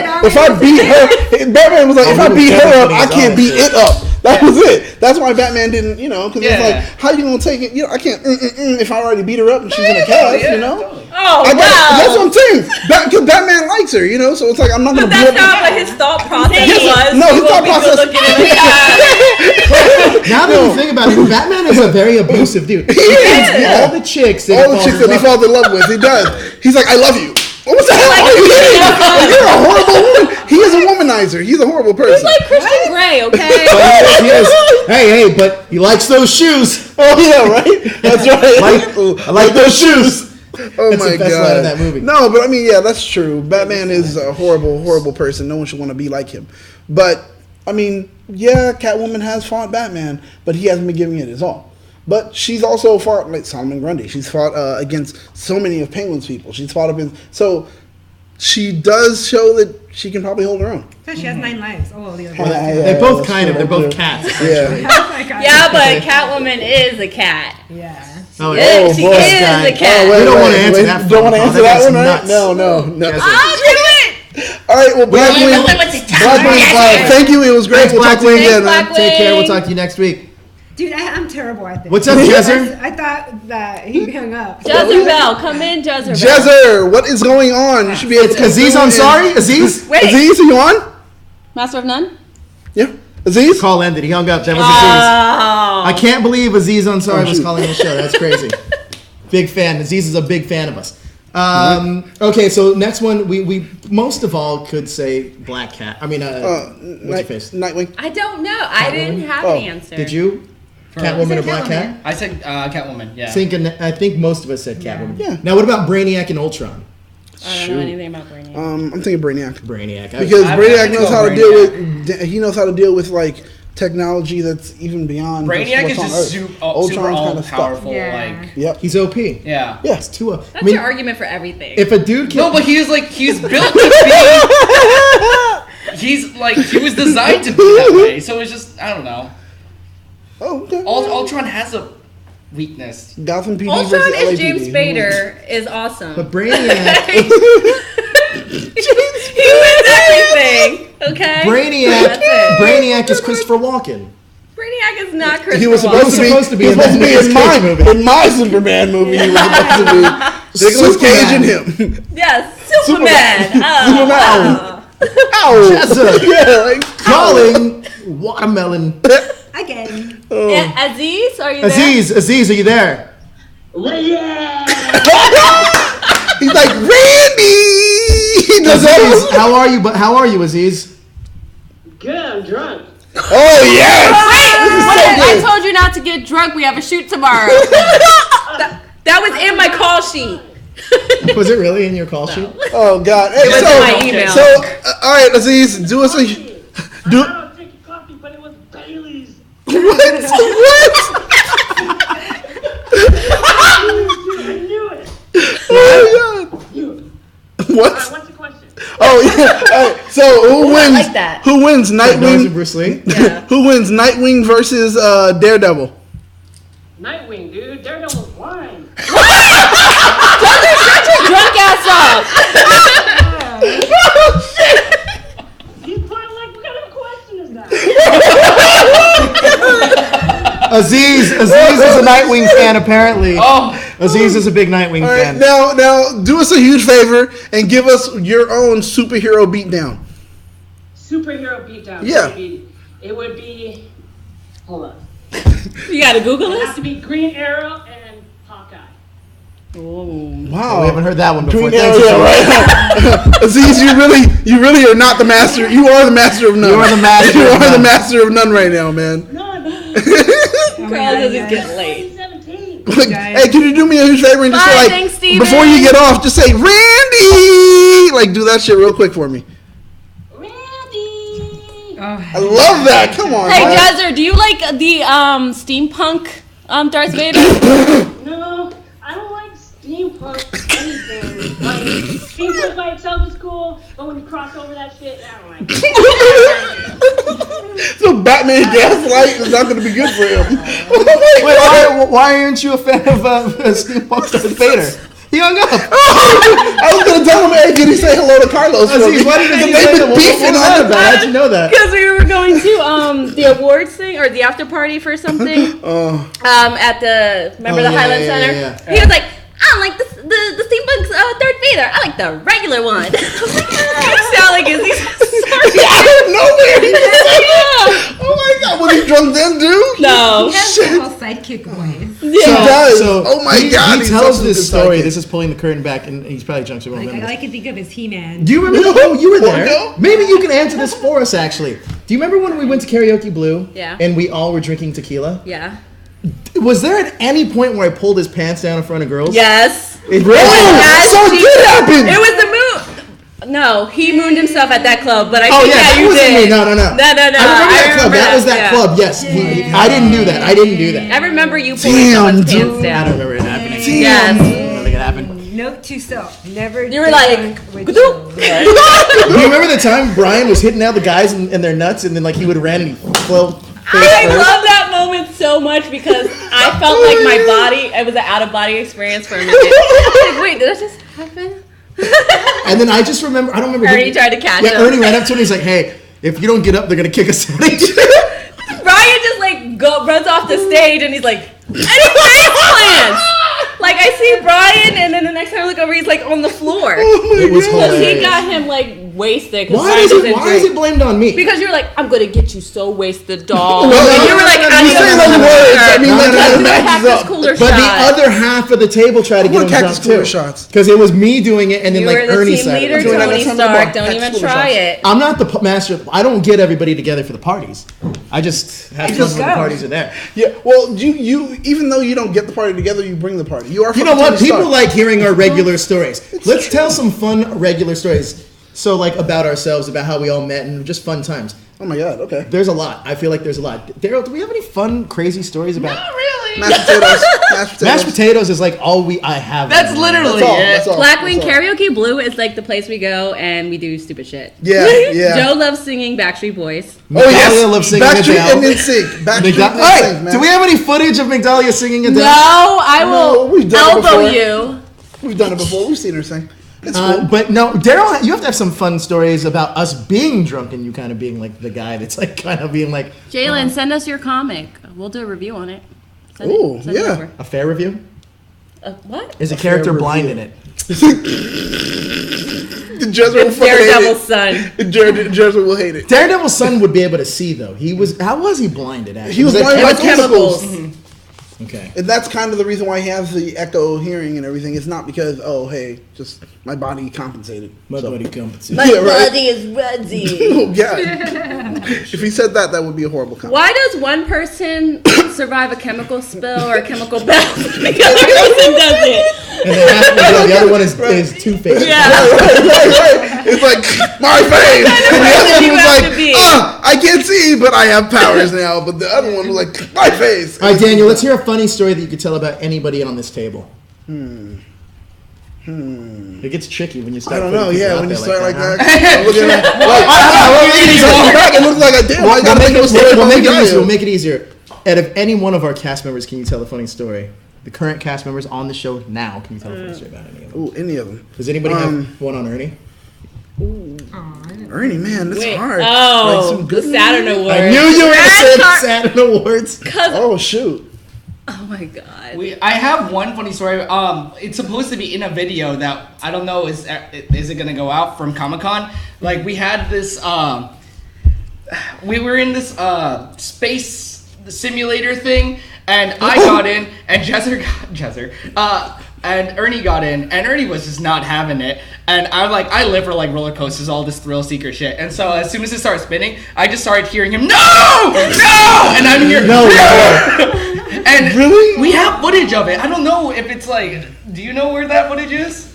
beat her, Batman was like, if I beat her up, I can't beat it up. That was it. That's why Batman didn't, because it's like, how you gonna take it? I can't if I already beat her up and she's in a cast, Oh, wow. That's what I'm saying. Because Batman likes her, so it's like I'm not gonna. But that's not what his thought process was. No, his thought process. Now that you think about it, Batman is a very abusive dude. He is. All the chicks that he falls in love with, he does. He's like, I love you. What the hell are you doing? You're a horrible woman. He is a womanizer. He's a horrible person. He's like Christian Grey, okay? Hey, but he likes those shoes. Oh yeah, right. That's right. I like those shoes. Oh That's my the best god! line of that movie. No, but I mean, yeah, that's true. Batman is a horrible, horrible person. No one should want to be like him. But I mean, yeah, Catwoman has fought Batman, but he hasn't been giving it his all. But she's also fought like Solomon Grundy. She's fought against so many of Penguin's people. She's fought against, so she does show that she can probably hold her own. So she has 9 lives. Oh, the other They're both they're both cats. Yeah. Yeah, but Catwoman is a cat. Yeah. Oh, she is a cat. We don't want to answer that. Don't want to answer that one, right? Nuts. No. I'll do it. All right, well, Blackwing, thank you. It was great. We'll talk to you again, man. Take care. We'll talk to you next week. Dude, I'm terrible at this. What's up, Jezzer? I thought that he hung up. Jezebel, come in, Jezebel. Jezzer, what is going on? You should be able to. Aziz Ansari? Aziz? Wait. Aziz, are you on? Master of None? Yeah. Aziz? Call ended. He hung up. That was Oh. Aziz. I can't believe Aziz Ansari was calling the show. That's crazy. Big fan. Aziz is a big fan of us. Okay, so next one, we most of all could say Black Cat. I mean, what's your face? Nightwing. I don't know. I didn't have an answer. Did you? Catwoman or Black Cat? I said Catwoman. Yeah. I think most of us said Catwoman. Yeah. Now, what about Brainiac and Ultron? I don't know anything about Brainiac. I'm thinking Brainiac. Brainiac. Because Brainiac knows how to deal with. He knows how to deal with like technology that's even beyond. Brainiac is just super all powerful. Yeah. Like, yep, he's OP. Yeah. Yeah, it's too. That's your argument for everything. If a dude can, no, but he's built to be. He was designed to be that way. So it's just I don't know. Oh, okay. Ultron has a weakness. Gotham PD Ultron versus is LAPD. James Spader is awesome. But Brainiac. He wins everything. Okay. Brainiac is Christopher Walken. Brainiac is not Christopher. He was supposed to be in my Superman movie. He was supposed to be Nicolas Cage and him. Yes, Superman. Superman. Ow! Yeah, like calling watermelon. Again. Aziz, are you there? Aziz, are you there? Yeah. He's like Randy. Aziz, how are you? But how are you, Aziz? Good. I'm drunk. Oh yes. I told you not to get drunk. We have a shoot tomorrow. that was in my call sheet. Was it really in your call sheet? Oh God! Hey, It was in my email. So, all right, Aziz, do us a. I don't drink coffee, but it was Bailey's. What? I knew it. Oh my God! What? What's the question? Oh yeah. All right. So who wins? I like that. Who wins? Nightwing. Bruce Lee. Yeah. Who wins? Nightwing versus Daredevil. Nightwing, dude. He's probably like, what kind of question is that? Aziz is a Nightwing fan, apparently. Aziz is a big Nightwing fan. Now, do us a huge favor and give us your own superhero beatdown. Superhero beatdown. Yeah. It would be. Hold on. You gotta Google It this? has to be Green Arrow and Hawkeye. Wow, we haven't heard that one before. Right? Aziz, you really are not the master. You are the master of none. You are the master. You are the master of none right now, man. Carl says it's getting late. Hey, can you do me a huge favor and just say, like, thanks, Steven. before you get off, just say Randy, like do that shit real quick for me. I love that. Come on. Hey, man. Jazzer, do you like the steampunk Darth Vader? No, I don't like steampunk anything. Like, steampunk by itself is cool, but when you cross over that shit, I don't like it. So Batman Gaslight is not going to be good for him. Wait, why aren't you a fan of steampunk Darth Vader? He hung up. I was going to tell him, hey, can he say hello to Carlos? Aziz, why did you say that? Beefing on about? How'd you know that? Because we were going to the awards thing or the after party for something. At the Highland Center. Yeah. He was like, I don't like the steampunk Darth Vader. I like the regular one. You sound like Izzy. Sorry. Out of nowhere. Oh my God, was he drunk then, dude? No. He has little sidekick voice. Oh my God, he tells this story. This is pulling the curtain back, and he's probably drunk. So we won't remember. I can think of his He-Man. Do you remember? Oh, you were there. Maybe you can answer this for us. Actually, do you remember when we went to Karaoke Blue? Yeah. And we all were drinking tequila? Yeah. Was there at any point where I pulled his pants down in front of girls? Yes. It really? Yes, So it did happen. It was the moon. No, he mooned himself at that club, but I Oh think yeah, that you wasn't did. me. No. No. I remember that club. That was that yeah. club. Yes. I didn't do that. I didn't do that. I remember you pulling someone's pants down. I don't remember it happening. Yes. I don't think it happened. Note to self: never. You were like, Do you remember the time Brian was hitting out the guys and their nuts, and then like he would ran and he fell? I love that moment so much because I felt like my body, it was an out of body experience for a minute. I was like, wait, did that just happen? And then I just remember, I don't remember. Ernie tried to catch him. Ernie ran up to him and he's like, hey, if you don't get up, they're going to kick us out. Brian just like runs off the stage and he's like, any face plans? Like I see Brian and then the next time I look over, he's like on the floor. It was Because hilarious. he got him like wasted. Why is it blamed on me? Because you were like, I'm gonna get you so wasted, doll. Well, and you were like, I need say to those words. I mean, like, let's that have matches this up. cooler But shot. the other half of the table tried to get him drunk too. Because it was me doing it and then You like were the Ernie team said leader, it. Tony Stark. Don't even try it. I'm not the master. I don't get everybody together for the parties. I just have fun when the parties are there. Yeah, well, you even though you don't get the party together, you bring the party. You are. You know what? People like hearing our regular stories. Let's tell some fun regular stories. So like about ourselves, about how we all met, and just fun times. Oh my God! Okay. There's a lot. I feel like there's a lot. Daryl, do we have any fun, crazy stories about? Not really. Mashed potatoes. Mashed potatoes is like all I have. That's literally That's all. Blackwing Karaoke Blue is like the place we go and we do stupid shit. Yeah, yeah. Joe loves singing Backstreet Boys. Migdalia loves singing Backstreet Adele. and NSYNC. Backstreet and Hey, NSYNC, man. do we have any footage of Migdalia singing Adele? No, I will we've done it elbow before. you. We've done it before. We've seen her sing. It's cool. But no, Daryl, you have to have some fun stories about us being drunk and you kind of being like the guy that's like kind of being like. Jalen, send us your comic. We'll do a review on it. Send Ooh, it over. A fair review? What? Is a character blind in it? Jezreel Daredevil's son. Jezreel will hate it. Daredevil's son would be able to see though. How was he blinded? Actually, He was blinded by chemicals. Okay. And that's kind of the reason why he has the echo hearing and everything. It's not because, just my body compensated. My body compensated. My body is ready. Oh, God. If he said that, that would be a horrible comment. Why does one person survive a chemical spill or a chemical bath? The other person doesn't. And then the other one is Two-Face. Yeah. Right. It's like, my face. And the other one was like, I can't see, but I have powers now. But the other one was like, my face. All right, Daniel, let's hear a funny story that you could tell about anybody on this table. It gets tricky when you start. I don't know. Yeah, when you start like that. It looks like a damn. I gotta think of a story. We'll make it easier. Out of any one of our cast members, can you tell a funny story? the current cast members on the show now. Can you tell us about any of them? Ooh, any of them. Does anybody have one on Ernie? Ernie, man, that's hard. Oh, like the Saturn Awards. I knew you were going to say the Saturn Awards. Oh, shoot. Oh my god. I have one funny story. It's supposed to be in a video that I don't know is it gonna go out from Comic-Con. Like we had this we were in this space simulator thing, and I got in, and and Ernie got in, and Ernie was just not having it. And I live for like roller coasters, all this thrill seeker shit. And so as soon as it started spinning, I just started hearing him, no, and I'm here, no. And really? We have footage of it. I don't know if it's like, do you know where that footage is?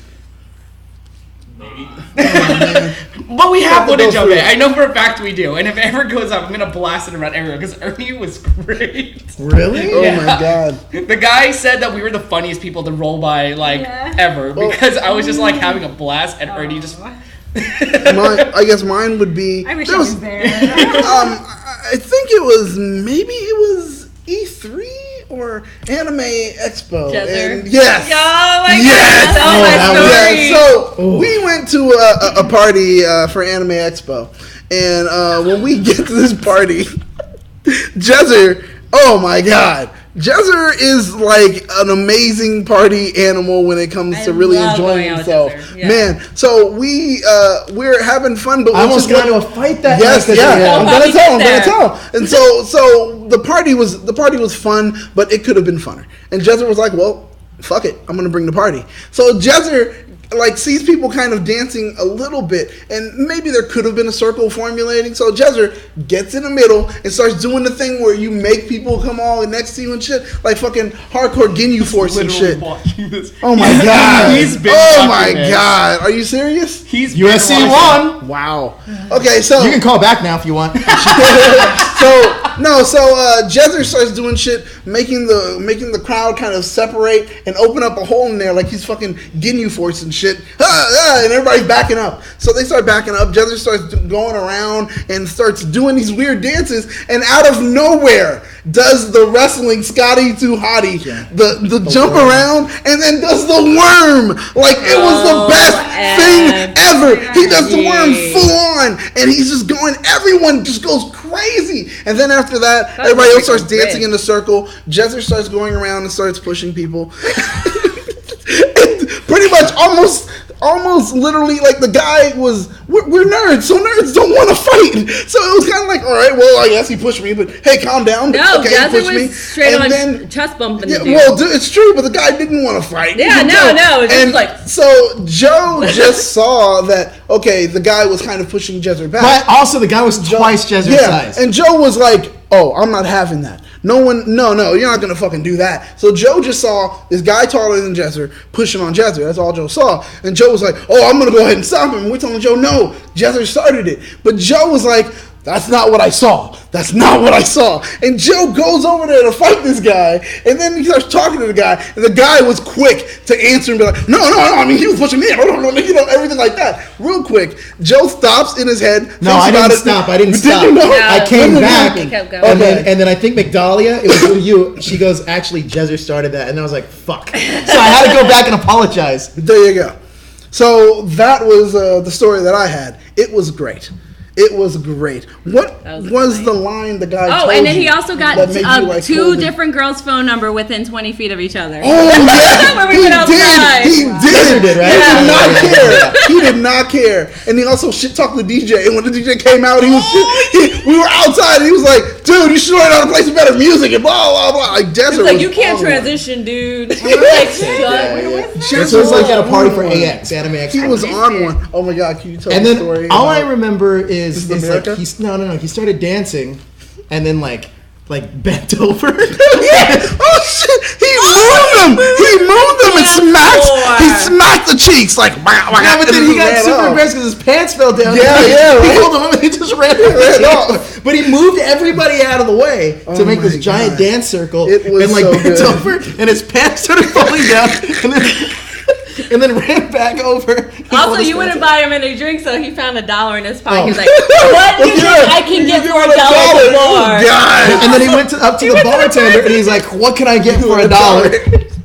Maybe. But we have footage of it. I know for a fact we do. And if it ever goes up, I'm going to blast it around everywhere because Ernie was great. Really? Yeah. Oh my god. The guy said that we were the funniest people to roll by ever because I was just like having a blast and Ernie just... I guess mine would be... I wish I was there. I think it was E3 or Anime Expo. And yes. Oh my yes. god. Yes. So we went to a party for Anime Expo, and when we get to this party, Jezzer, oh my god. Jezzer is like an amazing party animal when it comes to really enjoying himself. Yeah. Man, so we're having fun, but I almost got into a fight that night. Yeah. I'm gonna tell. And so the party was fun, but it could have been funner. And Jezzer was like, well, fuck it, I'm gonna bring the party. So Jezzer sees people kind of dancing a little bit, and maybe there could have been a circle formulating. So Jezzer gets in the middle and starts doing the thing where you make people come all next to you and shit, like fucking hardcore Ginyu Force and shit. Oh my god! God! Are you serious? He's USC won. Wow. Okay, so you can call back now if you want. So Jezzer starts doing shit, making the crowd kind of separate and open up a hole in there like he's fucking Ginyu Force and shit. And everybody's backing up. So they start backing up. Jezzer starts going around and starts doing these weird dances, and out of nowhere does the wrestling Scotty Too Hottie, the jump around, and then does the worm. Like it was the best thing ever. He does the worm full on, and he's just going, everyone just goes crazy. And then after that, everybody else starts dancing in the circle. Jezzer starts going around and starts pushing people. And pretty much almost literally, like, the guy was, we're nerds, so nerds don't want to fight. So it was kind of like, all right, well, I guess he pushed me, but hey, calm down. No, okay, Jezzer was straight on chest bumping the dude. Well, dude, it's true, but the guy didn't want to fight. Yeah, no. It's and like, so Joe just saw that, okay, the guy was kind of pushing Jezzer back. But also the guy was twice Jezzer's size. And Joe was like, oh, I'm not having that. No, you're not going to fucking do that. So Joe just saw this guy taller than Jezzer pushing on Jezzer. That's all Joe saw. And Joe was like, oh, I'm going to go ahead and stop him. And we're telling Joe, no, Jezzer started it. But Joe was like, that's not what I saw. That's not what I saw. And Joe goes over there to fight this guy. And then he starts talking to the guy. And the guy was quick to answer and be like, no. I mean, he was pushing me. Everything like that. Real quick. Joe stops in his head. No, I didn't stop. I came back. And then I think Migdalia, it was you. She goes, actually, Jezzer started that. And I was like, fuck. So I had to go back and apologize. There you go. So that was the story that I had. It was great. It was great. What was the line the guy told you? Oh, and then he also got two different girls' phone number within 20 feet of each other. Oh, yeah. Where we went outside. He did, right? Yeah. He did not care. He did not care. And he also shit-talked the DJ. And when the DJ came out, we were outside, and he was like, dude, you should learn how to play some better music, and blah, blah, blah. Like, Jezzer was you can't transition, dude. This was like at a party for AX, Anime X. He was on one. Oh, my God. Can you tell the story? And then all I remember is like he started dancing and then like bent over. Yeah. Oh shit! He moved them and smacked the cheeks like. Yeah, but then he got super aggressive because his pants fell down. Yeah, right. He pulled them up and he just ran off. But he moved everybody out of the way to make this giant dance circle. It was and bent over, and his pants started falling down, and then ran back over. Also, you wouldn't buy him any drink, so he found $1 in his pocket. He's like, what do you think I can get for $1 more? God. And then he went up to the bartender, and he's like, what can I get for $1?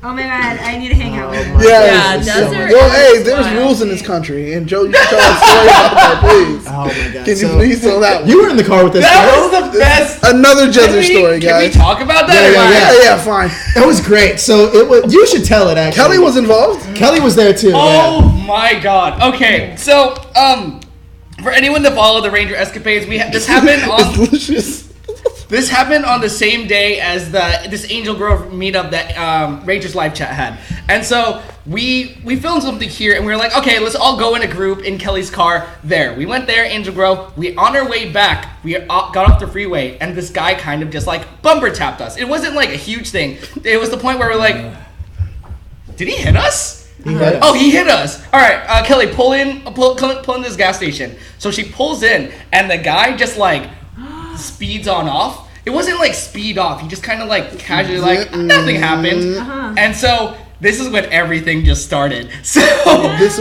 Oh my god, I need to hang out with him. Yeah, Desert. Well, hey, there's rules in this country, and Joe, you can tell us story about that, please. Oh my god! Can you please tell that one? You were in the car with this. That guy. was the best. Another Jezzer story, Can we guys. talk about that? Yeah, fine. That was great. So it was. You should tell it. Actually, Kelly was involved. Kelly was there too. Oh my god. Okay, so for anyone to follow the Ranger escapades, this happened on this happened on the same day as this Angel Grove meetup that Rangers Live Chat had, and so we filmed something here, and we were like, okay, let's all go in a group in Kelly's car. There, we went there, Angel Grove. We on our way back, we got off the freeway, and this guy kind of just like bumper tapped us. It wasn't like a huge thing. It was the point where we're like, did he hit us? He hit us. All right, Kelly, pull in this gas station. So she pulls in, and the guy just like speeds on off. It wasn't like speed off. He just kind of like casually like nothing happened. And so this is when everything just started. So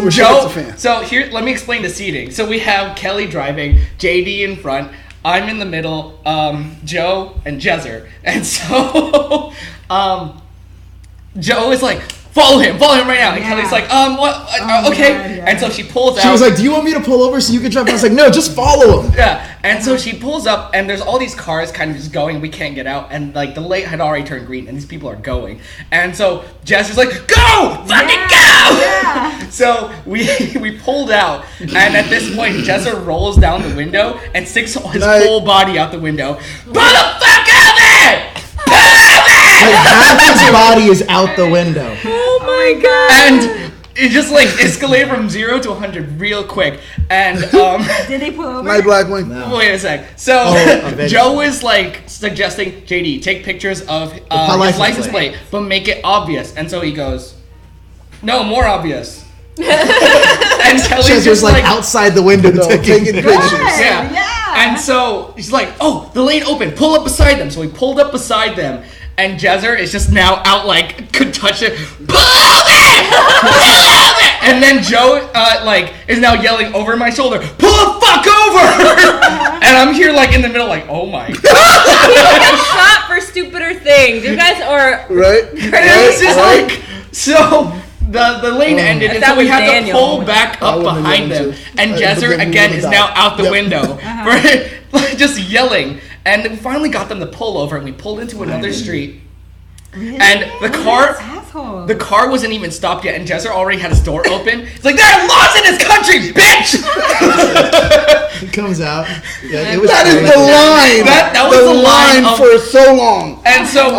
Joe. So here, let me explain the seating. So we have Kelly driving, JD in front. I'm in the middle. Joe and Jezzer. And so Joe is like, follow him right now. And Kelly's like, what? Okay. And so she pulls out. She was like, do you want me to pull over so you can drive? I was like, no, just follow him. Yeah. And so she pulls up, and there's all these cars kind of just going. We can't get out. And like the light had already turned green, and these people are going. And so Jess like, go! Fucking go! Yeah. So we pulled out, and at this point, Jessa rolls down the window and sticks his whole body out the window. Pull the fuck out there! Like half his body is out the window. Oh my god! And it just like escalated from 0 to 100 real quick. And did they pull over? Night Blackwing. No. Wait a sec. So Joe was like suggesting, JD, take pictures of his license plate, but make it obvious. And so he goes, no, more obvious. And Kelly's just like outside the window taking pictures. Yeah. And so he's like, oh, the lane open. Pull up beside them. So we pulled up beside them. And Jezzer is just now out like, could touch it. Pull it! And then Joe is now yelling over my shoulder, pull the fuck over! And I'm here like in the middle like, oh my god. You get shot for stupider things. You guys are right. It's just like, so the lane ended, and so we had to pull back up behind them. And Jezzer again is now out the window, just yelling. And we finally got them to pull over, and we pulled into another street. And the car wasn't even stopped yet, and Jezzer already had his door open. It's like, there are laws in this country, bitch! He comes out. Yeah, it was that is the line. That was the line for so long. And so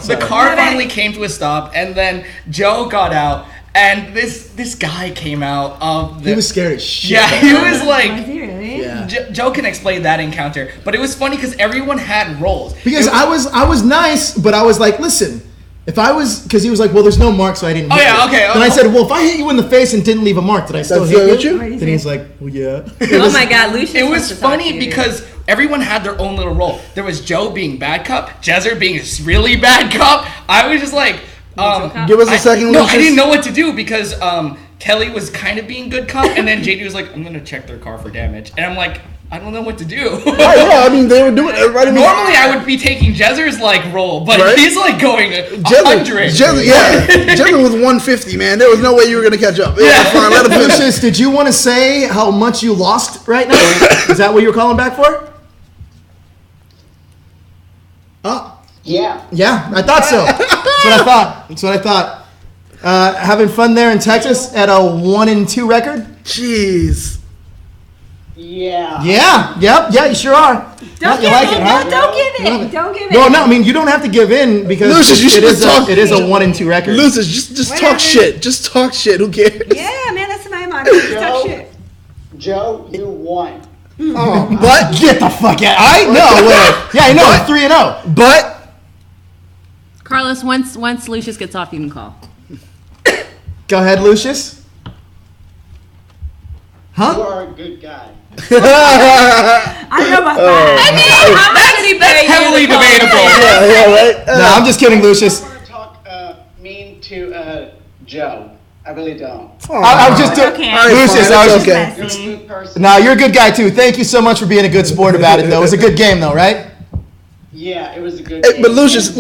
the car finally came to a stop, and then Joe got out. And this guy came out of he was scared as shit. Yeah, he was like... Was he really? Yeah. Joe can explain that encounter. But it was funny because everyone had roles. Because I was nice, but I was like, listen, if I was... Because he was like, well, there's no mark, so I didn't hit you. Okay. Then I said, well, if I hit you in the face and didn't leave a mark, did I still hit you? Then he's like, well, yeah. Oh my god, Lucius. It was funny because everyone had their own little role. There was Joe being bad cop, Jezzer being a really bad cop. I was just like... give us a second, No, Lucius. I didn't know what to do because Kelly was kind of being good cop, and then JD was like, I'm going to check their car for damage. And I'm like, I don't know what to do. Yeah, I mean, they were doing it right. Normally, I would be taking Jezzer's role, but he's like going 100. Jezzer was 150, man. There was no way you were going to catch up. Fine, let him finish. Lucius, did you want to say how much you lost right now? Is that what you were calling back for? Yeah. Yeah, I thought so. That's what I thought. Having fun there in Texas at a 1-2 record? Jeez. Yeah. Yeah. Yep. Yeah, you sure are. Don't give like it, huh? Don't give in. Don't give in. No, I mean, you don't have to give in because Lucius, it is a 1-2 record. Lucius, just talk shit. Just talk shit. Who cares? Yeah, man, that's my motto. Just talk shit. Joe, you won. Oh, but get the fuck out. I know. Yeah, I know. I'm 3-0. But Carlos, once Lucius gets off, you can call. Go ahead, Lucius. Huh? You are a good guy. I don't know about that. I mean, how much did he pay you? Heavily debatable. Yeah, right. No, I'm just kidding, Lucius. I don't want to talk mean to Joe. I really don't. I was just Okay. Lucius, I was okay. You're a good person. No, you're a good guy too. Thank you so much for being a good sport about it, though. It was a good game, though, right? Yeah, it was a good Hey, game. but Lucius,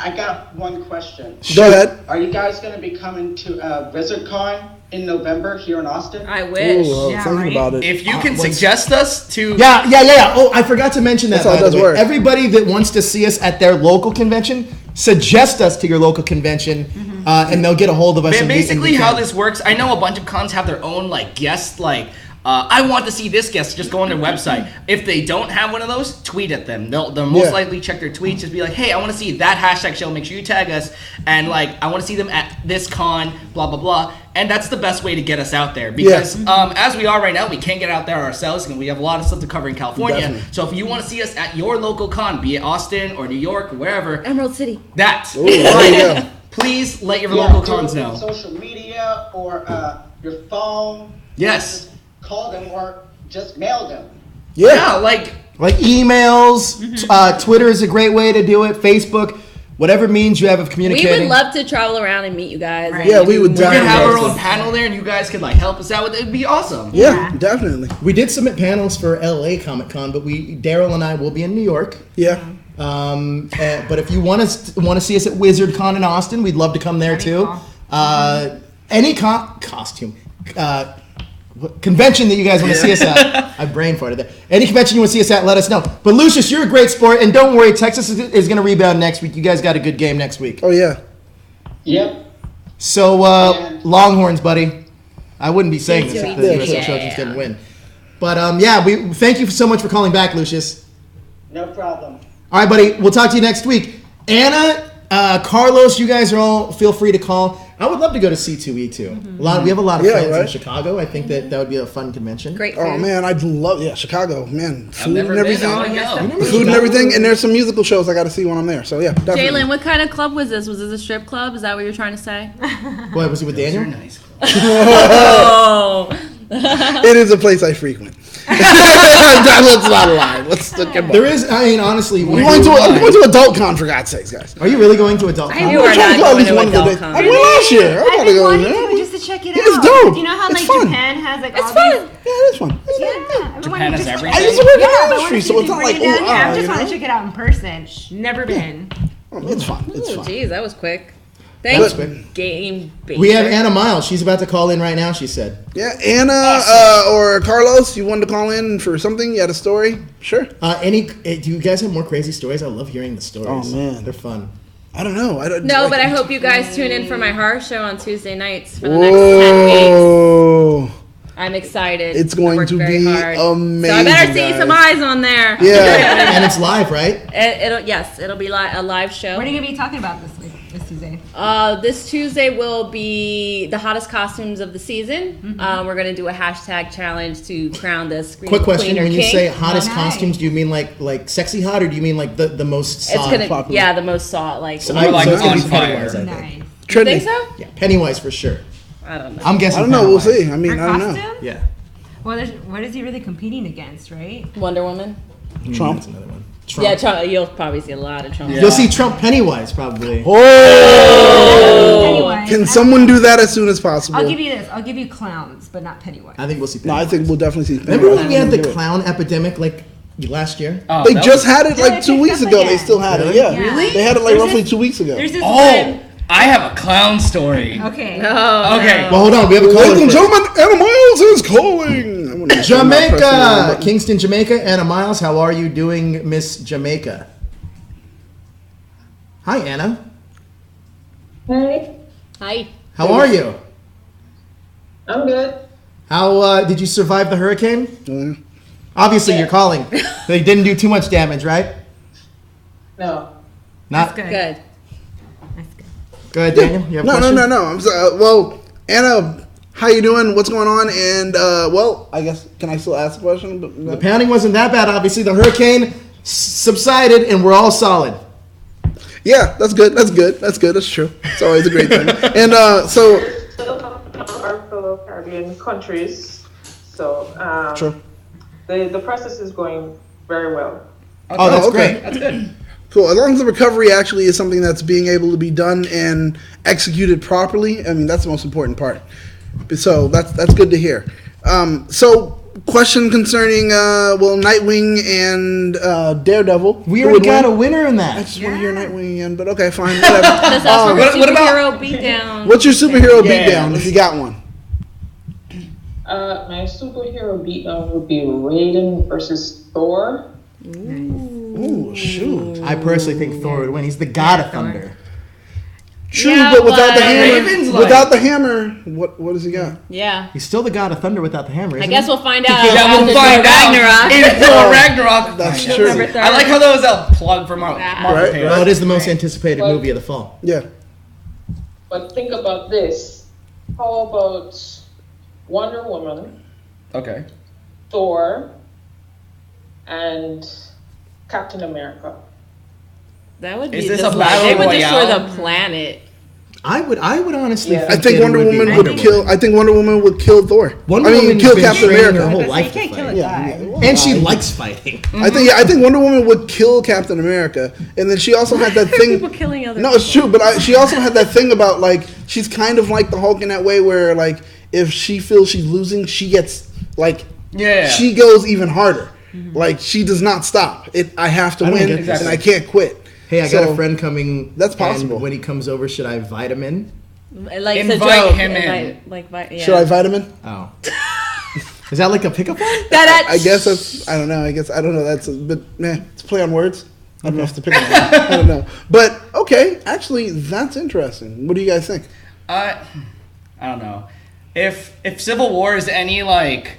I got one question. Go ahead. Are you guys going to be coming to WizardCon in November here in Austin? I wish. Thinking about it. If you can suggest us to... Yeah. Oh, I forgot to mention that. That's how it does work. Everybody that wants to see us at their local convention, suggest us to your local convention, and they'll get a hold of us. Basically, how this works, I know a bunch of cons have their own like guests, like I want to see this guest. Just go on their website. If they don't have one of those, tweet at them. They'll most likely check their tweets. Just be like, hey, I want to see that hashtag show. Make sure you tag us, and like I want to see them at this con. Blah blah blah. And that's the best way to get us out there because as we are right now, we can't get out there ourselves, and we have a lot of stuff to cover in California. Definitely. So if you want to see us at your local con, be it Austin or New York or wherever, Emerald City. Please let your local cons know. Social media or your phone. Yes. Call them or just mail them. Yeah, like emails. Twitter is a great way to do it. Facebook, whatever means you have of communicating. We would love to travel around and meet you guys. Right. Yeah, we would We could have our own panel there, and you guys could like help us out with it. It'd be awesome. Yeah, definitely. We did submit panels for LA Comic Con, but Daryl and I will be in New York. Yeah. But if you want to see us at WizardCon in Austin, we'd love to come there too. Any costume. Convention that you guys want to see us at, I brain farted there. Any convention you want to see us at, let us know. But Lucius, you're a great sport, and don't worry, Texas is going to rebound next week. You guys got a good game next week. Oh yeah. Yep. So Longhorns, buddy. I wouldn't be saying this if the USA Trojans didn't win. But we thank you so much for calling back, Lucius. No problem. All right, buddy. We'll talk to you next week. Anna, Carlos, you guys are all feel free to call. I would love to go to C2E2. We have a lot of friends in Chicago. I think that would be a fun convention. Great. Oh man, I'd love Chicago. Man, food and been. everything. Food and everything, and there's some musical shows I got to see when I'm there. So yeah, definitely. Jalen, what kind of club was this? Was this a strip club? Is that what you're trying to say? What was it with Daniel? Nice. It is a place I frequent. That's not a lie. There is, honestly, I'm going to adult con for God's sakes, guys. Are you really going to adult con? You are not going to adult con. I went last year. I gotta go there. Just to check it out. It's dope. Do you know how It's like fun. Japan has like It's all fun. Yeah, it's fun. Yeah, Japan has everything. I used to work in the but industry, so it's not like I just want to check it out in person. Never been. It's fun. It's fun. Jeez, that was quick. Thanks, Game Baker. We have Anna Miles. She's about to call in right now, she said. Yeah, Anna or Carlos, you wanted to call in for something? You had a story? Sure. Do you guys have more crazy stories? I love hearing the stories. Oh, man. They're fun. I don't know. But I hope you guys tune in for my horror show on Tuesday nights for the next 10 weeks. I'm excited. It's going to be amazing. So I better see some eyes on there. Yeah, and it's live, right? It'll be a live show. What are you gonna be talking about this Tuesday? This Tuesday will be the hottest costumes of the season. We're gonna do a hashtag challenge to crown the screen Quick question: queen or when you king. say hottest costumes, do you mean like sexy hot, or do you mean like the most sought? The most sought. Like so it's gonna be Pennywise, I think. Nice. You think so? Yeah, Pennywise for sure. I don't know. I'm guessing. I don't know. We'll Pennywise. see. I mean, I don't know. Costume? Yeah. Well, what is he really competing against, right? Wonder Woman. Trump. That's another one. Trump. Yeah, Trump. You'll probably see a lot of Trump. Yeah. You'll see Trump Pennywise probably. Oh! Can someone do that as soon as possible? I'll give you this. I'll give you clowns, but not Pennywise. I think we'll see No, Pennywise. I think we'll definitely see Pennywise. Remember when we had the clown epidemic like last year? Oh, they just had it like 2 weeks ago. again. They still had it. Yeah. Really? They had it like roughly 2 weeks ago. There's this I have a clown story. Okay. Oh, Okay. Well, hold on. We have a caller. Ladies and first. gentlemen, Anna Miles is calling. Jamaica, Kingston, Jamaica. Anna Miles, how are you doing, Miss Jamaica? Hi, Anna. Hey, Hi. How are you? I'm good. How did you survive the hurricane? Obviously, you're calling. They didn't do too much damage, right? No. Not good. Good. Go ahead, Daniel. You have a question? No. I'm sorry. Well, Anna, how you doing? What's going on? And well, I guess can I still ask a question? The pounding wasn't that bad. Obviously, the hurricane subsided, and we're all solid. Yeah, that's good. That's true. It's always a great thing. And so Our fellow Caribbean countries, so true. The process is going very well. Oh, that's okay. great. That's good. Cool. As long as the recovery actually is something that's being able to be done and executed properly, I mean that's the most important part. So that's good to hear. So question concerning Nightwing and Daredevil. We Who already would got win? a winner in I that. just want to hear Nightwing again, but okay, fine, whatever. What about beatdown? What's your superhero beatdown if you got one? My superhero beatdown would be Raiden versus Thor. Ooh, shoot! I personally think Thor would win. He's the god of thunder. True, Yeah, but without the but- hammer, Raven's without the hammer, what does he got? Yeah. He's still the god of thunder without the hammer. I Isn't guess he? we'll find out. Yeah, after we'll find Ragnarok. out in Thor Ragnarok. That's Find true. out. November I like how that was a plug for Marvel. Right, Page. Well, it is the most anticipated movie of the fall. Yeah. But think about this. How about Wonder Woman, Okay. Thor, and Captain America? That would be Is this just a like, battle they would destroy royale? the planet. I would honestly. Yeah. I think Wonder Woman would kill. I think Wonder Woman would kill Thor. Wonder I mean, Woman's kill been Captain training America. her whole You life to can't kill a fight. guy. And she likes fighting. I think Wonder Woman would kill Captain America, and then she also had that thing. People killing other No, it's true, but she also had that thing about like she's kind of like the Hulk in that way, where like if she feels she's losing, she gets like she goes even harder. Like she does not stop. I have to I don't win, get this. and I can't quit. Hey, I got So, a friend coming. That's possible. And when he comes over, should I invite him in? Like it's a Invite joke. him in. Yeah. Should I vitamin? Oh. Is that like a pickup line? I guess that's. I don't know. I don't know. That's a bit. It's a play on words. I don't know if it's a pickup line. I don't know. But okay, actually, that's interesting. What do you guys think? I don't know. If Civil War is any like,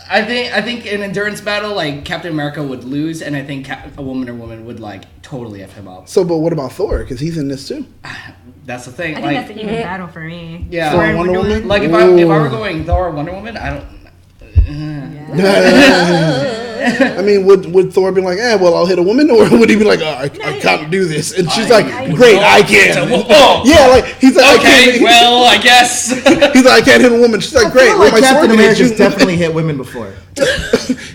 I think in endurance battle like Captain America would lose, and I think a woman would like totally f him up. So, but what about Thor? Because he's in this too. That's the thing. I like, think that's an even battle for me. Yeah. Thor and Wonder Woman? Like if I were going Thor or Wonder Woman, I don't. I mean, would Thor be like, well, I'll hit a woman, or would he be like, I can't do this? And she's like, great, I can. Yeah, like he's like, okay, well, I guess. He's like, I can't hit a woman. She's like, great. I feel Well, like my Captain sword can hit America's you. definitely hit women before.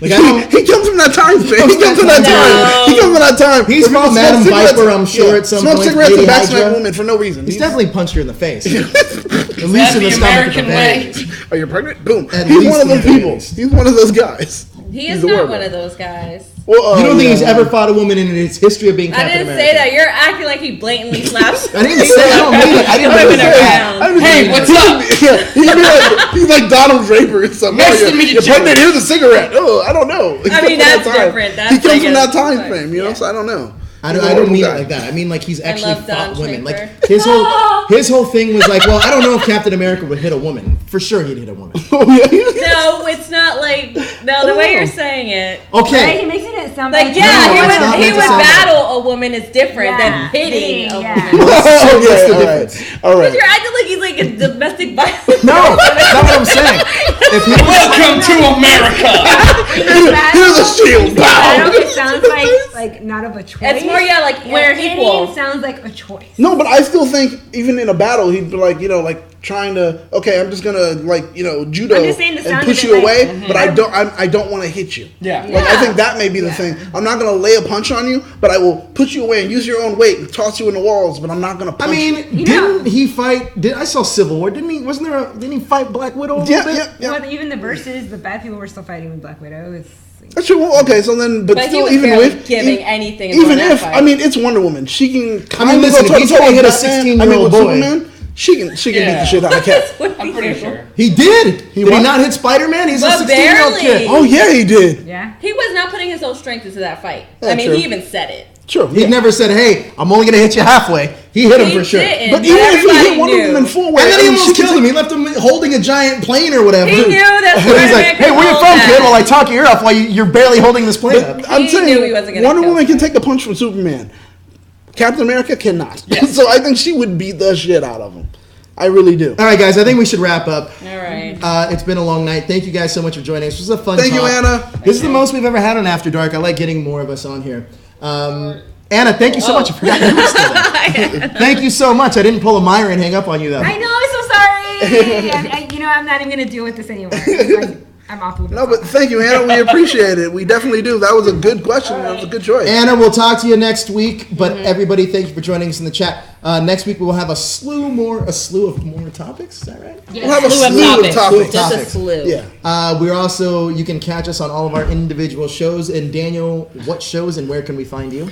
Like, He comes from that time, man. He comes from that time. He comes from that time. He's Where from people Madam smoke cigarettes- Viper, I'm sure, at some smoke point. cigarettes Lady and backstab Hydra. women for no reason. He's definitely punched her in the face. At That's least in the the stomach. American way. Are you pregnant? Boom. At He's least one of in those the people. face. He's one of those guys. He He's is a not werewolf. one of those guys. Well, You don't think he's yeah. ever fought a woman in his history of being I Captain didn't America? say that. You're acting like he blatantly slaps. I didn't say I don't mean it. I didn't Women mean it. around. Hey, what's up? Yeah, he's like Donald Draper or something. Nice Oh, to meet you're you. pregnant. Here's a cigarette. Oh, I don't know. He I comes mean, from that's that time. different. He That's comes like from a- that time frame, you know. So I don't know. I He's a don't horrible mean it guy. like that. I mean like he's actually love Don fought women. Draper. Like his whole thing was like, well, I don't know if Captain America would hit a woman. For sure, he'd hit a woman. Oh, yeah. No, it's not like the way you're saying it. Okay. Right? He makes it sound Like like yeah, No, it's not he meant to would sound like battle a woman is different than Yeah. hitting a Yeah. woman. Oh, What's the yeah, difference? all right. You're acting like he's like a domestic violence. No, that's not what I'm saying. If he was, Welcome to America. Here's a shield. Battle, Bow. it sounds like not of a choice. It's more like we're Hitting equal. sounds like a choice. No, but I still think even in a battle, he'd be like, like trying to. Okay, I'm just gonna judo I'm just saying the and sound push of you it, like- away, but I don't want to hit you. Yeah. Like I think that may be the thing. I'm not gonna lay a punch on you, but I will put you away and use your own weight and toss you in the walls. But I'm not gonna punch I mean, you. didn't he fight? I saw Civil War. Didn't he? Didn't he fight Black Widow? A little bit? Well, even the verses, the bad people were still fighting with Black Widow. It's That's true. Well, okay, so then, but But he still, was even barely with giving anything even in that if fight. I mean, it's Wonder Woman. She can. I mean, listen, if he's gonna hit a 16-year-old boy, Superman, she can beat the shit out of Cat. I'm pretty sure. he did. Did what? he not hit Spider-Man? He's a But 16-year-old barely. kid. Oh yeah, he did. yeah. He was not putting his whole strength into that fight. Yeah, I mean, true. he even said it. True. He Yeah. never said, "Hey, I'm only gonna hit you halfway." He hit him He for sure. didn't, But even if he everybody hit Wonder knew. Woman full weight, And then he I mean, almost she killed him. He left him holding a giant plane or whatever. He knew that's He's Spider-Man like, could "Hey, where you hold from, that." kid?" While I talk your ear off while you're barely holding this plane up. I'm He saying knew he wasn't gonna Wonder kill Woman can take a punch from Superman. Captain America cannot. So I think she would beat the shit out of him. I really do. All right, guys. I think we should wrap up. All right. It's been a long night. Thank you guys so much for joining us. This was a fun Thank you, talk. Anna. This is the most we've ever had on After Dark. I like getting more of us on here. Anna, thank you so much. I forgot your name. Thank you so much. I didn't pull a Myra and hang up on you, though. I know. I'm so sorry. I'm not even gonna deal with this anymore. Like, I'm off a little bit. No, but thank you, Anna. We appreciate it. We definitely do. That was a good question. That was a good choice. Anna, we'll talk to you next week. But everybody, thank you for joining us in the chat. Next week we will have a slew of more topics. Is that right? Yeah. We'll have a slew of topics. Just a slew. Yeah. We're also, you can catch us on all of our individual shows. And Daniel, what shows and where can we find you?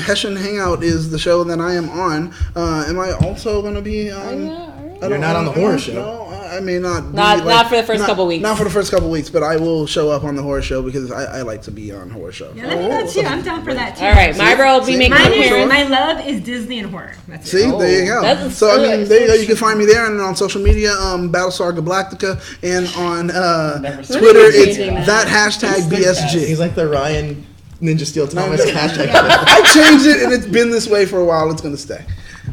Hessian Hangout is the show that I am on. Am I also going to be on? You're not on the horror show. No, I may not. Not for the first couple weeks. Not for the first couple weeks, but I will show up on the horror show because I like to be on horror shows. Yeah, let me know too. I'm down for that too. All right, Mayra will be making an appearance. My love is Disney and horror. That's See, it. there you go. So I mean, there you go. You can find me there and on social media, Battlestar Galactica, and on Twitter, it's that hashtag BSG. He's like the Ryan Ninja Steel Thomas hashtag. I changed it, and it's been this way for a while. It's going to stay.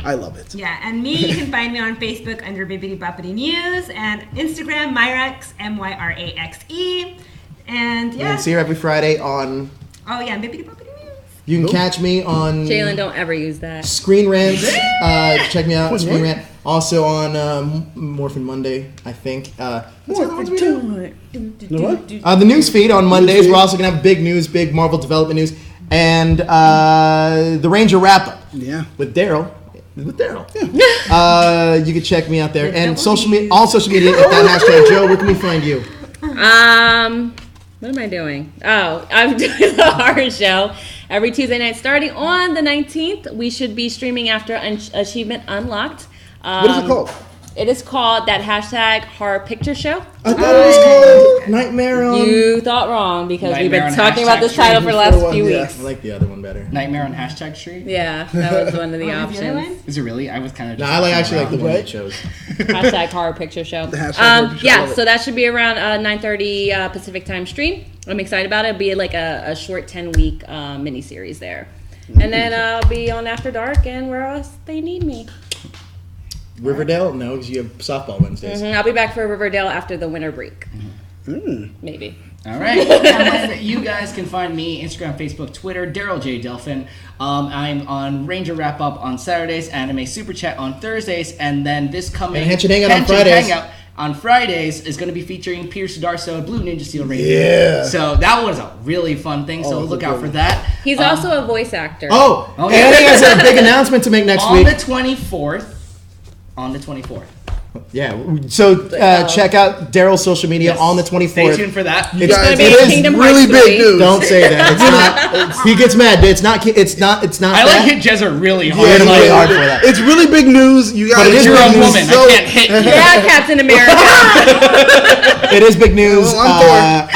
I love it. Yeah, and me, you can find me on Facebook under Bibbidi Boppity News and Instagram, Myrax, MYRAXE. And yeah. You can see her every Friday on. Oh, yeah, Bibbidi Boppity News. You can catch me on. Jalen, don't ever use that. Screen Rant. Check me out. Screen Rant. Also on Morphin Monday, I think. What's the other ones we do? The news feed on Mondays. We're also going to have big Marvel development news. And the Ranger wrap up. Yeah. With Daryl. Yeah. You can check me out there. And all social media at that hashtag. Joe, where can we find you? What am I doing? Oh, I'm doing the horror show every Tuesday night starting on the 19th. We should be streaming after Achievement Unlocked. What is it called? It is called that hashtag horror picture show. I thought it was called Nightmare on... You thought wrong because Nightmare we've been on talking about this hashtag title for the last few weeks. I like the other one better. Nightmare on hashtag Street? Yeah, that was one of the options. Is it really? I was kind of. No, I actually like the one you chose. Hashtag horror picture show. The hashtag horror picture Yeah, show. so that should be around 9:30 Pacific time stream. I'm excited about it. It'll be like a short 10-week miniseries there. And then I'll be on After Dark and where else they need me. Riverdale? No, because you have softball Wednesdays. I'll be back for Riverdale after the winter break. Maybe. All right. And you guys can find me Instagram, Facebook, Twitter, Daryl J. Delphin. I'm on Ranger Wrap Up on Saturdays, Anime Super Chat on Thursdays, and then this coming And Henshin Hangout on Fridays. Hangout on Fridays is going to be featuring Pierce Darso and Blue Ninja Steel Ranger. Yeah. So that was a really fun thing. So look out for that. He's also a voice actor. Oh, yeah. and he has a big announcement to make next week. On the 24th. Yeah, so check out Daryl's social media on the 24th. Stay tuned for that. It's gonna be it is Kingdom really Hearts 3. big news. Don't say that. It's not. He gets mad. It's not. I like hit Jezza really hard. Yeah, really hard for that. It's really big news. You guys, But it is You're big a news. woman. So- I can't hit you. Yeah, Captain America. It is big news. Well,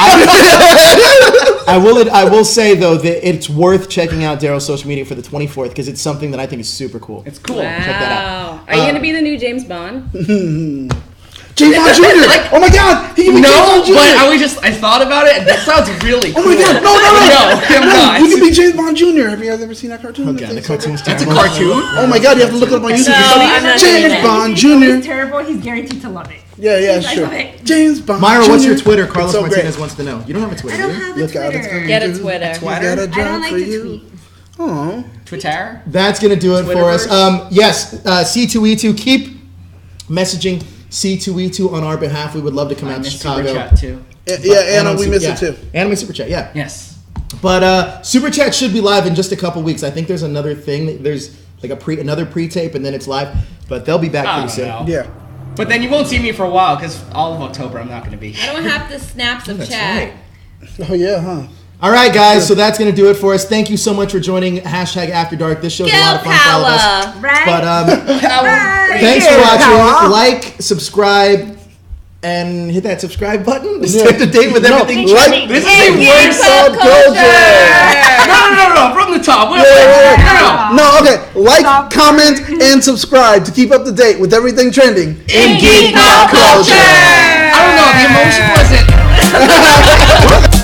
I will say though that it's worth checking out Daryl's social media for the 24th because it's something that I think is super cool. It's cool. Wow. Check that out. Are you going to be the new James Bond? James Bond Jr. Oh my God, he can be James No, Bond Jr. but I thought about it, and that sounds really cool. Oh my God, no, I'm not. he can be James Bond Jr. Have you guys ever seen that cartoon? Oh God, the cartoon's That's a terrible. cartoon? Oh my God, you have to look it up on YouTube. I'm not James doing that. Bond He's Jr. terrible. He's guaranteed to love it. Yeah, I sure. love it. James Bond Myra, Jr. what's your Twitter? It's Carlos so Martinez great. wants to know. You don't have a Twitter, I don't do you? have a Look out, it's Twitter. coming. Get a Twitter. He's got a I job don't like for to you. tweet. Oh, Twitter? That's gonna do it for us. Yes, C2E2. Keep messaging C2E2 on our behalf. We would love to come out to Chicago. Super Chat too. yeah, Anna, we missed it too. Anime Super Chat, yeah. Yes. But Super Chat should be live in just a couple weeks. I think there's another thing. There's like another pre-tape, and then it's live. But they'll be back pretty soon. know. Yeah. But then you won't see me for a while because all of October I'm not going to be. I don't have the snaps of That's chat. right. Oh yeah, huh? All right, guys. So that's gonna do it for us. Thank you so much for joining hashtag After Dark. This show's a lot of fun for all of us. Right? But thanks for watching. Like, subscribe, and hit that subscribe button to stay up to date with everything. Like This is the worst. Pop Culture. No, from the top. No, okay. Like, comment, and subscribe to keep up to date with everything trending in Geek Pop Culture. I don't know. The emotion wasn't.